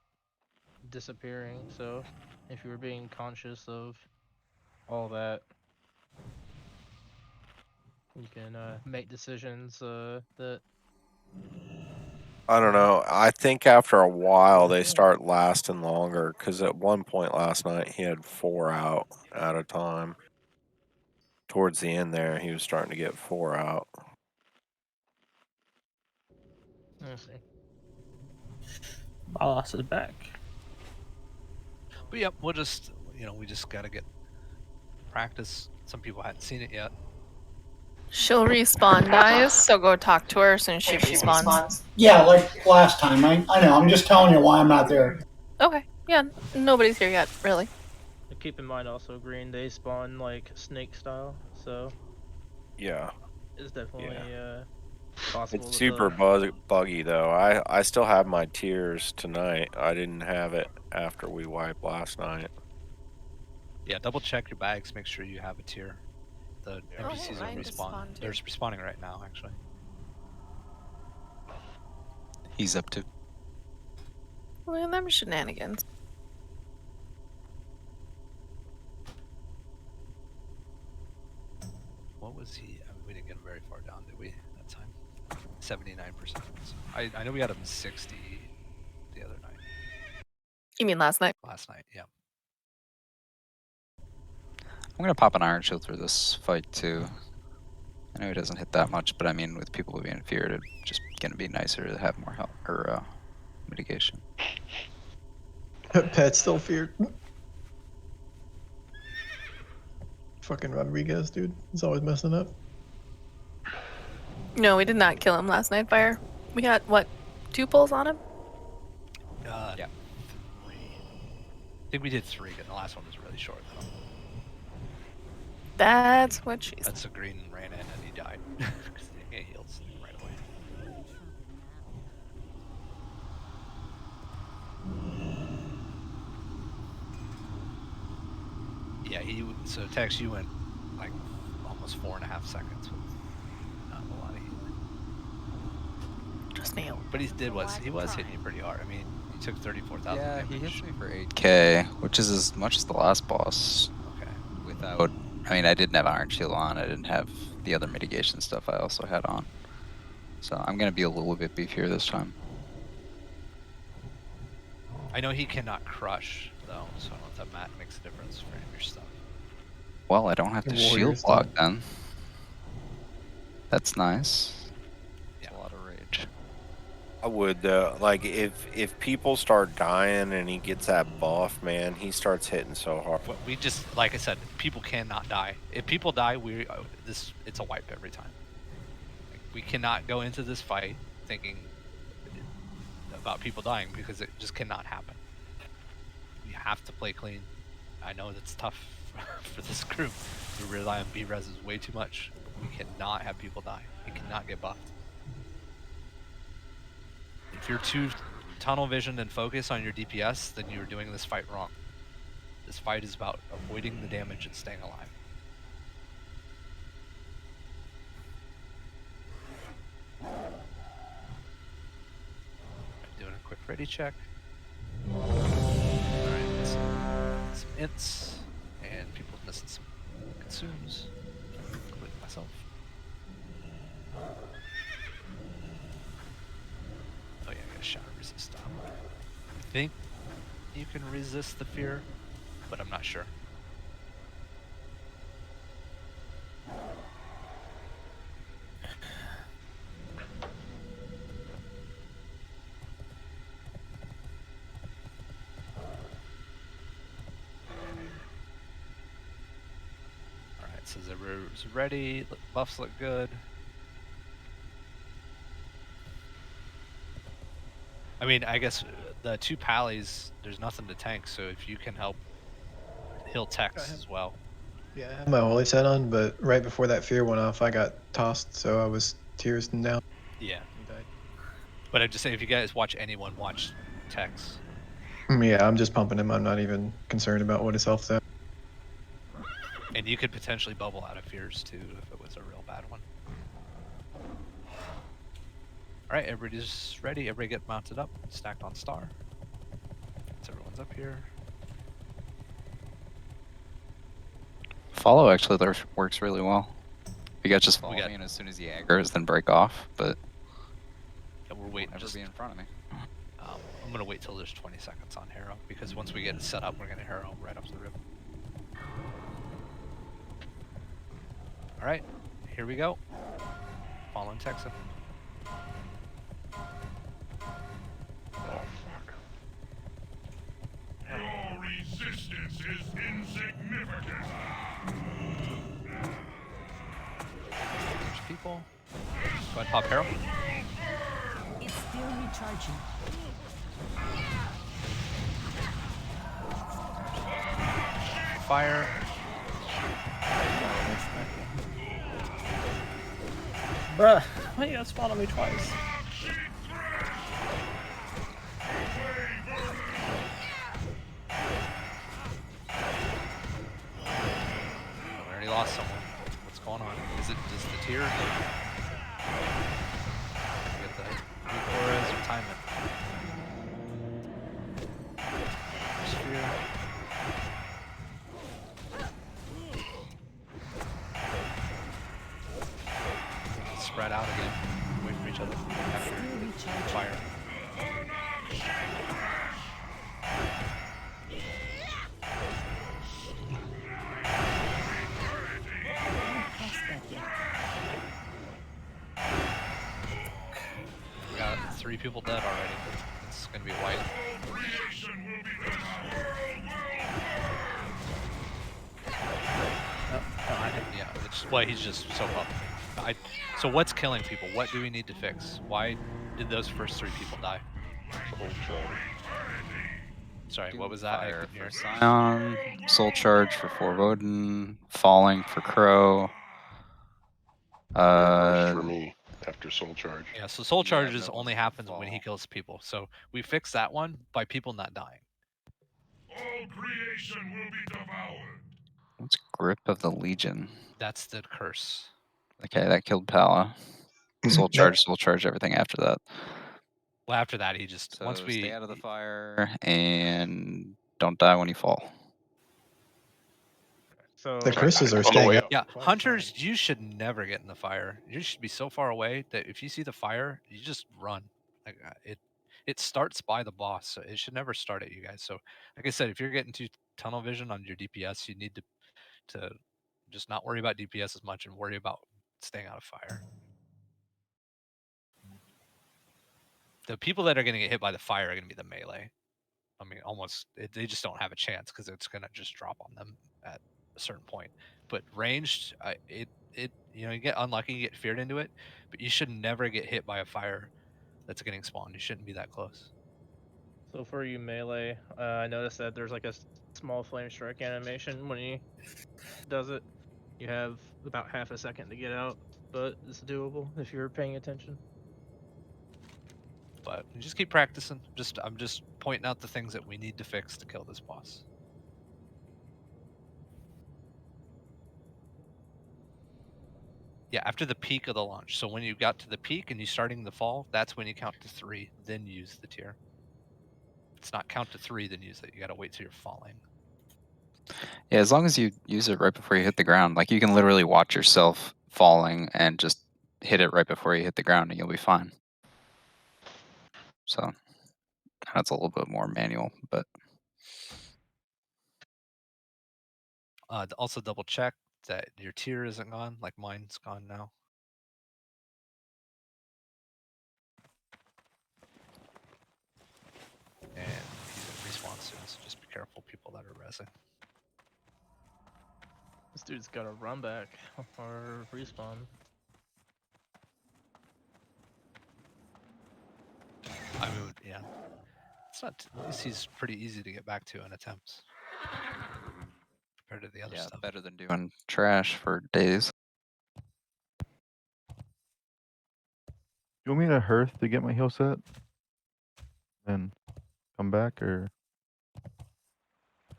S8: disappearing. So, if you were being conscious of all that, you can make decisions that.
S17: I don't know. I think after a while they start lasting longer because at one point last night he had 4 out at a time. Towards the end there, he was starting to get 4 out.
S8: Let's see.
S11: Boss is back.
S1: But yep, we'll just we just gotta get practice. Some people hadn't seen it yet.
S3: She'll respawn, guys, so go talk to her as soon as she respawns.
S14: Yeah, like last time. I know. I'm just telling you why I'm not there.
S3: Okay, yeah, nobody's here yet, really.
S8: Keep in mind also, Green, they spawn like snake style, so
S17: Yeah.
S8: it's definitely possible.
S17: It's super buggy though. I still have my tiers tonight. I didn't have it after we wiped last night.
S1: Yeah, double check your bags. Make sure you have a tier. The NPCs will respawn. They're respawning right now, actually.
S4: He's up to.
S3: Look at them shenanigans.
S1: What was he? I mean, we didn't get him very far down, did we? That time, 79%. So I know we got him 60 the other night.
S3: You mean last night?
S1: Last night, yeah.
S4: I'm gonna pop an Iron Shield through this fight too. I know he doesn't hit that much, but I mean, with people being feared, it's just gonna be nicer to have more help or mitigation.
S9: Pet's still feared. Fucking Rodriguez, dude. He's always messing up.
S3: No, we did not kill him last night, Fire. We got, what, 2 pulls on him?
S1: Yeah. 3. I think we did 3, and the last one was really short, though.
S3: That's what she said.
S1: That's a green ran in and he died because he didn't get heals right away. Yeah, so Tex, you went like almost 4.5 seconds with not a lot of healing.
S3: Just nailed.
S1: But he was hitting you pretty hard. I mean, he took 34,000
S4: Yeah,
S1: damage.
S4: he hits me for 8k, which is as much as the last boss.
S1: Okay.
S4: Without, I mean, I didn't have Iron Shield on. I didn't have the other mitigation stuff I also had on. So I'm gonna be a little bit beefier this time.
S1: I know he cannot crush though, so I don't know if that makes a difference for any of your stuff.
S4: Well, I don't have to shield block then. That's nice.
S1: Yeah.
S4: A lot of rage.
S17: I would like if people start dying and he gets that buff, man, he starts hitting so hard.
S1: But we just, like I said, people cannot die. If people die, it's a wipe every time. Like, we cannot go into this fight thinking about people dying because it just cannot happen. We have to play clean. I know that's tough for this group. We rely on B-reses way too much. We cannot have people die. We cannot get buffed. If you're too tunnel visioned and focused on your DPS, then you're doing this fight wrong. This fight is about avoiding the damage and staying alive. Doing a quick ready check. Alright, some ints, and people missing some consumes, including myself. Oh yeah, I got a shadow resist stop. I think you can resist the fear, but I'm not sure. Alright, so everyone's ready, buffs look good. I mean, I guess the 2 pallies, there's nothing to tank, so if you can help heal Tex as well.
S9: Yeah, I had my holy set on, but right before that fear went off, I got tossed, so I was tears and down.
S1: Yeah. But I'm just saying, if you guys watch anyone, watch Tex.
S9: Yeah, I'm just pumping him. I'm not even concerned about what his health's at.
S1: And you could potentially bubble out of fears too if it was a real bad one. All right, everybody's ready. Everybody get mounted up, stacked on star. So everyone's up here.
S4: Follow actually works really well. You guys just follow me, and as soon as he aggroes, then break off. But
S1: yeah, we're waiting.
S4: Never
S1: Just
S4: be in front of me.
S1: I'm gonna wait till there's 20 seconds on Harrow because once we get it set up, we're gonna Harrow right off the rip. All right, here we go. Following Texan.
S16: Oh, fuck.
S20: Your resistance is insignificant.
S1: There's people. Go ahead, pop Harrow.
S15: It's still recharging.
S1: Fire.
S6: Bruh, why you guys spawn on me twice?
S1: We already lost someone. What's going on? Is it just the tier? Get the Torres or time it. Sphere. Spread out again. Away from each other. After fire. We got 3 people dead already. It's gonna be a white. Yeah, it's why he's just so up. So what's killing people? What do we need to fix? Why did those first 3 people die? Sorry, what was that? I
S4: Fire
S1: couldn't hear.
S4: for Scion, Soul Charge for Forebodin, Falling for Crow.
S16: Burst for me after Soul Charge.
S1: Yeah, so Soul Charges
S4: no
S1: only happens when he kills people. So we fixed that one by people not dying.
S20: All creation will be devoured.
S4: What's Grip of the Legion?
S1: That's the curse.
S4: Okay, that killed Pala. Soul Charge, everything after that.
S1: Well, after that, he just
S4: So
S1: once we
S4: stay out of the fire and don't die when you fall.
S8: So
S9: The curses are
S16: On the
S9: staying
S16: way
S9: up.
S16: up.
S1: Yeah, hunters, you should never get in the fire. You should be so far away that if you see the fire, you just run. Like it starts by the boss, so it should never start at you guys. So, like I said, if you're getting to tunnel vision on your DPS, you need to just not worry about DPS as much and worry about staying out of fire. The people that are going to get hit by the fire are going to be the melee. I mean, they just don't have a chance because it's going to just drop on them at a certain point. But ranged, you get unlucky, you get feared into it, but you should never get hit by a fire that's getting spawned. You shouldn't be that close.
S8: So for you melee, I noticed that there's like a small flame strike animation when he does it. You have about half a second to get out, but it's doable if you're paying attention.
S1: But you just keep practicing. I'm just pointing out the things that we need to fix to kill this boss. Yeah, after the peak of the launch. So when you got to the peak and you're starting the fall, that's when you count to 3, then use the tier. If it's not count to 3, then use it. You got to wait till you're falling.
S4: Yeah, as long as you use it right before you hit the ground, like you can literally watch yourself falling and just hit it right before you hit the ground and you'll be fine. So that's a little bit more manual, but
S1: Also double check that your tier isn't gone, like mine's gone now. And he's in respawn soon, so just be careful, people that are resin.
S8: This dude's got to run back or respawn.
S1: I mean, yeah. It's not. At least he's pretty easy to get back to in attempts compared to the other stuff.
S4: better than doing trash for days.
S12: You want me to hearth to get my heal set? Then come back, or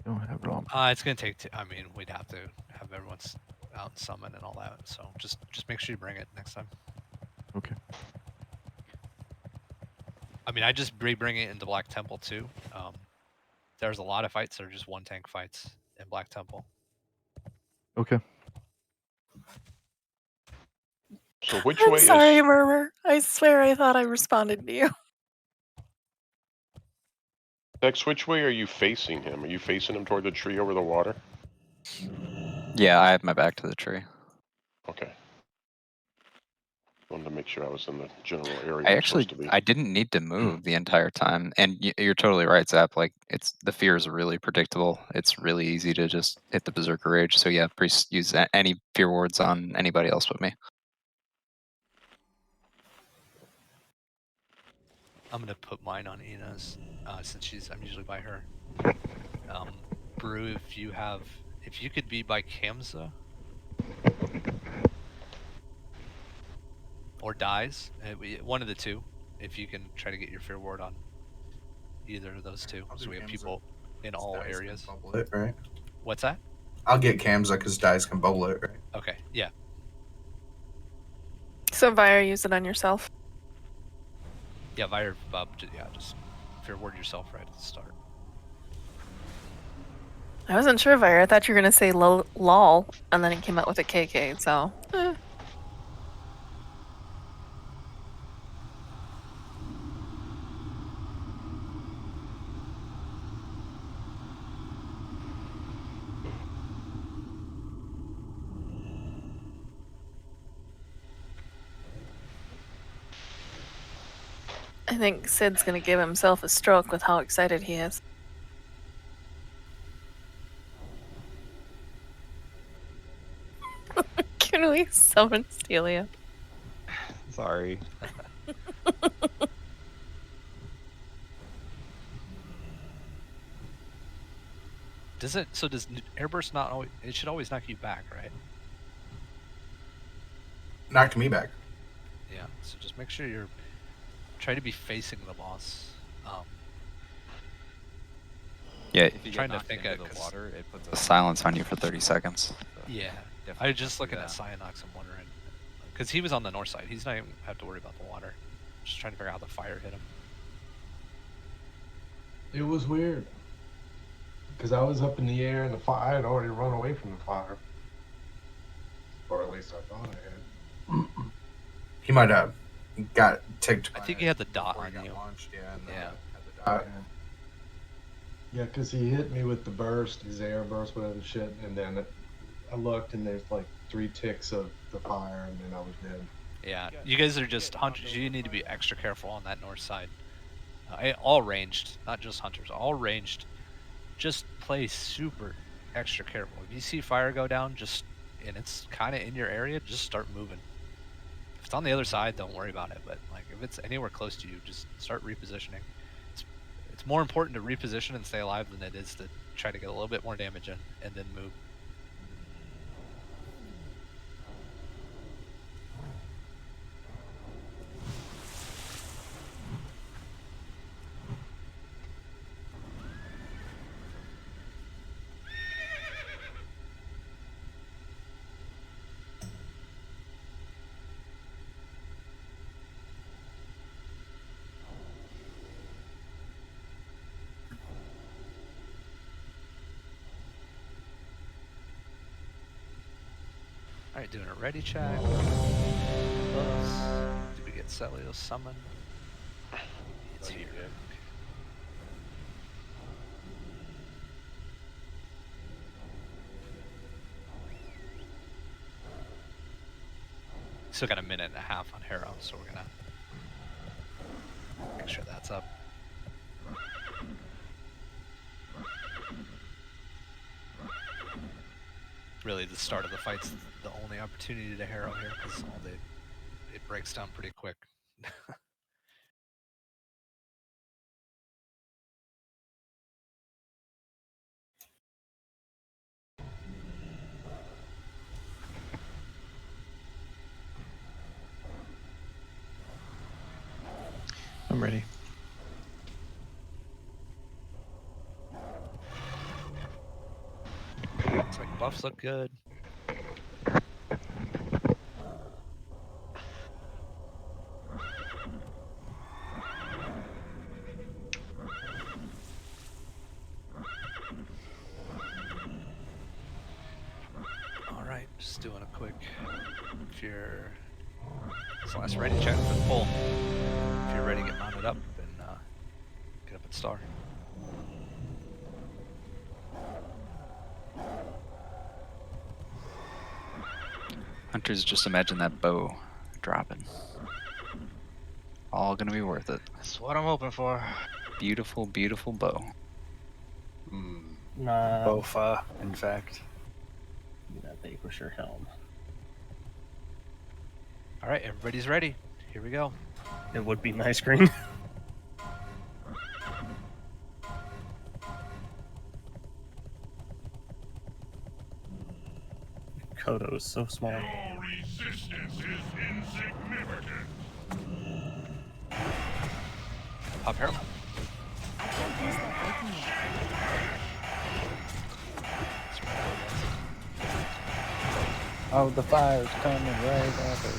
S12: don't have it on.
S1: It's gonna take. I mean, we'd have to have everyone's out and summon and all that. So just make sure you bring it next time.
S12: Okay.
S1: I mean, I just bring it into Black Temple too. There's a lot of fights that are just one tank fights in Black Temple.
S12: Okay.
S16: So which
S3: I'm
S16: way
S3: sorry,
S16: is
S3: Murmur. I swear I thought I responded to you.
S16: Tex? Which way are you facing him? Are you facing him toward the tree over the water?
S4: Yeah, I have my back to the tree.
S16: Okay. Wanted to make sure I was in the general area
S4: I
S16: I'm supposed
S4: actually
S16: to be.
S4: I didn't need to move the entire time, and you're totally right, Zap. Like the fear is really predictable. It's really easy to just hit the Berserker Rage. So yeah, priest use any fear wards on anybody else but me.
S1: I'm gonna put mine on Ina's since I'm usually by her. Brew, if you could be by Kamza or dies, one of the two. If you can try to get your fear ward on either of those two, so we have people in all areas.
S5: Bubble it, right?
S1: What's that?
S5: I'll get Kamza because dice can bubble it, right?
S1: Okay, yeah.
S3: So Vire, use it on yourself.
S1: Yeah, Vire, just fear ward yourself right at the start.
S3: I wasn't sure, Vire. I thought you were gonna say lol, and then it came out with a KK. So. I think Sid's gonna give himself a stroke with how excited he is. Can we summon Stelia?
S6: Sorry.
S1: Does airburst not always? It should always knock you back, right?
S5: Knocked me back.
S1: Yeah. So just make sure you're try to be facing the boss.
S4: Yeah, if you
S1: trying
S4: get
S1: to think
S4: into
S1: of
S4: the water, it puts a silence on you for 30 seconds.
S1: Yeah, I was just looking at Cyanox. I'm wondering because he was on the north side. He's not even have to worry about the water. Just trying to figure out how the fire hit him.
S18: It was weird. Because I was up in the air and I had already run away from the fire. Or at least I thought I had.
S5: He might have got ticked.
S1: I think he had the dot on you.
S5: Launched,
S1: yeah.
S18: Yeah, because he hit me with the burst, his air burst, whatever shit, and then I looked and there's like 3 ticks of the fire, and then I was dead.
S1: Yeah, you guys are just hunters. You need to be extra careful on that north side. All ranged, not just hunters. All ranged. Just play super extra careful. If you see fire go down, and it's kind of in your area, just start moving. If it's on the other side, don't worry about it. But like if it's anywhere close to you, just start repositioning. It's more important to reposition and stay alive than it is to try to get a little bit more damage in and then move. Alright, doing a ready check. Did we get Celio summoned? It's here. Still got a minute and a half on Harrow, so we're gonna make sure that's up. Really, the start of the fight's the only opportunity to Harrow here, because it breaks down pretty quick.
S9: I'm ready.
S1: Looks like buffs look good. Just doing a quick. If you're Celeste ready, check for the pull. If you're ready, get mounted up and get up at star.
S4: Hunters, just imagine that bow dropping. All gonna be worth it.
S6: That's what I'm hoping for.
S4: Beautiful, beautiful bow.
S2: Bofa, in fact.
S11: That paper shirt helm.
S1: All right, everybody's ready. Here we go.
S11: It would be nice green. Kodo is so small.
S20: Your resistance is insignificant.
S1: Pop Herald.
S15: I can't use that breaking yet.
S2: Oh, the fire's coming right at us.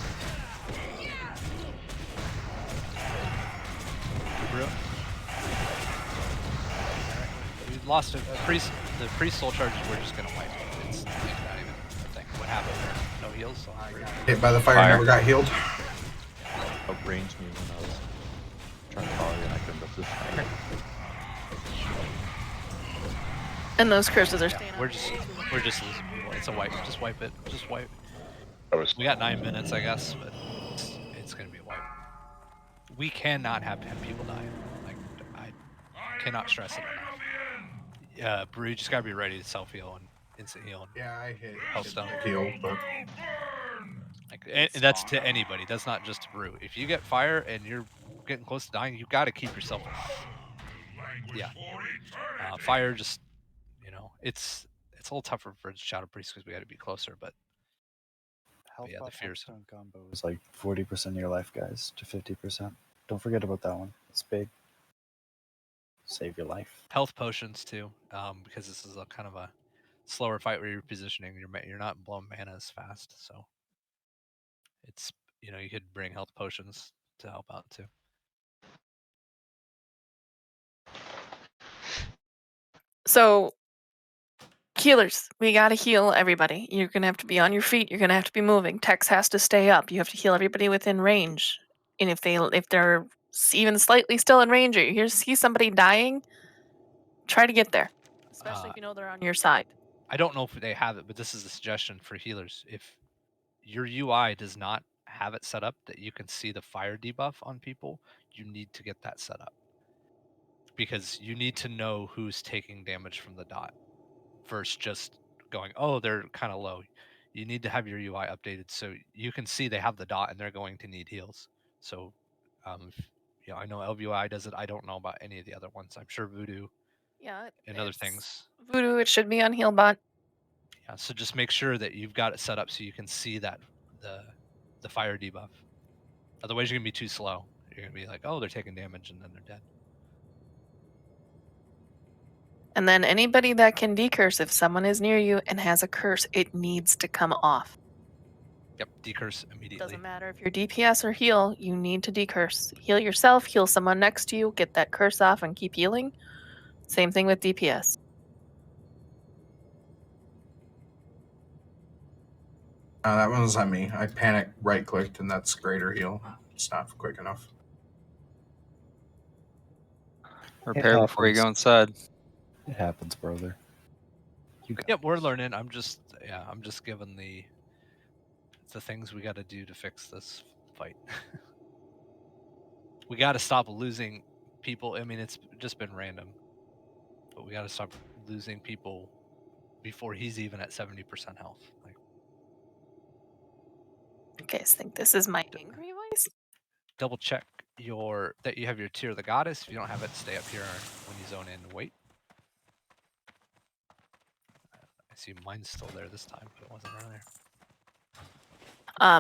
S1: We lost a priest. The priest soul charges. We're just gonna wipe. It's not even a thing. What happened there? No heals. So
S5: Hit by the fire, never got healed.
S12: Outranged me when I was trying to follow you and I couldn't lift this fire.
S3: And those curses are staying.
S1: We're just losing people. It's a wipe. Just wipe it. Just wipe. We got 9 minutes, I guess, but it's gonna be a wipe. We cannot have people die. Like I cannot stress it enough. Brew, you just gotta be ready to self heal and instant heal. And
S5: yeah, I hit
S1: stone.
S5: heal, but
S1: and that's to anybody. That's not just to Brew. If you get fire and you're getting close to dying, you got to keep yourself. Yeah. Fire just, it's a little tougher for Shadow Priest because we got to be closer, but.
S2: Health
S1: Yeah, the
S2: buff
S1: fears.
S2: stone combo is like 40% of your life, guys, to 50%. Don't forget about that one. It's big. Save your life.
S1: Health potions too, because this is a kind of a slower fight where you're positioning. You're not blowing mana as fast, so it's you could bring health potions to help out too.
S3: So, healers, we gotta heal everybody. You're gonna have to be on your feet. You're gonna have to be moving. Tex has to stay up. You have to heal everybody within range. And if they're even slightly still in range, or you see somebody dying, try to get there. Especially if you know they're on your side.
S1: I don't know if they have it, but this is a suggestion for healers. If your UI does not have it set up that you can see the fire debuff on people, you need to get that set up. Because you need to know who's taking damage from the dot versus just going, oh, they're kind of low. You need to have your UI updated so you can see they have the dot and they're going to need heals. So, I know LVUI does it. I don't know about any of the other ones. I'm sure Voodoo and other things.
S3: Voodoo, it should be on Healbot.
S1: Yeah, so just make sure that you've got it set up so you can see that the fire debuff. Otherwise, you're gonna be too slow. You're gonna be like, oh, they're taking damage, and then they're dead.
S3: And then anybody that can decurse, if someone is near you and has a curse, it needs to come off.
S1: Yep, decurse immediately.
S3: Doesn't matter if you're DPS or heal, you need to decurse. Heal yourself, heal someone next to you, get that curse off, and keep healing. Same thing with DPS.
S5: That one was on me. I panicked, right clicked, and that's greater heal. It's not quick enough.
S4: Repair before you go inside.
S2: It happens, brother.
S1: Yep, we're learning. I'm just giving the things we got to do to fix this fight. We got to stop losing people. I mean, it's just been random, but we got to stop losing people before he's even at 70% health. Like,
S3: You guys think this is my angry voice?
S1: double check that you have your Tear of the Goddess. If you don't have it, stay up here when you zone in and wait. I see mine's still there this time, but it wasn't earlier.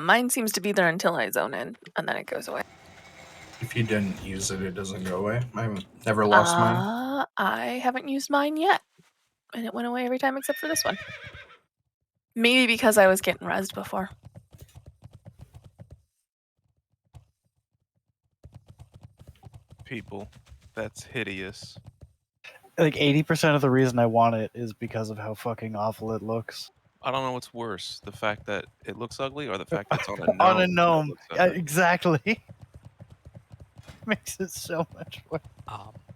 S3: Mine seems to be there until I zone in, and then it goes away.
S5: If you didn't use it, it doesn't go away. I've never lost mine.
S3: I haven't used mine yet, and it went away every time except for this one. Maybe because I was getting rezzed before.
S10: People, that's hideous.
S2: Like 80% of the reason I want it is because of how fucking awful it looks.
S10: I don't know what's worse, the fact that it looks ugly or the fact that it's on a gnome.
S2: On a
S10: and it
S2: gnome.
S10: looks ugly.
S2: Exactly. Makes it so much worse.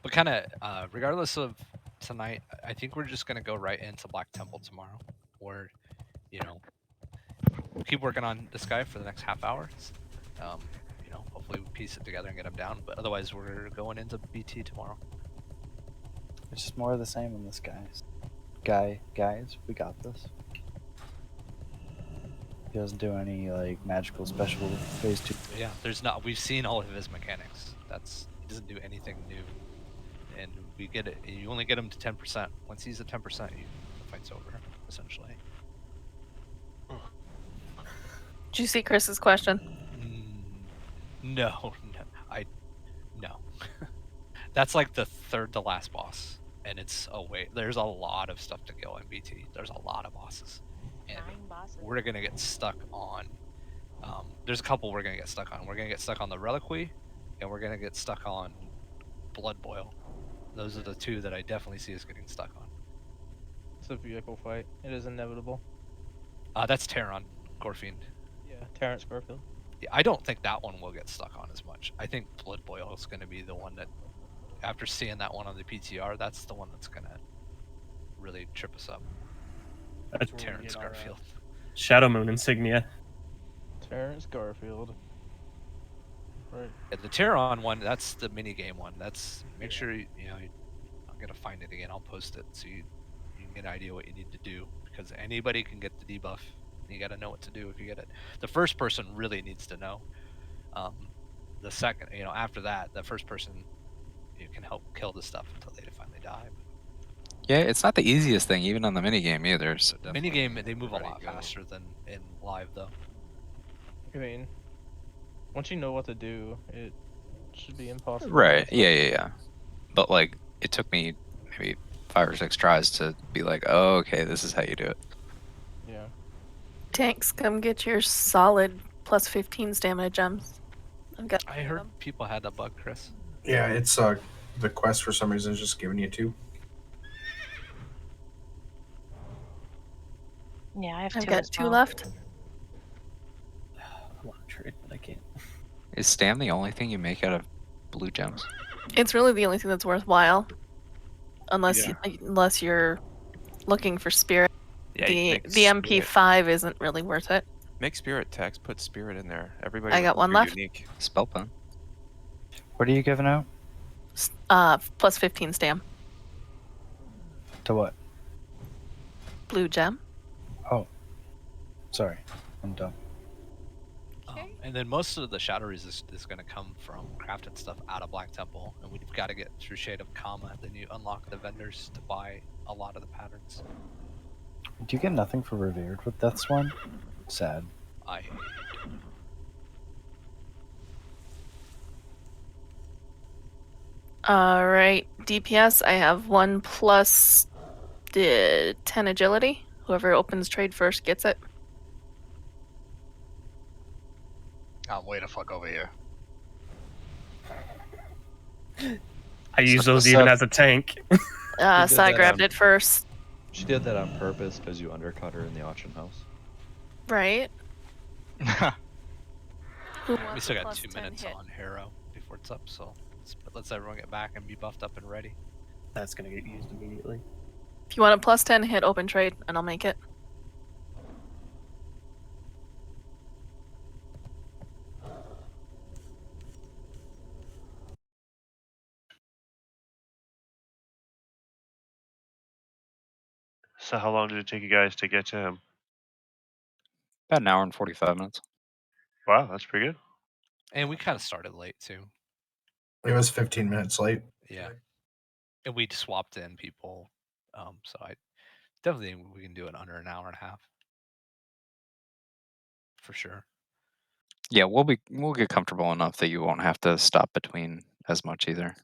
S1: But kind of, regardless of tonight, I think we're just gonna go right into Black Temple tomorrow, where, we'll keep working on this guy for the next half hour. Hopefully we piece it together and get him down. But otherwise, we're going into BT tomorrow.
S2: It's just more of the same in this, guys. Guys, we got this. He doesn't do any like magical special phase 2.
S1: Yeah, there's not. We've seen all of his mechanics. He doesn't do anything new, and we get it. You only get him to 10%. Once he's at 10%, the fight's over, essentially.
S3: Did you see Chris's question?
S1: No. That's like the third to last boss, and it's there's a lot of stuff to kill in BT. There's a lot of bosses, and we're gonna get stuck on. There's a couple we're gonna get stuck on. We're gonna get stuck on the Reliquary, and we're gonna get stuck on Blood Boil. Those are the two that I definitely see us getting stuck on.
S8: It's a vehicle fight. It is inevitable.
S1: That's Terran, Gorfiend.
S8: Yeah, Terrence Garfield.
S1: Yeah, I don't think that one will get stuck on as much. I think Blood Boil is going to be the one that, after seeing that one on the PTR, that's the one that's going to really trip us up.
S11: That's
S1: Terrence Garfield.
S11: Shadow Moon insignia.
S8: Terrence Garfield. Right.
S1: Yeah, the Terran one, that's the mini game one. Make sure I'm gonna find it again. I'll post it so you can get an idea what you need to do, because anybody can get the debuff. You got to know what to do if you get it. The first person really needs to know. The second, after that, the first person can help kill the stuff until they finally die.
S4: Yeah, it's not the easiest thing, even on the minigame either. So
S1: The minigame, they move a lot faster than in live, though.
S8: I mean, once you know what to do, it should be impossible.
S4: Right. Yeah. But like, it took me maybe 5 or 6 tries to be like, oh, okay, this is how you do it.
S8: Yeah.
S3: Tanks, come get your solid plus 15 stamina gems.
S1: I heard people had that bug, Chris.
S5: Yeah, it's the quest for some reason is just giving you 2.
S21: Yeah, I have
S3: I've
S21: 2
S3: got
S21: as
S3: 2
S21: well.
S3: left.
S6: I want to trade, but I can't.
S4: Is Stam the only thing you make out of blue gems?
S3: It's really the only thing that's worthwhile, unless
S10: Yeah.
S3: unless you're looking for spirit.
S10: Yeah,
S3: the MP5 isn't really worth it.
S10: Make spirit text. Put spirit in there. Everybody.
S3: I got one
S10: your
S3: left.
S10: Unique.
S4: Spellpun.
S2: What are you giving out?
S3: Plus 15 stam.
S2: To what?
S3: Blue gem.
S2: Oh. Sorry. I'm dumb.
S1: And then most of the shadow resist is going to come from crafting stuff out of Black Temple, and we've got to get through Shade of Kama. Then you unlock the vendors to buy a lot of the patterns.
S2: Do you get nothing for Revered with Death's one? Sad.
S3: Alright, DPS, I have 1 plus 10 agility. Whoever opens trade first gets it.
S19: I'm way the fuck over here.
S11: I use those even as a tank.
S3: So I grabbed it first.
S6: She did that on purpose because you undercut her in the auction house.
S3: Right.
S1: We still got 2 minutes on Harrow before it's up, so let's everyone get back and be buffed up and ready.
S6: That's gonna get used immediately.
S3: If you want a plus 10, hit open trade, and I'll make it.
S10: So how long did it take you guys to get to him?
S4: About an hour and 45 minutes.
S10: Wow, that's pretty good.
S1: And we kind of started late too.
S5: It was 15 minutes late.
S1: Yeah. And we swapped in people. So I definitely think we can do it under an hour and a half. For sure.
S4: Yeah, we'll get comfortable enough that you won't have to stop between as much either.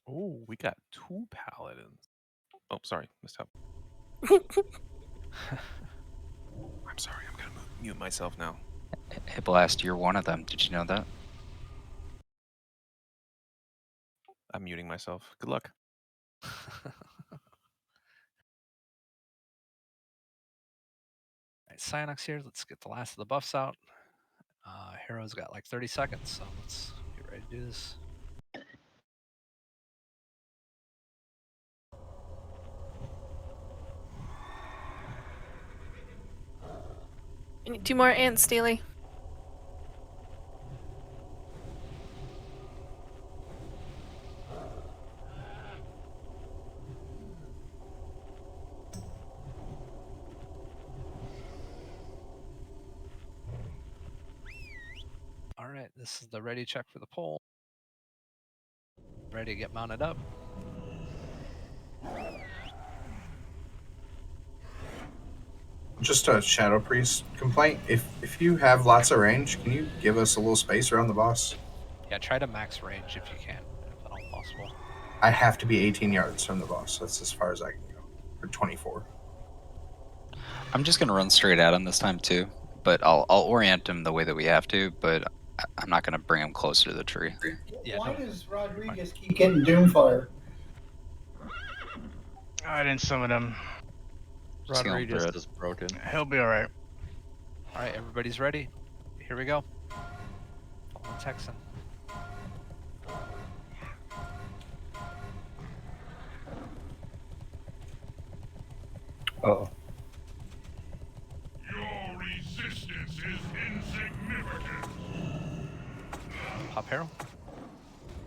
S10: Oh, we got 2 paladins. Oh, sorry, missed out. I'm sorry. I'm gonna mute myself now.
S4: Hey, Blast, you're one of them. Did you know that?
S10: I'm muting myself. Good luck.
S1: Alright, Cyanox here. Let's get the last of the buffs out. Hero's got like 30 seconds, so let's get ready to do this.
S3: You need 2 more ants, Steely.
S1: All right, this is the ready check for the pole. Ready to get mounted up.
S5: Just a Shadow Priest complaint. If you have lots of range, can you give us a little space around the boss?
S1: Yeah, try to max range if you can, if at all possible.
S5: I have to be 18 yards from the boss. That's as far as I can go. Or 24.
S4: I'm just gonna run straight at him this time too, but I'll orient him the way that we have to, but I'm not gonna bring him closer to the tree.
S1: Yeah,
S14: Why does Rodriguez keep getting Doomfire?
S19: I didn't summon him.
S6: Rodriguez is broken.
S19: He'll be alright.
S1: All right, everybody's ready. Here we go. Fallen Texan.
S2: Uh-oh.
S20: Your resistance is insignificant.
S1: Pop Hero.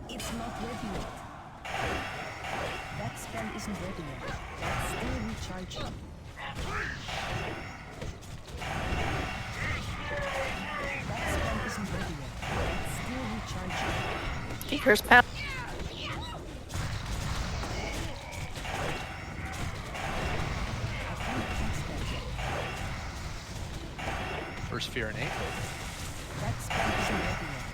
S15: It's not ready yet. That spell isn't ready yet. That's still recharging. That spell isn't ready yet. That's still recharging.
S3: Deeker's Path.
S1: First Fear and 8.
S15: That spell isn't ready yet.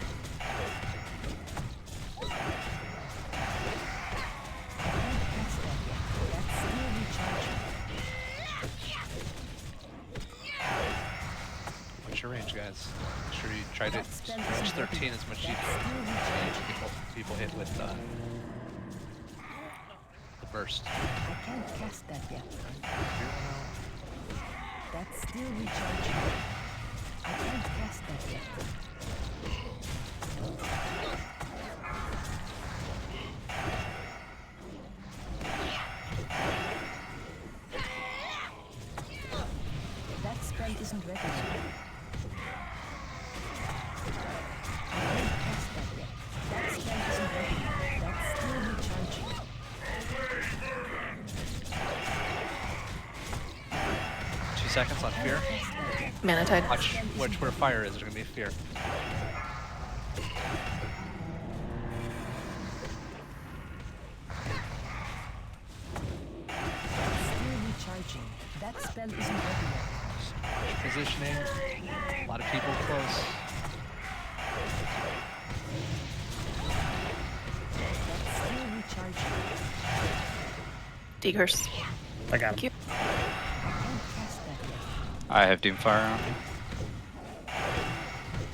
S1: What's your range, guys? Make sure you try to range 13 as much as you can. People hit with the burst.
S15: I can't cast that yet. That's still recharging. I can't cast that yet. That spell isn't ready yet. I can't cast that yet. That spell isn't ready yet. That's still recharging.
S1: 2 seconds on Fear.
S3: Mana Tide.
S1: Watch where fire is. There's gonna be Fear.
S15: Still recharging. That spell isn't ready yet.
S1: Positioning. A lot of people close.
S15: That's still recharging.
S3: Decurse.
S11: I got him.
S3: Thank you.
S15: I can't cast that yet.
S4: I have Doomfire on me.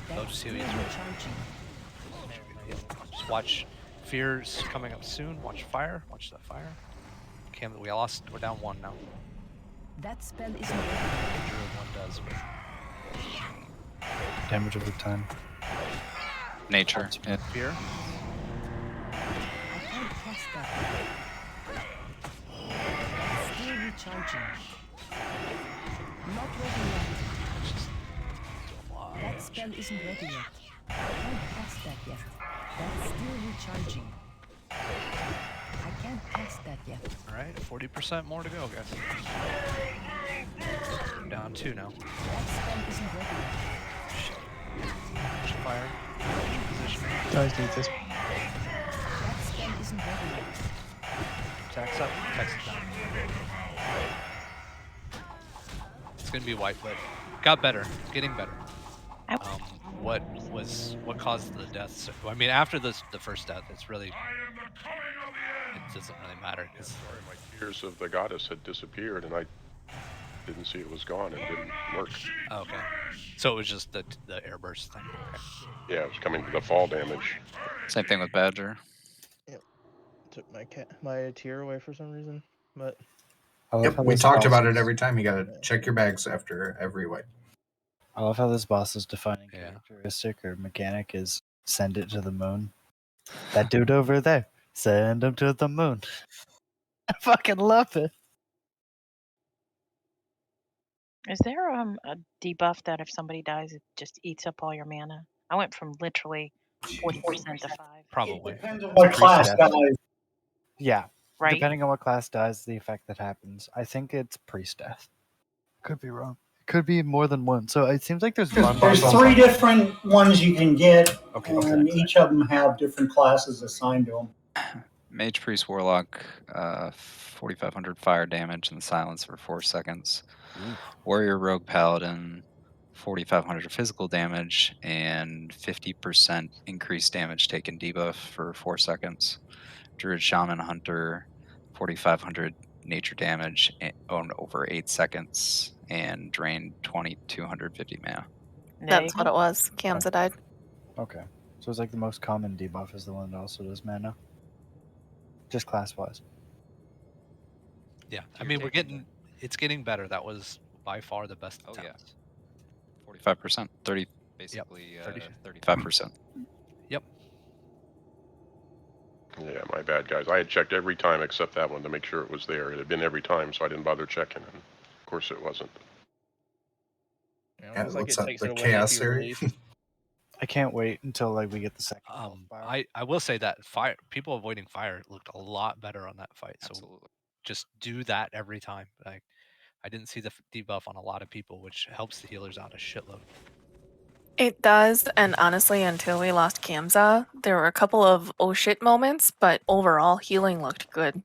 S1: They'll just see
S15: Still
S1: what he's
S15: recharging.
S1: Just watch Fear's coming up soon. Watch fire. Watch that fire. Cam, we lost. We're down 1 now.
S15: That spell isn't ready yet.
S1: Druid 1 does. But
S2: Damage over time.
S4: Nature. Yeah.
S1: Fear.
S15: I can't cast that yet. Still recharging. Not ready yet. That spell isn't ready yet. I can't cast that yet. That's still recharging. I can't cast that yet.
S1: All right, 40% more to go, guys. We're down 2 now.
S15: That spell isn't ready yet.
S1: Watch fire. Watch positioning.
S9: Guys need this.
S15: That spell isn't ready yet.
S1: Tax up. Tax it down. It's gonna be white, but got better. Getting better. What caused the deaths? I mean, after the first death, it's really it doesn't really matter because
S16: Years of the goddess had disappeared, and I didn't see it was gone and didn't work.
S1: Okay. So it was just the airburst thing. Okay.
S16: Yeah, it was coming to the fall damage.
S4: Same thing with Badger.
S8: Yep. Took my tier away for some reason, but
S2: I love
S5: Yep,
S2: how
S5: we
S2: this
S5: talked
S2: boss
S5: about it
S2: is-
S5: every time. You gotta check your bags after every wipe.
S2: I love how this boss's defining characteristic or mechanic is send it to the moon. That dude over there, send him to the moon. I fucking love it.
S21: Is there a debuff that if somebody dies, it just eats up all your mana? I went from literally 40% to 5.
S1: Probably.
S14: Depends on what class dies.
S2: Yeah.
S21: Right?
S2: Depending on what class dies, the effect that happens. I think it's priest death. Could be wrong. Could be more than one. So it seems like there's one
S14: There's
S2: boss.
S14: 3 different ones you can get,
S2: Okay,
S14: and each of them have different classes assigned to them.
S4: Mage, Priest, Warlock, 4,500 fire damage and silence for 4 seconds. Warrior, Rogue, Paladin, 4,500 physical damage and 50% increased damage taken debuff for 4 seconds. Druid, Shaman, Hunter, 4,500 nature damage on over 8 seconds and drained 2,250 mana.
S3: That's what it was. Kamza died.
S2: Okay. So it's like the most common debuff is the one that also does mana. Just class wise.
S1: Yeah. I mean, it's getting better. That was by far the best attempt.
S4: 45%, 30, basically 35%.
S1: Yep.
S16: Yeah, my bad, guys. I had checked every time except that one to make sure it was there. It had been every time, so I didn't bother checking, and of course it wasn't.
S8: Yeah,
S5: Yeah,
S8: almost like
S5: what's
S8: it
S5: up,
S8: takes
S5: the
S8: it away
S5: Chaos
S8: if you
S5: Series?
S8: release.
S2: I can't wait until like we get the second.
S1: I will say that people avoiding fire looked a lot better on that fight. So just do that every time. Like I didn't see the debuff on a lot of people, which helps the healers out a shitload.
S3: It does, and honestly, until we lost Kamza, there were a couple of oh shit moments, but overall, healing looked good.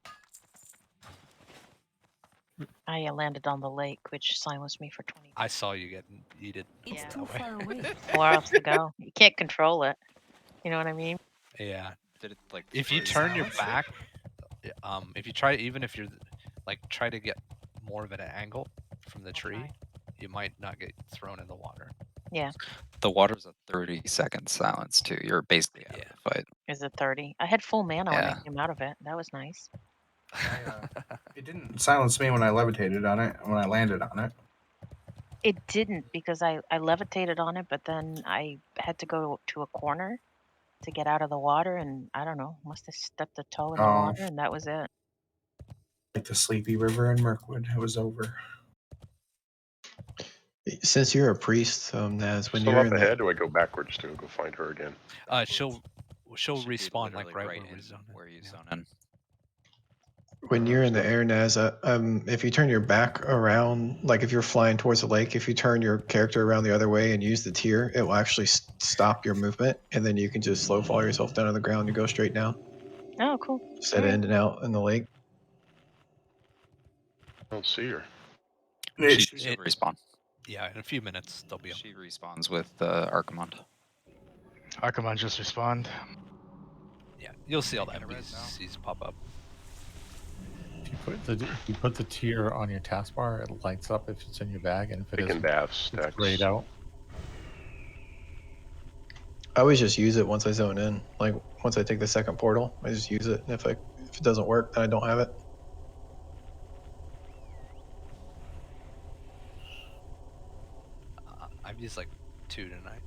S21: I landed on the lake, which silenced me for 20.
S1: I saw you getting yeeted.
S21: It's
S1: that
S21: too
S1: way.
S21: far away. Where else to go? You can't control it. You know what I mean?
S1: Yeah.
S4: Did it like
S1: if you turn your back, if you try, even if you're like try to get more of an angle from the tree, you might not get thrown in the water.
S21: Yeah.
S4: The water's a 30-second silence too. You're basically out of the fight.
S21: Is it 30? I had full mana when I
S4: Yeah.
S21: came out of it. That was nice.
S5: It didn't silence me when I levitated on it, when I landed on it.
S21: It didn't because I levitated on it, but then I had to go to a corner to get out of the water, and I don't know, must have stepped a toe in the
S5: Oh.
S21: water, and that was it.
S5: Like the Sleepy River in Mirkwood. It was over.
S9: Since you're a priest, Naz, when
S16: Still
S9: you're
S16: up
S9: in
S16: ahead,
S9: the
S16: do I go backwards to go find her again?
S1: She'll respawn like right where we zone in.
S4: Where you zone in.
S9: when you're in the air, Naz, if you turn your back around, like if you're flying towards the lake, if you turn your character around the other way and use the tier, it will actually stop your movement, and then you can just slow fall yourself down on the ground and go straight down.
S21: Oh, cool.
S9: Instead of in and out in the lake.
S16: I don't see her.
S4: She'll respawn.
S1: Yeah, in a few minutes they'll be.
S4: She respawns with Archimond.
S19: Archimond just respawned.
S1: Yeah, you'll see all the NPCs pop up.
S7: If you put the tier on your taskbar, it lights up if it's in your bag, and if it
S16: Taking
S7: isn't,
S16: baths,
S7: it's
S16: stacks.
S7: grayed out.
S9: I always just use it once I zone in. Like once I take the second portal, I just use it. And if it doesn't work, then I don't have it.
S1: I've used like 2 tonight.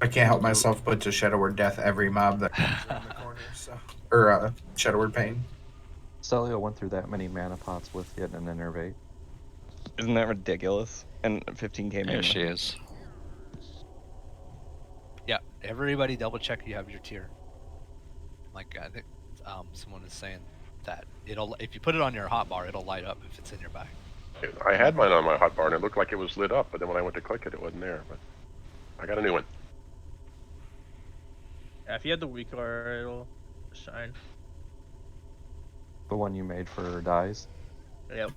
S5: I can't help myself but to Shadow Word Death every mob that comes around the corner. So, or Shadow Word Pain.
S6: Celio went through that many mana pots with getting an innervate. Isn't that ridiculous? And 15k mana.
S4: There she is.
S1: Yeah, everybody double check you have your tier. Like I think someone is saying that if you put it on your hotbar, it'll light up if it's in your bag.
S16: I had mine on my hotbar and it looked like it was lit up, but then when I went to click it, it wasn't there. But I got a new one.
S8: Yeah, if you had the weak bar, it'll shine.
S6: The one you made for dyes.
S8: Yep.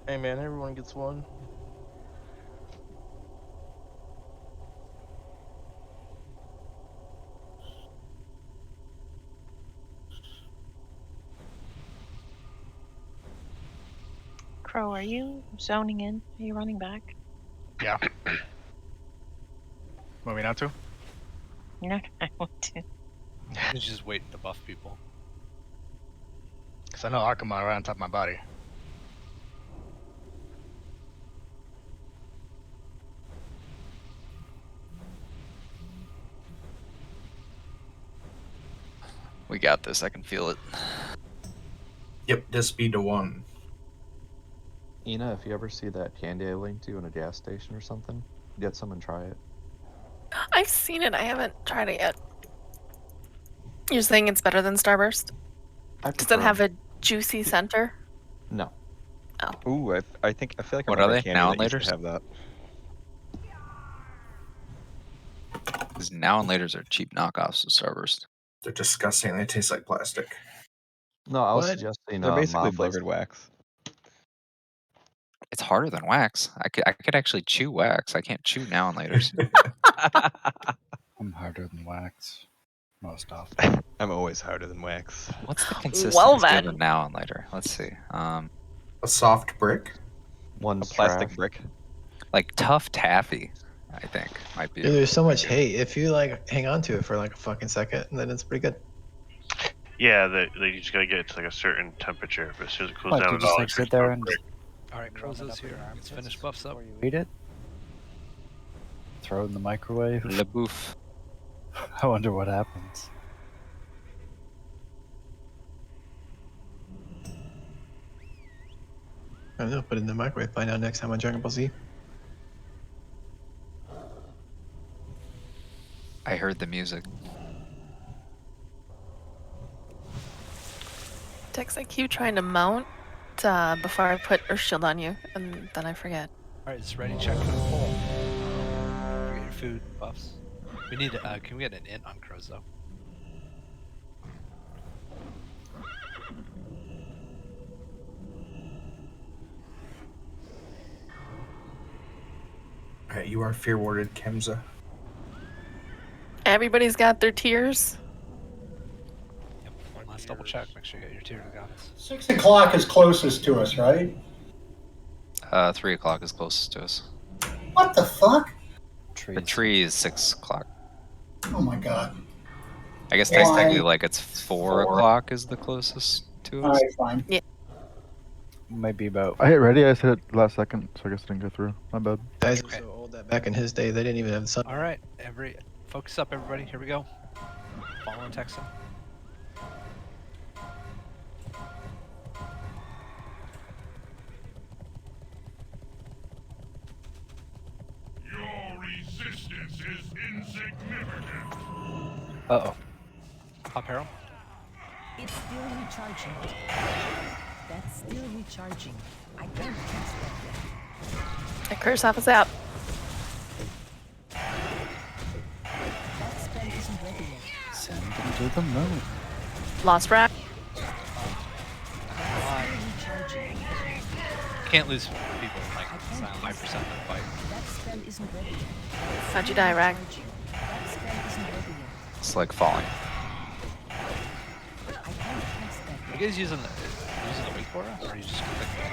S8: Hey man, everyone gets one.
S21: are you zoning in? Are you running back?
S19: Yeah. Want me not to?
S21: No, I want to.
S1: You just wait to buff people.
S19: Because I know Akuma right on top of my body.
S4: We got this. I can feel it.
S5: Yep, this be the one.
S12: Ina, if you ever see that candy I linked to in a gas station or something, get some and try it.
S3: I've seen it. I haven't tried it yet. You're saying it's better than Starburst? Does it have a juicy center?
S12: No.
S3: Oh.
S6: Ooh, I think I feel like I
S4: What are
S6: remember a
S4: they?
S6: candy
S4: Now
S6: that
S4: and
S6: used to
S4: laters?
S6: have that.
S4: Because now and laters are cheap knockoffs of Starburst.
S5: They're disgusting. They taste like plastic.
S12: No, I was
S6: What?
S12: suggesting
S6: They're basically
S12: Mambas.
S6: flavored wax.
S4: It's harder than wax. I could actually chew wax. I can't chew now and laters.
S2: I'm harder than wax most often.
S6: I'm always harder than wax.
S4: What's the consistency
S3: Well
S4: of a
S3: then.
S4: now and later? Let's see.
S5: A soft brick.
S12: One's
S6: A plastic
S12: trash.
S6: brick.
S4: Like tough taffy, I think might be.
S9: Dude, there's so much hate. If you like hang on to it for like a fucking second, then it's pretty good.
S13: Yeah, they just gotta get it to like a certain temperature, but as soon as it cools
S2: What,
S13: down
S2: you
S13: at
S2: just
S13: all,
S2: like
S13: it's
S2: sit
S13: gonna
S2: there
S13: go
S2: and
S13: brick.
S1: Alright, Crozo's here. Let's finish buffs up.
S2: eat it? Throw it in the microwave?
S4: Le bouffe.
S2: I wonder what happens.
S9: I don't know, put it in the microwave. Find out next time on Dragon Ball Z.
S4: I heard the music.
S3: Tex, I keep trying to mount before I put Earth Shield on you, and then I forget.
S1: Alright, it's ready. Check for the pole. Forget your food buffs. We need. Can we get an int on Crozo?
S5: Alright, you are fear warded, Kemza.
S3: Everybody's got their tiers.
S1: Yep. One last double check. Make sure you got your tier to goddess.
S14: 6 o'clock is closest to us, right?
S4: 3 o'clock is closest to us.
S14: What the fuck?
S4: The tree is 6 o'clock.
S14: Oh my god.
S4: I guess
S14: Why?
S4: technically, like it's 4 o'clock is the closest to us.
S14: Alright, fine.
S3: Yeah.
S2: Might be about.
S12: I hit ready, I just hit it last second, so I guess I didn't go through. My bad.
S9: Guys are so old that back in his day, they didn't even have the sun.
S1: Alright, focus up, everybody. Here we go. Following Texan.
S20: Your resistance is insignificant.
S2: Uh-oh.
S1: Hop arrow.
S15: It's still recharging. That's still recharging. I can't cast that yet.
S3: I curse off a zap.
S15: That spell isn't ready yet.
S2: Send them to the moon.
S3: Lost rack.
S15: Recharging.
S1: Can't lose people in like 5% of the fight.
S15: That spell isn't ready yet.
S3: How'd you die, Rag?
S15: That spell isn't ready yet.
S4: It's like falling.
S15: I can't cast that
S1: Are
S15: yet.
S1: you guys using the weak aura, or are you just clicking?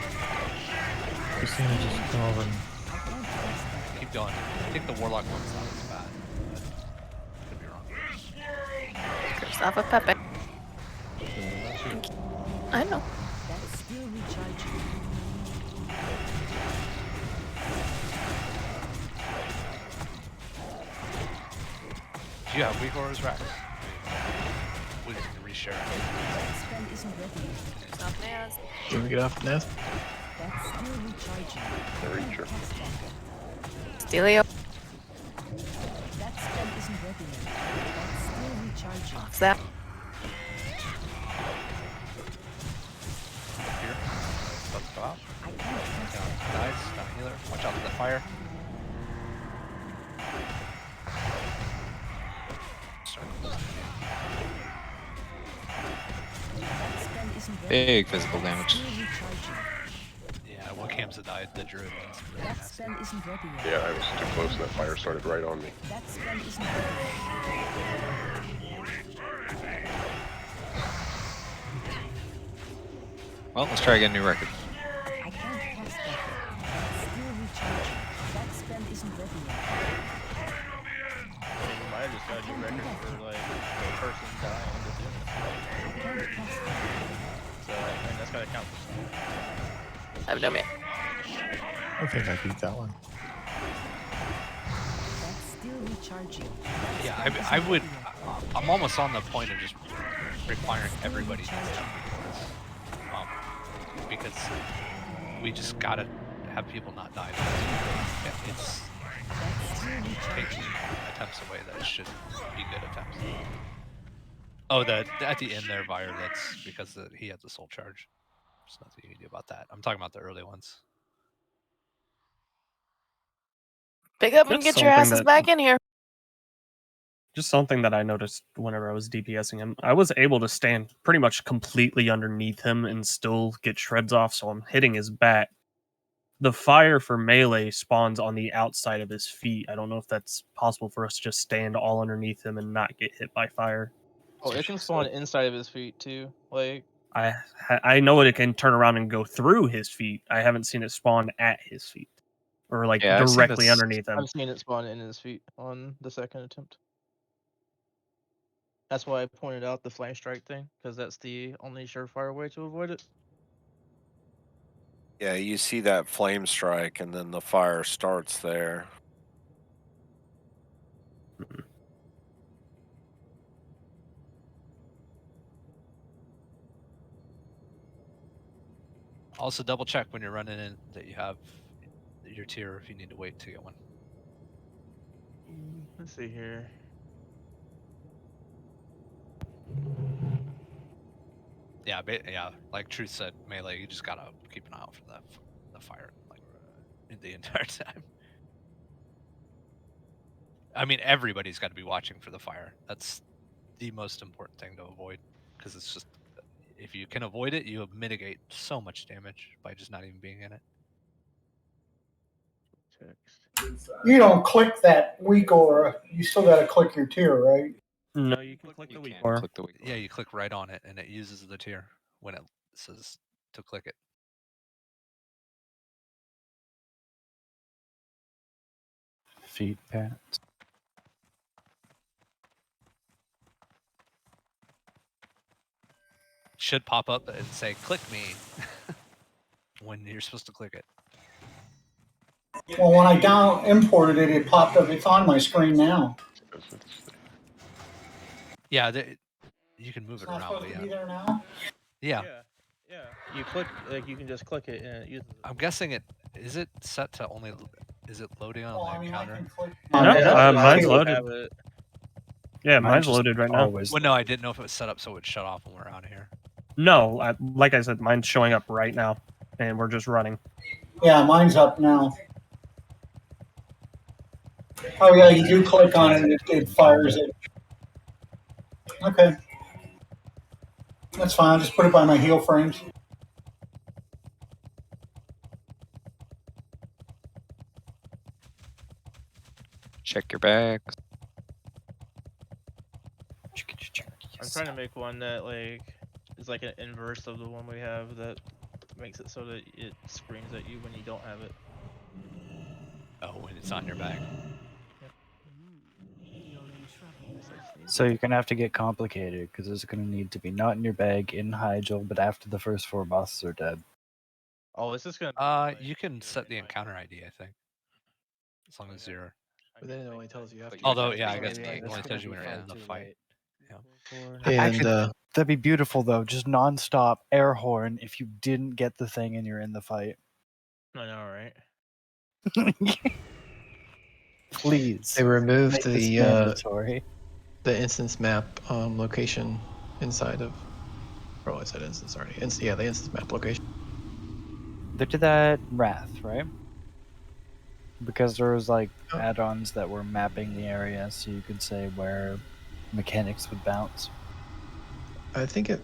S7: Christina, just go over and
S15: I can't cast that.
S1: Keep going. I think the warlock one's not as bad. But could be wrong.
S3: Curse off a Pepe. I know.
S15: That's still recharging.
S1: Do you have weak auras, Rax? We can reshare it.
S15: That spell isn't ready yet.
S3: Off Naz.
S9: Do you want to get off the nest?
S15: That's still recharging.
S16: They're eager.
S15: Cast that yet.
S3: Steelio.
S15: That spell isn't ready yet. That's still recharging.
S3: Off zap.
S1: Here. Let's go out.
S15: I can't cast that.
S1: Dies. Not a healer. Watch out for the fire.
S15: That spell isn't ready.
S4: Big physical
S15: That's
S4: damage.
S15: still recharging.
S1: Yeah, well, Kamza died. The druid means really
S15: That
S1: nasty.
S15: spell isn't ready yet.
S16: Yeah, I was too close and that fire started right on me.
S15: That spell isn't ready yet.
S4: Well, let's try again. New record.
S15: I can't cast isn't ready yet.
S8: I mean, we might have just got a new record for like the person dying just doing this. So I mean, that's gotta count for something.
S3: I have no man.
S7: I think I beat that one.
S15: That's still recharging.
S1: Yeah, I would. I'm almost on the point of just requiring everybody to do this, because we just gotta have people not die. It's taking attempts away that should be good attempts. Oh, at the end there, Vire, that's because he had the soul charge. There's nothing you can do about that. I'm talking about the early ones.
S3: Pick up and
S11: Just
S3: get your
S11: something
S3: asses
S11: that-
S3: back in here.
S11: Just something that I noticed whenever I was DPSing him. I was able to stand pretty much completely underneath him and still get shreds off, so I'm hitting his back. The fire for melee spawns on the outside of his feet. I don't know if that's possible for us to just stand all underneath him and not get hit by fire.
S8: Oh, it can spawn inside of his feet too. Like
S11: I know it can turn around and go through his feet. I haven't seen it spawn at his feet or like
S4: Yeah, I've seen
S11: directly
S4: this-
S11: underneath him.
S8: I've seen it spawn in his feet on the second attempt. That's why I pointed out the flame strike thing, because that's the only surefire way to avoid it.
S17: Yeah, you see that flame strike, and then the fire starts there.
S1: Also, double check when you're running in that you have your tier if you need to wait to get one.
S8: Let's see here.
S1: Yeah, yeah. Like Truth said, melee. You just gotta keep an eye out for the fire, like the entire time. I mean, everybody's got to be watching for the fire. That's the most important thing to avoid, because it's just if you can avoid it, you mitigate so much damage by just not even being in it.
S14: You don't click that weak aura. You still got to click your tier, right?
S11: No, you can click the weak aura.
S1: Yeah, you click right on it, and it uses the tier when it says to click it.
S2: Feet pats.
S1: Should pop up and say "click me" when you're supposed to click it.
S14: Well, when I down imported it, it popped up. It's on my screen now.
S1: Yeah, you can move
S14: It's
S1: it
S14: not
S1: around.
S14: supposed
S1: But
S14: to
S1: yeah.
S14: be there now.
S1: Yeah.
S8: Yeah. You click, like you can just click it and it uses it.
S1: I'm guessing is it set to only? Is it loading on the encounter?
S11: No, mine's
S8: I
S11: loaded.
S8: have it.
S11: Yeah, mine's
S2: just
S11: loaded right now.
S1: Well, no, I didn't know if it was set up so it would shut off when we're out of here.
S11: No, like I said, mine's showing up right now, and we're just running.
S14: Yeah, mine's up now. Oh yeah, you do click on it and it fires it. Okay. That's fine. I'll just put it by my heel frames.
S4: Check your bags.
S8: I'm trying to make one that like is like an inverse of the one we have that makes it so that it screams at you when you don't have it.
S1: Oh, when it's on your bag.
S2: So you're gonna have to get complicated because it's gonna need to be not in your bag in Hyjal, but after the first 4 bosses are dead.
S8: Oh, it's just gonna.
S1: You can set the encounter ID, I think, as long as you're.
S9: But then it only tells you after.
S1: Although, yeah, I guess it only tells you when you're in the fight. Yeah.
S2: Actually, that'd be beautiful though. Just non-stop air horn if you didn't get the thing and you're in the fight.
S8: I know, right?
S2: Please.
S9: They removed
S2: Make this
S9: the
S2: mandatory.
S9: the instance map location inside of. Oh, I said instance already. Yeah, the instance map location.
S2: They did that Wrath, right? Because there was like add-ons that were mapping the area, so you could say where mechanics would bounce.
S9: I think it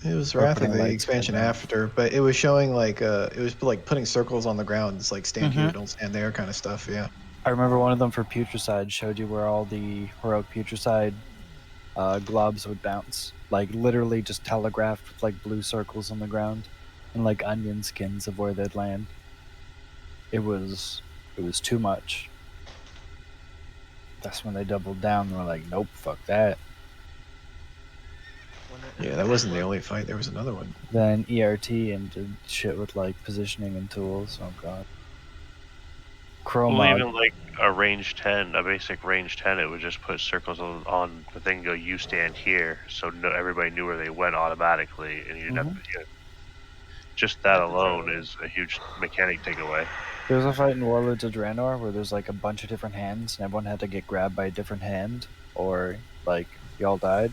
S9: was
S2: Or
S9: Wrath of
S2: putting
S9: the
S2: lights
S9: expansion
S2: in there.
S9: after, but it was showing like it was like putting circles on the ground. It's like stand here,
S2: Mhm.
S9: don't stand there, kind of stuff. Yeah.
S2: I remember one of them for Putricide showed you where all the heroic Putricide globs would bounce. Like literally just telegraphed with like blue circles on the ground and like onion skins of where they'd land. It was too much. That's when they doubled down. They were like, nope, fuck that.
S9: Yeah, that wasn't the only fight. There was another one.
S2: Then ERT and did shit with like positioning and tools. Oh god.
S13: Well,
S2: Chromog.
S13: even like a range 10, a basic range 10, it would just put circles on the thing. Go, you stand here, so everybody knew where they went automatically, and you didn't have to. You know, just that alone is a huge mechanic takeaway.
S2: There's a fight in Warlords of Draenor where there's like a bunch of different hands and everyone had to get grabbed by a different hand or like y'all died.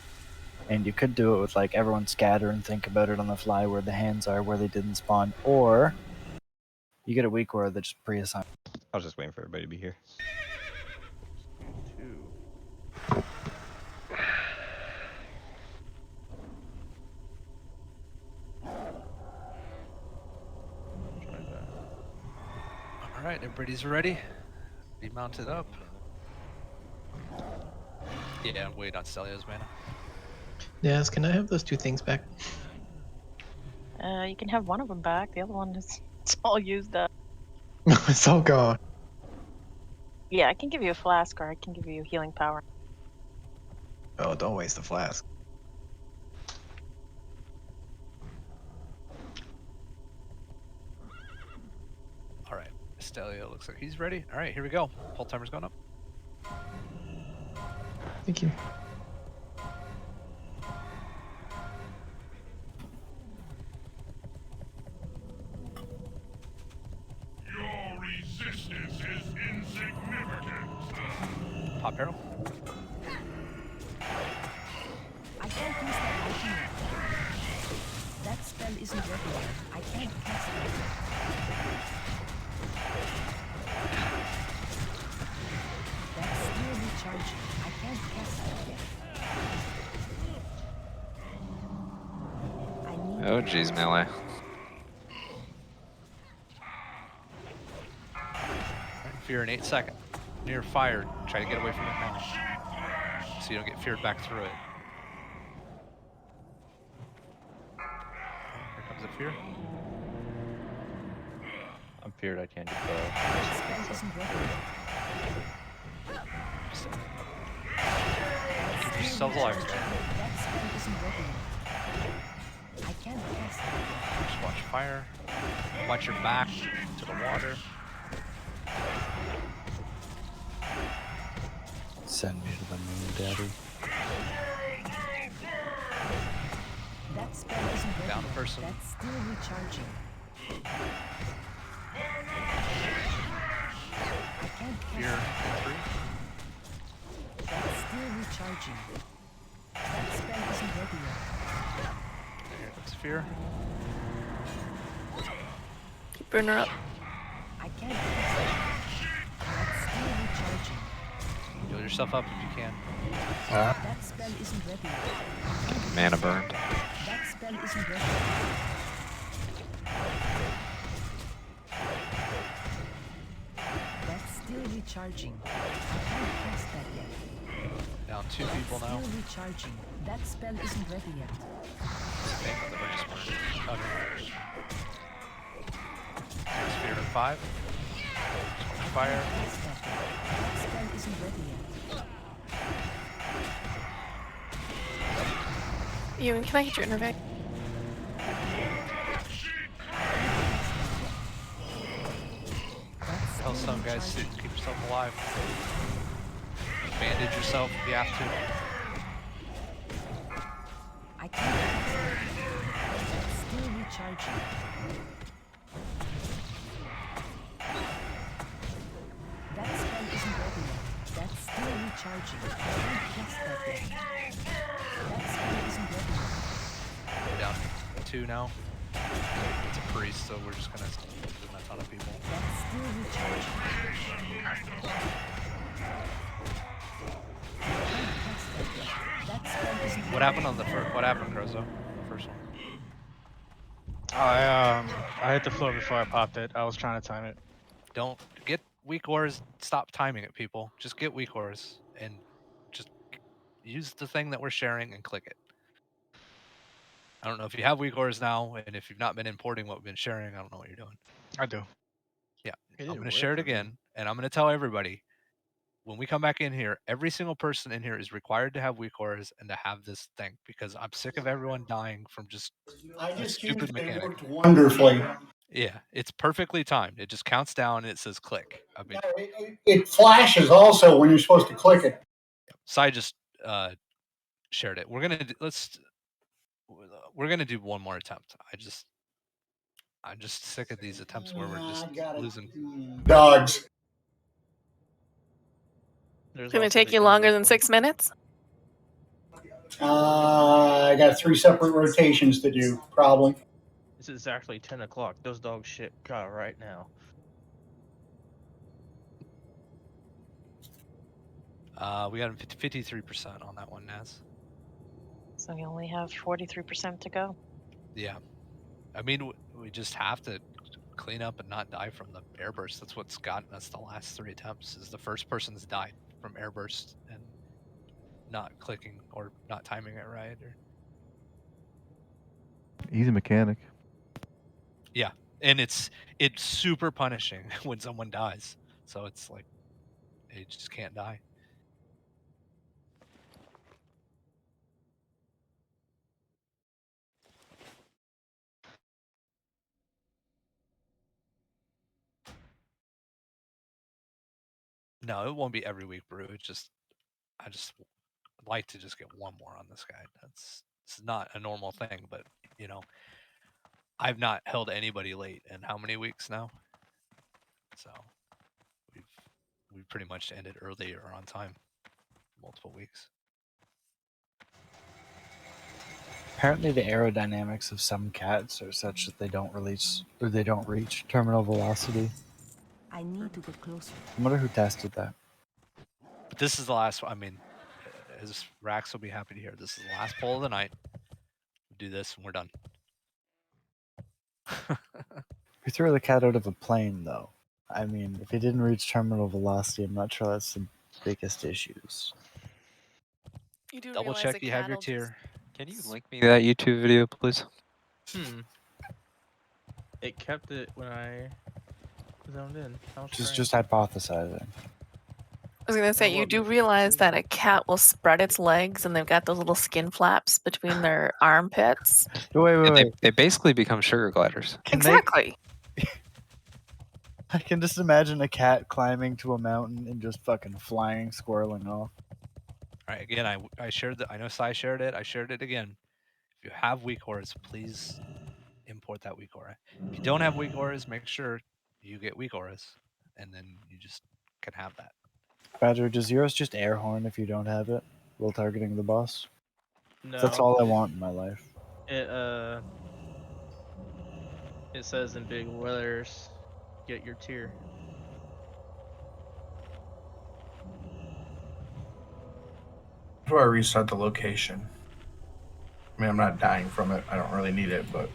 S2: And you could do it with like everyone scatter and think about it on the fly where the hands are, where they didn't spawn, or you get a weak aura that just pre-assign.
S6: I was just waiting for everybody to be here. 2. Try that.
S1: All right, everybody's ready. Be mounted up. Yeah, wait on Celia's mana.
S9: Yes, can I have those 2 things back?
S21: You can have one of them back. The other one is it's all used up.
S9: It's all gone.
S21: Yeah, I can give you a flask, or I can give you healing power.
S9: Oh, don't waste the flask.
S1: All right, Stelia looks like he's ready. All right, here we go. Pull timer's going up.
S9: Thank you.
S20: Your resistance is insignificant.
S1: Pop arrow.
S15: I can't use that item yet. That spell isn't regular. I can't cast it. That's still recharging. I can't cast that yet.
S4: Oh, geez, melee.
S1: Fear in 8 seconds. Near fire, try to get away from it now. So you don't get feared back through it. Here comes the fear.
S6: I'm feared I can't get the.
S15: That spell isn't regular.
S1: Keep yourselves alive.
S15: That spell isn't regular. I can't cast that yet.
S1: Just watch fire. Watch your back to the water.
S2: Send me to the moon, Daddy.
S15: That spell isn't regular.
S1: Down person.
S15: That's still recharging. I can't cast
S1: Fear
S15: that.
S1: 3.
S15: That's still recharging. That spell isn't ready yet.
S1: Here comes fear.
S3: Keep burning her up.
S15: I can't cast that. That's still recharging.
S1: Heal yourself up if you can.
S15: That spell isn't ready yet.
S4: Mana burned.
S15: That spell isn't ready yet. That's still recharging. I can't cast that yet.
S1: Down 2 people now.
S15: Still recharging. That spell isn't ready yet.
S1: Okay, the just wanted to Next fear in 5. Just watch fire.
S15: Cast that yet. That spell isn't ready yet.
S3: Ewan, can I hit your innervate?
S1: Tell some guys to keep yourself alive. Bandage yourself if you have to.
S15: I can't cast that. That's still recharging. That spell isn't ready yet. That's still recharging. I can't cast that yet. That spell isn't ready yet.
S1: We're down 2 now. It's a priest, so we're just gonna do a ton of people.
S15: That's still recharging. I can't cast that yet. That spell isn't
S1: What happened on the first? What happened, Crozo? The first one.
S19: I hit the floor before I popped it. I was trying to time it.
S1: Don't get weak ores. Stop timing it, people. Just get weak ores and just use the thing that we're sharing and click it. I don't know if you have weak ores now, and if you've not been importing what we've been sharing, I don't know what you're doing.
S19: I do.
S1: Yeah,
S6: It
S1: I'm
S6: didn't
S1: going to
S6: work
S1: share it
S6: for me.
S1: again, and I'm going to tell everybody when we come back in here, every single person in here is required to have weak auras and to have this thing because I'm sick of everyone dying from just
S14: I
S1: a
S14: just
S1: stupid
S14: used it. It
S1: mechanic.
S14: worked wonderfully.
S1: Yeah, it's perfectly timed. It just counts down and it says click. I mean,
S14: It flashes also when you're supposed to click it.
S1: Sai just shared it. We're gonna do one more attempt. I'm just sick of these attempts where we're just losing.
S14: Dogs.
S3: It's going to take you longer than 6 minutes?
S14: I got 3 separate rotations to do, probably.
S8: It's exactly 10 o'clock. Those dogs shit got right now.
S1: We got 53% on that one, Naz.
S21: So you only have 43% to go.
S1: Yeah, I mean, we just have to clean up and not die from the airburst. That's what's gotten us the last 3 attempts. Is the first person's died from airburst and not clicking or not timing it right. Or
S12: Easy mechanic.
S1: yeah, and it's super punishing when someone dies. So it's like they just can't die. No, it won't be every week, Brew. It's just I just like to just get one more on this guy. It's not a normal thing, but you know, I've not held anybody late in how many weeks now? So we've pretty much ended early or on time, multiple weeks.
S2: Apparently, the aerodynamics of some cats are such that they don't release or they don't reach terminal velocity.
S15: I need to get closer.
S2: I wonder who tested that.
S1: But this is the last. I mean, as Rax will be happy to hear, this is the last poll of the night. We do this and we're done.
S2: We threw the cat out of a plane, though. I mean, if he didn't reach terminal velocity, I'm not sure that's the biggest issues.
S3: You do
S1: Double
S3: realize
S1: check
S3: a
S1: you have
S3: cat
S1: your
S3: will
S1: tier.
S4: Can you link me that YouTube video, please?
S8: It kept it when I zoned in. How strange.
S2: Just hypothesizing.
S3: I was going to say, you do realize that a cat will spread its legs and they've got those little skin flaps between their armpits?
S2: Wait.
S4: They basically become sugar gliders.
S3: Exactly.
S2: I can just imagine a cat climbing to a mountain and just fucking flying, squirreling off.
S1: All right, again, I shared that. I know Sai shared it. I shared it again. If you have weak auras, please import that weak aura. If you don't have weak auras, make sure you get weak auras, and then you just can have that.
S2: Badger, does yours just air horn if you don't have it while targeting the boss?
S8: No.
S2: That's all I want in my life.
S8: It says in big letters, get your tier.
S5: How do I reset the location? I mean, I'm not dying from it. I don't really need it, but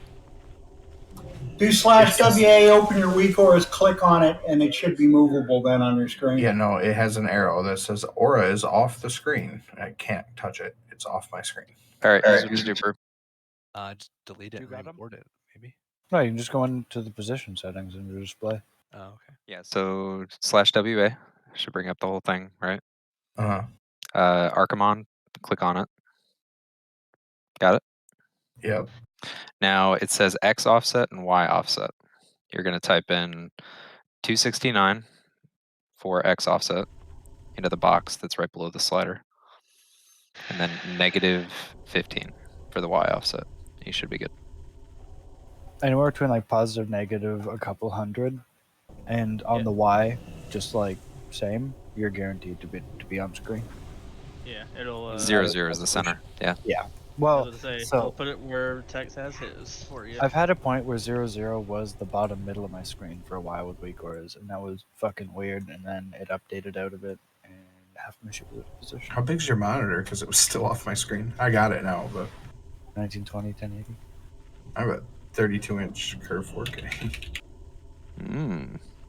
S14: Do /WA, open your weak auras, click on it, and it should be movable then on your screen.
S5: yeah, no, it has an arrow that says aura is off the screen. I can't touch it. It's off my screen.
S4: All right, here's what you do, Brew.
S1: Just delete it and import it, maybe.
S2: No, you can just go into the position settings and display.
S1: Oh, okay.
S4: Yeah, so /WA should bring up the whole thing, right?
S5: Uh-huh.
S4: Archimon, click on it. Got it?
S5: Yep.
S4: Now it says X offset and Y offset. You're going to type in 269 for X offset into the box that's right below the slider. And then -15 for the Y offset. You should be good.
S2: Anywhere between like positive, negative, a couple hundred, and on the Y, just like same, you're guaranteed to be on screen.
S8: Yeah, it'll
S4: 0, 0 is the center. Yeah.
S2: Yeah. Well,
S8: I'll put it where Tex has his for you.
S2: I've had a point where 0, 0 was the bottom middle of my screen for a while with weak auras, and that was fucking weird. And then it updated out of it, and half my shit was out of position.
S5: How big's your monitor? Because it was still off my screen. I got it now, but
S2: 1920, 1080.
S5: I have a 32-inch curve 4K.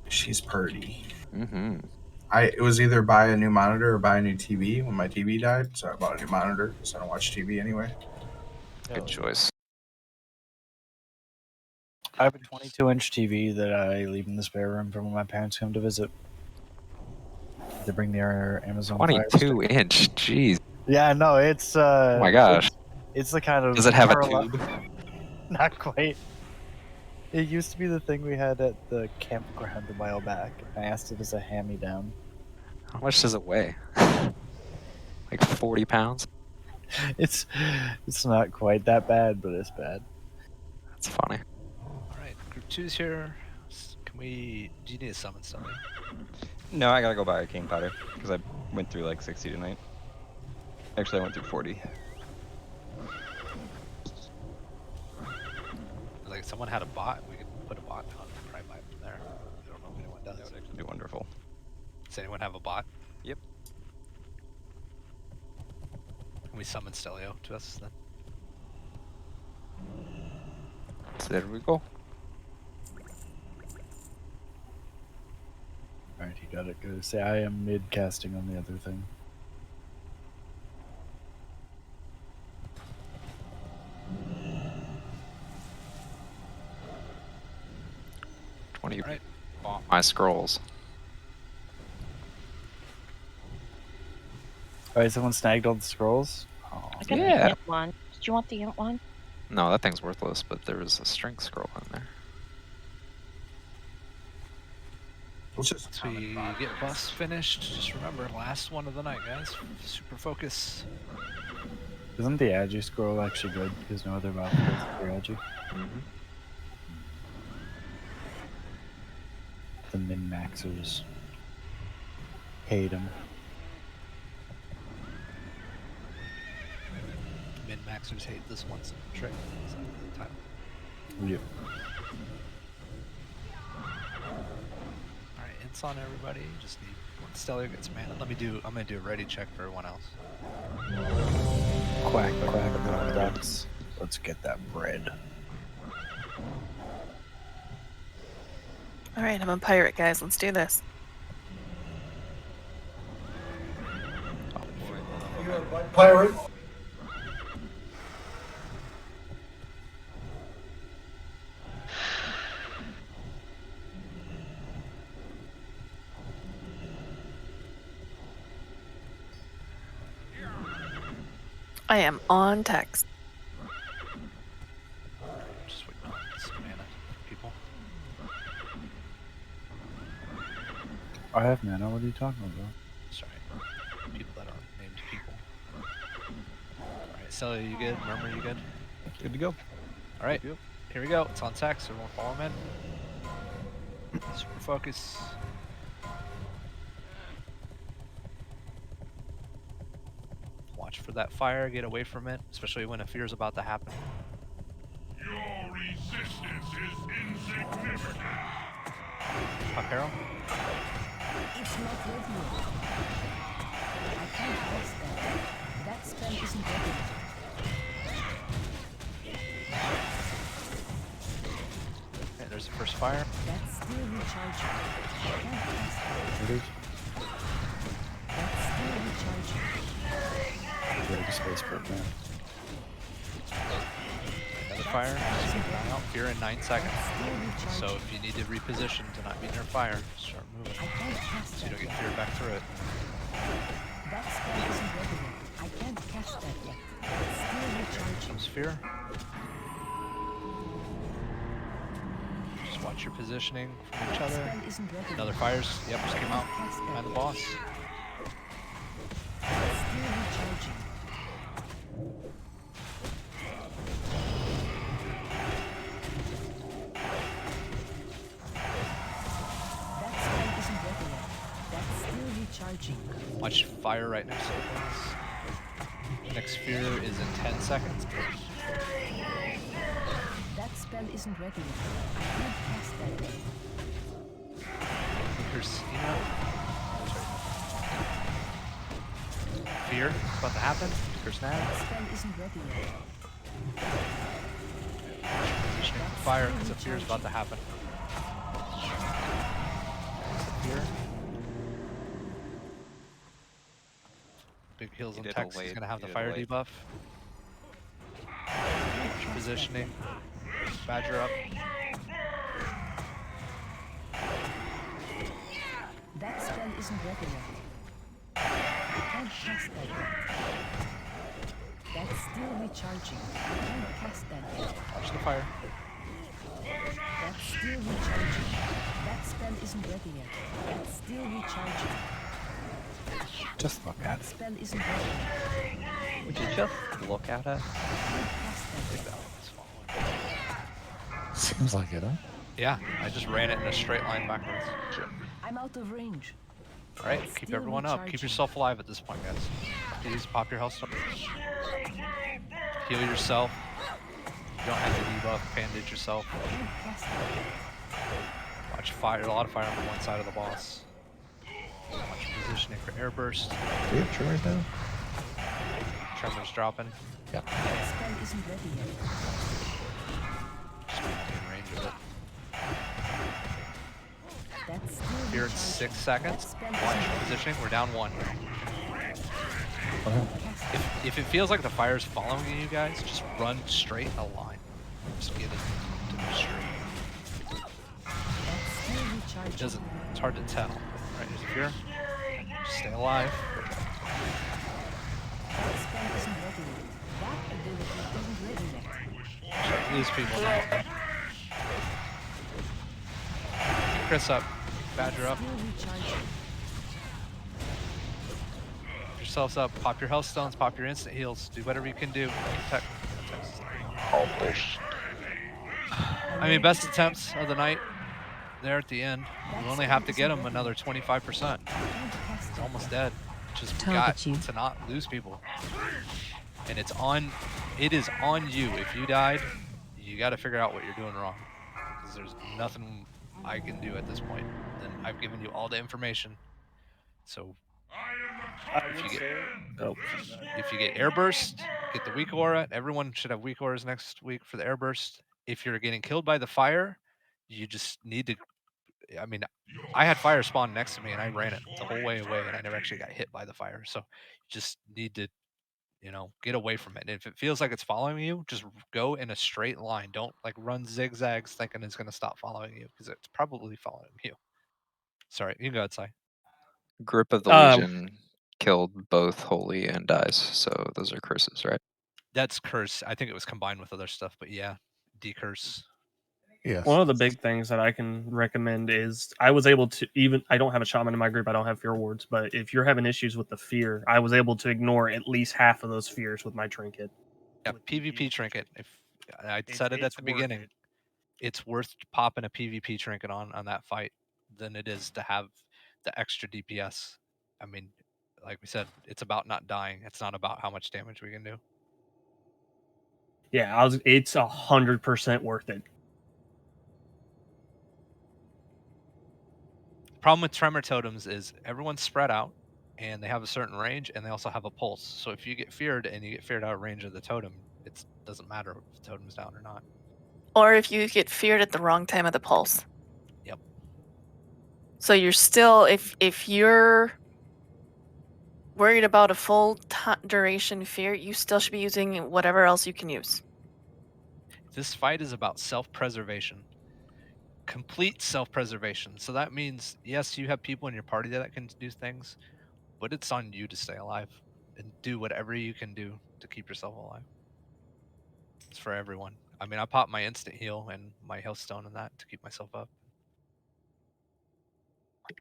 S5: She's purty. It was either buy a new monitor or buy a new TV when my TV died, so I bought a new monitor because I don't watch TV anyway.
S4: Good choice.
S2: I have a 22-inch TV that I leave in the spare room for when my parents come to visit. They bring the Amazon Fire
S4: 22 inch. Jeez.
S2: Yeah, no, it's
S4: Oh my gosh.
S2: it's the kind of
S4: Does it have a
S2: parallel-
S4: tube?
S2: Not quite. It used to be the thing we had at the campground a while back. I asked it as a hand-me-down.
S4: How much does it weigh? Like 40 pounds?
S2: It's not quite that bad, but it's bad.
S4: That's funny.
S1: All right, group 2's here. Can we? Do you need a summon something?
S18: No, I gotta go buy a king powder because I went through like 60 tonight. Actually, I went through 40.
S1: Like, if someone had a bot, we could put a bot on and probably buy it from there. I don't know if anyone does.
S18: That would actually be wonderful.
S1: Does anyone have a bot?
S18: Yep.
S1: Can we summon Stelio to us then?
S4: So there we go.
S2: Alright, he got it. Good. Say I am mid-casting on the other thing.
S4: Right. Bought my scrolls.
S2: Alright, someone snagged all the scrolls? Oh,
S21: I got
S4: Yeah.
S21: the int one. Did you want the int one?
S4: No, that thing's worthless, but there was a strength scroll in there.
S1: Once we get bus finished, just remember, last one of the night, guys. Super focus.
S2: Isn't the Agi scroll actually good? Because no other mouth goes for Agi. The min-maxers hate him.
S1: Min-maxers hate this one trick. Is that the title?
S2: Yep.
S1: Alright, it's on everybody. Just need when Stellar gets mana. I'm gonna do a ready check for everyone else.
S2: Quack, quack, no ducks. Let's get that bread.
S3: Alright, I'm a pirate, guys. Let's do this.
S14: You're a pirate.
S3: I am on text.
S1: Just waiting on some mana, people.
S2: I have mana. What are you talking about?
S1: Sorry. People that aren't named people. Alright, Stellar, you good? Murmur, you good?
S18: Good to go.
S1: Alright, here we go. It's on text. Everyone follow him in. Super focus. Watch for that fire. Get away from it, especially when a fear is about to happen.
S20: Your resistance is insignificant.
S1: Pop arrow.
S15: It's not ready yet. I can't press that. That spell isn't ready yet.
S1: Okay, there's the first fire.
S15: That's still recharging. I can't press that.
S2: It is.
S15: That's still recharging.
S2: Yeah, space port, man.
S1: Another fire. Just keep an eye out. Fear in 9 seconds. So if you need to reposition to not be near fire, start moving.
S15: I can't cast
S1: So you
S15: that
S1: don't get
S15: yet.
S1: feared back through it.
S15: That spell isn't ready yet. I can't cast that yet. It's still recharging.
S1: Comes fear. Just watch your positioning from each
S15: That
S1: other.
S15: spell isn't ready
S1: Another
S15: yet.
S1: fires. Yep, just came out
S15: Cast that
S1: behind the
S15: yet.
S1: boss.
S15: It's still recharging. That spell isn't ready yet. That's still recharging.
S1: Watch fire right next to the boss. Next fear is in 10 seconds.
S15: That spell isn't ready yet. I can't cast that yet.
S1: Here's, you know, fear is about to happen. Curse now.
S15: That spell isn't ready yet.
S1: Positioning for fire because the fear is about to happen. Fear. Big heals
S18: He
S1: on
S18: did a
S1: text. He's
S18: wave,
S1: gonna have
S18: he
S1: the
S18: did a
S1: fire
S18: wave.
S1: debuff. Watch positioning. Badger up.
S15: That spell isn't ready yet. I can't cast that yet. That's still recharging. I can't cast that yet.
S1: Watch the fire.
S15: That's still recharging. That spell isn't ready yet. That's still recharging.
S2: Just look at
S15: That spell isn't ready yet.
S18: Would you just look at it?
S15: I can't cast that yet.
S7: Seems like it, huh?
S1: Yeah, I just ran it in a straight line backwards.
S15: I'm out of range.
S1: All right, keep
S15: Still
S1: everyone up. Keep
S15: recharging.
S1: yourself alive at this point, guys. Please pop your health stone. Heal yourself. You don't have to debuff. Bandage yourself.
S15: I can't cast that yet.
S1: Watch fire. A lot of fire on the one side of the boss. Watch positioning for air burst.
S9: Do we have tremors now?
S1: Tremors dropping.
S7: Yeah.
S15: That spell isn't ready yet.
S1: Just in range of it.
S15: That's still
S1: Here in
S15: recharging.
S1: 6 seconds.
S15: That spell
S1: Watch
S15: isn't ready.
S1: positioning. We're down 1.
S7: Okay.
S1: If it feels like the fire's following you guys, just run straight a line. Just get it to the straight.
S15: That's still recharging.
S1: It doesn't. It's hard to tell. Right? If you're, just stay alive.
S15: That spell isn't ready yet. That ability isn't ready yet.
S1: Start to lose people now. Keep Chris up. Badger up.
S15: Still recharging.
S1: Keep yourselves up. Pop your health stones. Pop your instant heals. Do whatever you can do. I mean, best attempts of the night. There at the end. You only have to get them another 25%. It's almost dead. Just got to not lose people. And it is on you. If you died, you got to figure out what you're doing wrong. Because there's nothing I can do at this point. And I've given you all the information. So if you get air burst, get the weak aura. Everyone should have weak auras next week for the air burst. If you're getting killed by the fire, you just need to. I mean, I had fire spawn next to me and I ran it the whole way away and I never actually got hit by the fire. So you just need to, get away from it. And if it feels like it's following you, just go in a straight line. Don't like run zigzags thinking it's going to stop following you because it's probably following you. Sorry, you can go outside.
S4: Grip of the Legion killed both Holy and Dies, so those are curses, right?
S1: That's curse. I think it was combined with other stuff, but yeah, decurse.
S7: Yes.
S11: One of the big things that I can recommend is I was able to I don't have a shaman in my group, I don't have fear wards, but if you're having issues with the fear, I was able to ignore at least half of those fears with my trinket.
S1: Yeah, PvP trinket. If I said it at
S11: it's
S1: the
S11: worth
S1: beginning,
S11: it.
S1: it's worth popping a PvP trinket on that fight than it is to have the extra DPS. I mean, like we said, it's about not dying. It's not about how much damage we can do.
S11: Yeah, it's 100% worth it.
S1: Problem with tremor totems is everyone's spread out and they have a certain range and they also have a pulse. So if you get feared and you get feared out of range of the totem, it doesn't matter if the totem's down or not.
S3: Or if you get feared at the wrong time of the pulse.
S1: Yep.
S3: So you're still, if you're worried about a full duration fear, you still should be using whatever else you can use.
S1: This fight is about self-preservation. Complete self-preservation. So that means, yes, you have people in your party that can do things, but it's on you to stay alive and do whatever you can do to keep yourself alive. It's for everyone. I mean, I popped my instant heal and my health stone and that to keep myself up.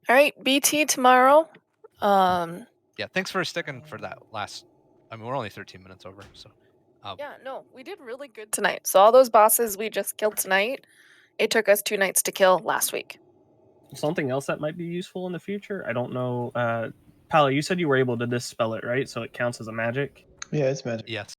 S3: All right, BT tomorrow.
S1: Yeah, thanks for sticking for that last. I mean, we're only 13 minutes over, so.
S3: Yeah, no, we did really good tonight. So all those bosses we just killed tonight, it took us 2 nights to kill last week.
S11: Something else that might be useful in the future, I don't know. Pala, you said you were able to dispel it, right? So it counts as a magic?
S9: Yeah, it's magic.
S1: Yes.